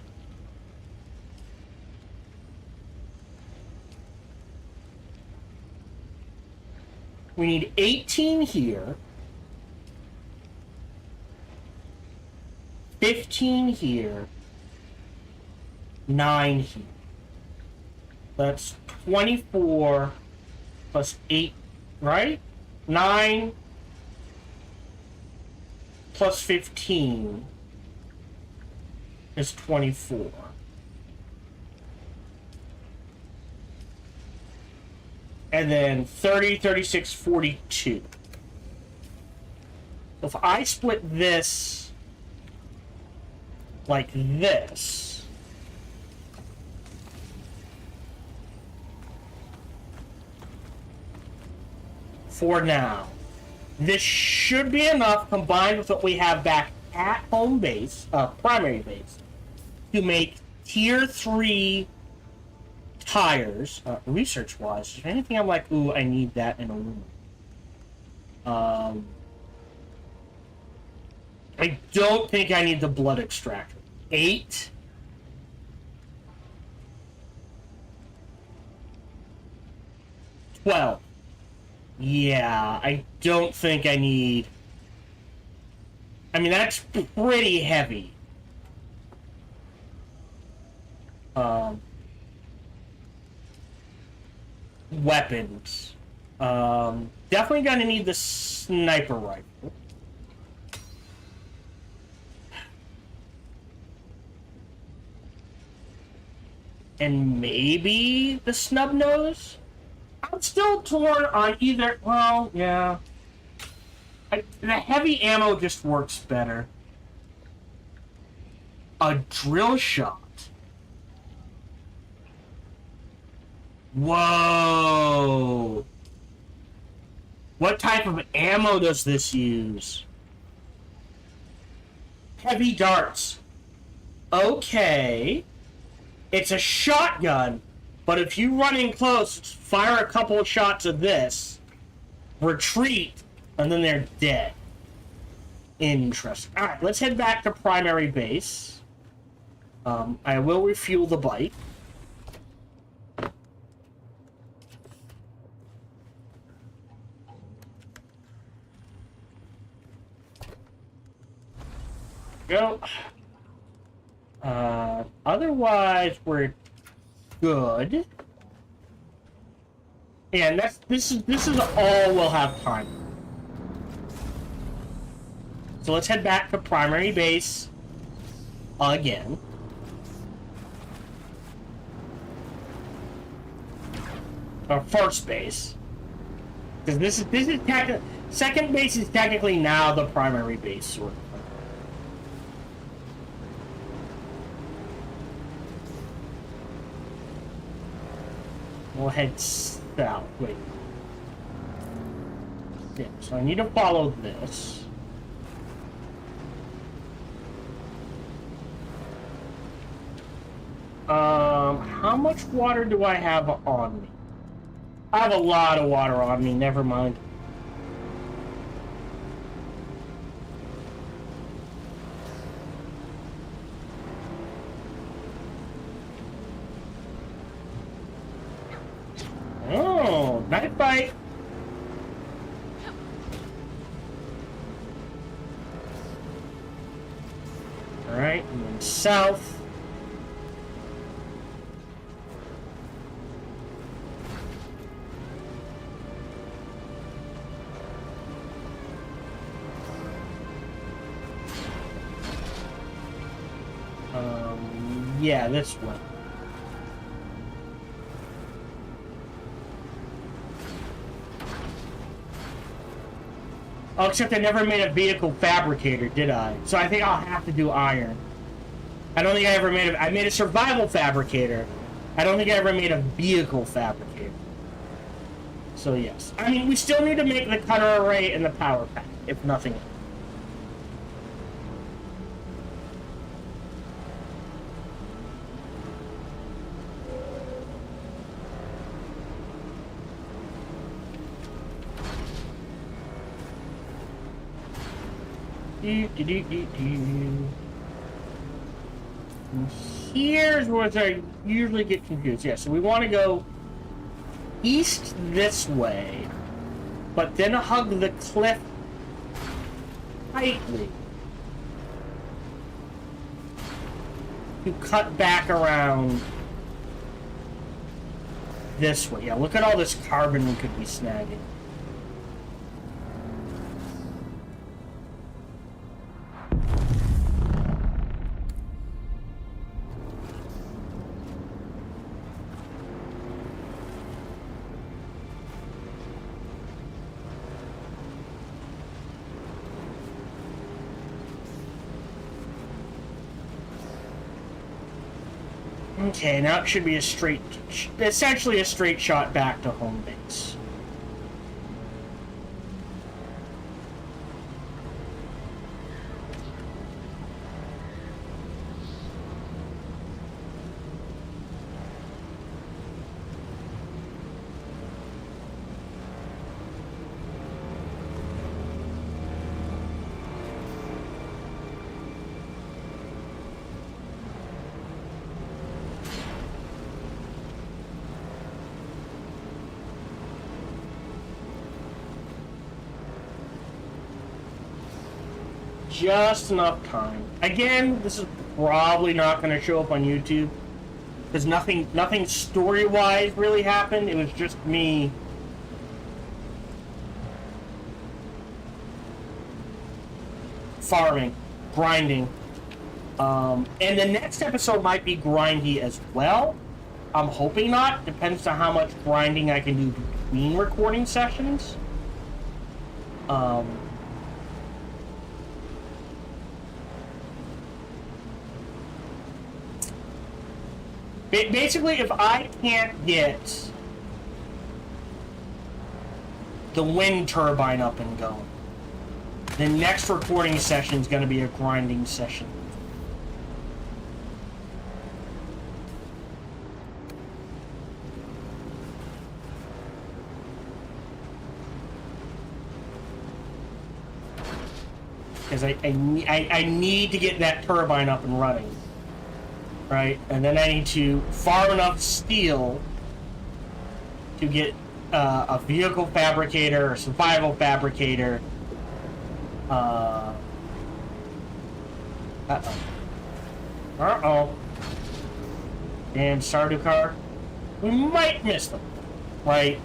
We need 18 here. 15 here. 9 here. That's 24 plus 8, right? 9 plus 15 is 24. And then 30, 36, 42. So if I split this like this, for now, this should be enough combined with what we have back at home base, primary base, to make tier 3 tires, research-wise. Is there anything I'm like, ooh, I need that in aluminum? I don't think I need the blood extractor. 8. $12. Yeah, I don't think I need... I mean, that's pretty heavy. Weapons. Definitely gonna need the sniper rifle. And maybe the snub nose? I'm still torn on either. Well, yeah. The heavy ammo just works better. A drill shot. Whoa. What type of ammo does this use? Heavy darts. Okay. It's a shotgun, but if you run in close, fire a couple of shots of this, retreat, and then they're dead. Interesting. Alright, let's head back to primary base. I will refuel the bike. Go. Otherwise, we're good. And this is all we'll have time. So let's head back to primary base again. Or first base. Because this is second base is technically now the primary base, sort of. We'll head south. Wait. Yeah, so I need to follow this. How much water do I have on me? I have a lot of water on me, never mind. Oh, night bite. Alright, and then south. Yeah, this one. Oh, except I never made a vehicle fabricator, did I? So I think I'll have to do iron. I don't think I ever made I made a survival fabricator. I don't think I ever made a vehicle fabricator. So yes. I mean, we still need to make the cutter array and the power pack, if nothing else. Here's where I usually get confused. Yeah, so we want to go east this way, but then hug the cliff tightly to cut back around this way. Yeah, look at all this carbon we could be snagging. Okay, now it should be essentially a straight shot back to home base. Just enough time. Again, this is probably not going to show up on YouTube because nothing story-wise really happened. It was just me farming, grinding. And the next episode might be grindy as well. I'm hoping not. Depends on how much grinding I can do between recording sessions. Basically, if I can't get the wind turbine up and going, the next recording session is going to be a grinding session. Because I need to get that turbine up and running. Right, and then I need to farm enough steel to get a vehicle fabricator, a survival fabricator. Uh-oh. Damn Stardew car. We might miss them. Right,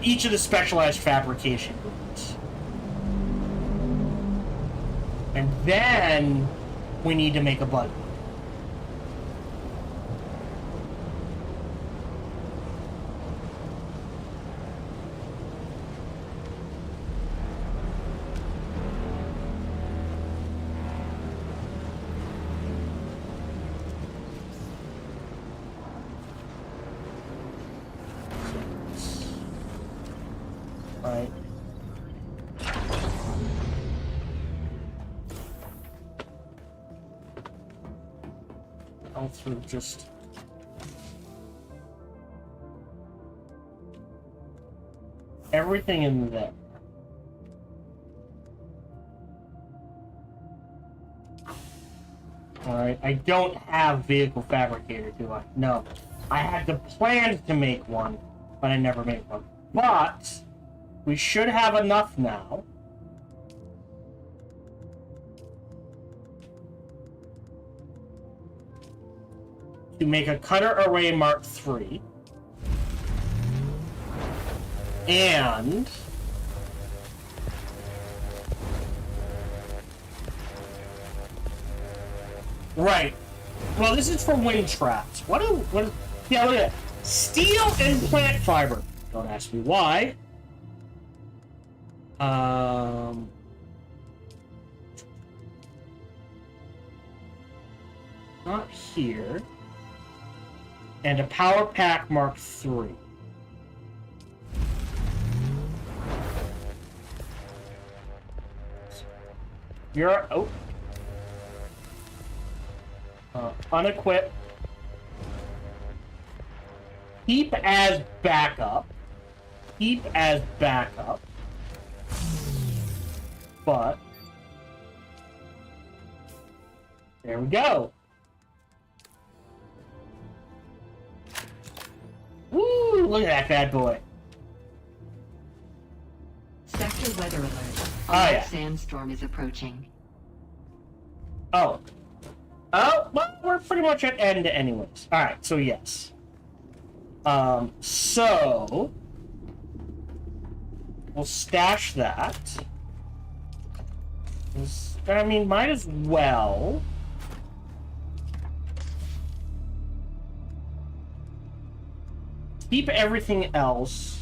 each of the specialized fabrication units. And then we need to make a button. Right. All through just... everything in there. Alright, I don't have vehicle fabricator, do I? No. I had the plans to make one, but I never made one. But we should have enough now. To make a cutter array Mark III. And right. Well, this is for wind traps. What? Yeah, look at that. Steel and plant fiber. Don't ask me why. Not here. And a power pack Mark III. You're unequipped. Keep as backup. Keep as backup. But there we go. Woo! Look at that bad boy. Sector weather alert. A Oh, large yeah. sandstorm is approaching. Oh, well, we're pretty much at end anyways. Alright, so yes. So we'll stash that. I mean, might as well. Keep everything else.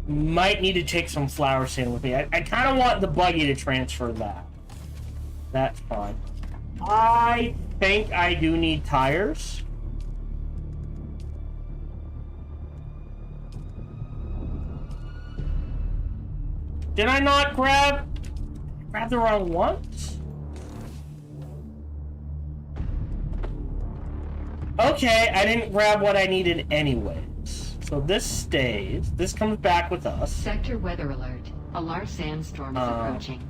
Might need to take some flour sand with me. I kind of want the buggy to transfer that. That's fine. I think I do need tires. Did I not grab the wrong ones? Okay, I didn't grab what I needed anyways. So this stays. This comes back with us. Sector weather alert. A large sandstorm is approaching.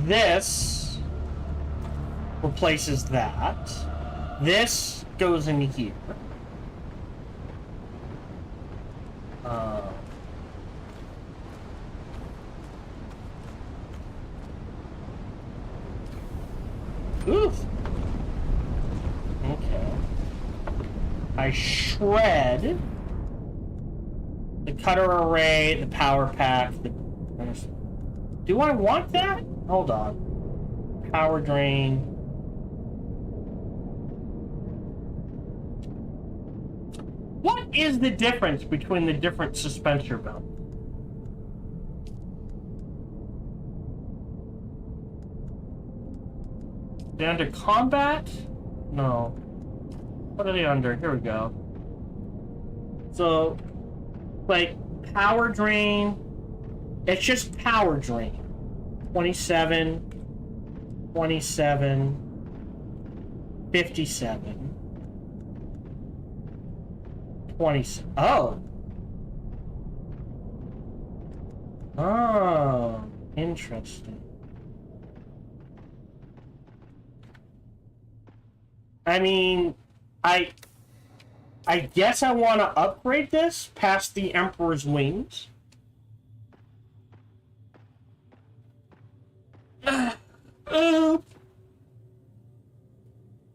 This replaces that. This goes in here. Oof. Okay. I shred the cutter array, the power pack. Do I want that? Hold on. Power drain. What is the difference between the different suspension belts? They under combat? No. What are they under? Here we go. So, like, power drain. It's just power drain. 27, 27, 57, 27. Oh. Oh, interesting. I mean, I guess I want to upgrade this past the Emperor's Wings.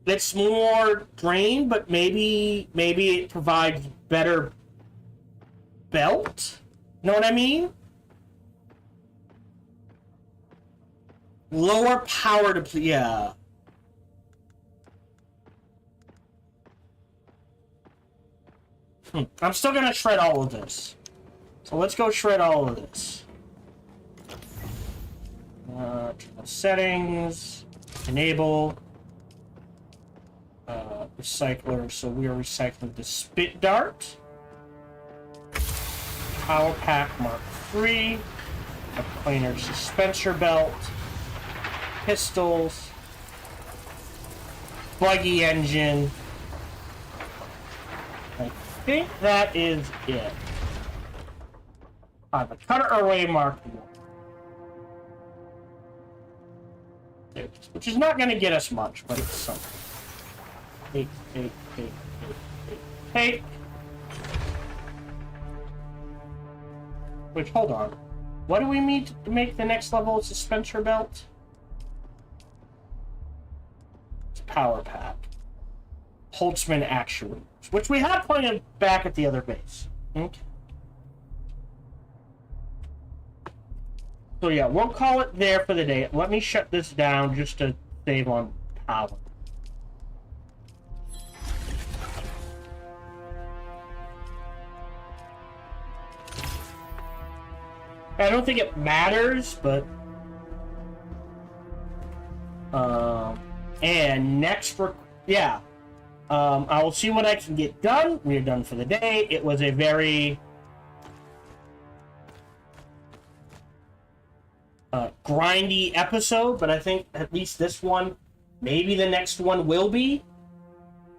It's more drain, but maybe it provides better belt. Know what I mean? Lower power to yeah. I'm still gonna shred all of this. So let's go shred all of this. Settings, enable. recycler, so we are recycling the spit dart, power pack Mark III, a planar suspensor belt, pistols, buggy engine. I think that is it. The cutter array Mark I. There it is, which is not going to get us much, but it's something. Take. Which, hold on. What do we need to make the next level of suspensor belt? It's power pack. Holtzman actuators, which we have plenty of back at the other base. Okay. So yeah, we'll call it there for the day. Let me shut this down just to save on power. I don't think it matters, but and next I will see what I can get done. We are done for the day. It was a very grindy episode, but I think at least this one, maybe the next one will be,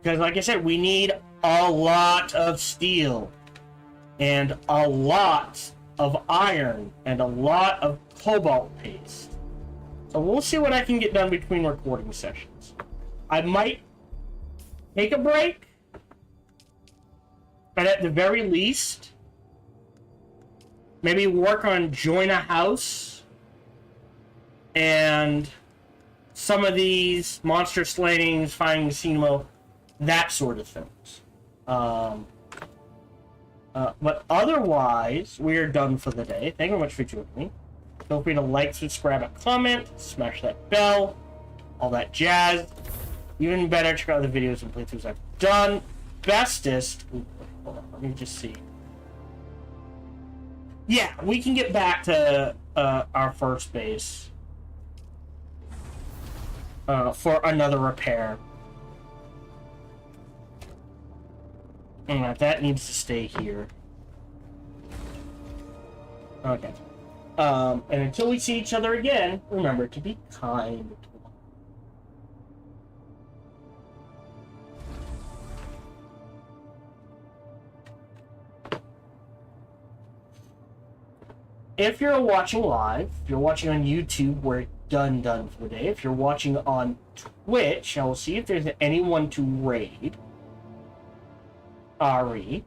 because like I said, we need a lot of steel and a lot of iron and a lot of cobalt paste. So we'll see what I can get done between recording sessions. I might take a break, but at the very least, maybe work on Join a House and some of these monster slayings, finding Casino, that sort of things. But otherwise, we're done for the day. Thank you very much for joining me. Feel free to like, subscribe, and comment, smash that bell, all that jazz. Even better, check out the videos and playthroughs I've done. Bestest. Ooh, hold on, let me just see. Yeah, we can get back to our first base for another repair. And that needs to stay here. Okay. And until we see each other again, remember to be kind. If you're watching live, if you're watching on YouTube, we're done for the day. If you're watching on Twitch, I will see if there's anyone to raid. Ari.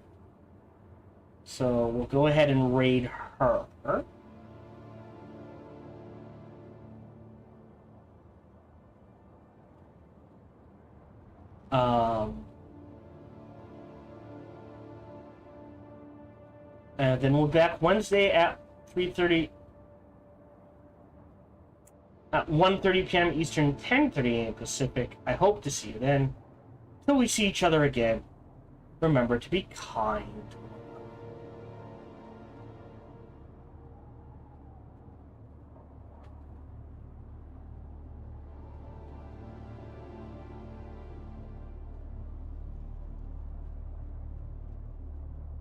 So we'll go ahead and raid her. And then we'll be back Wednesday at 3:30 at 1:30 p.m. Eastern, 10:30 a.m. Pacific. I hope to see you then. Till we see each other again, remember to be kind.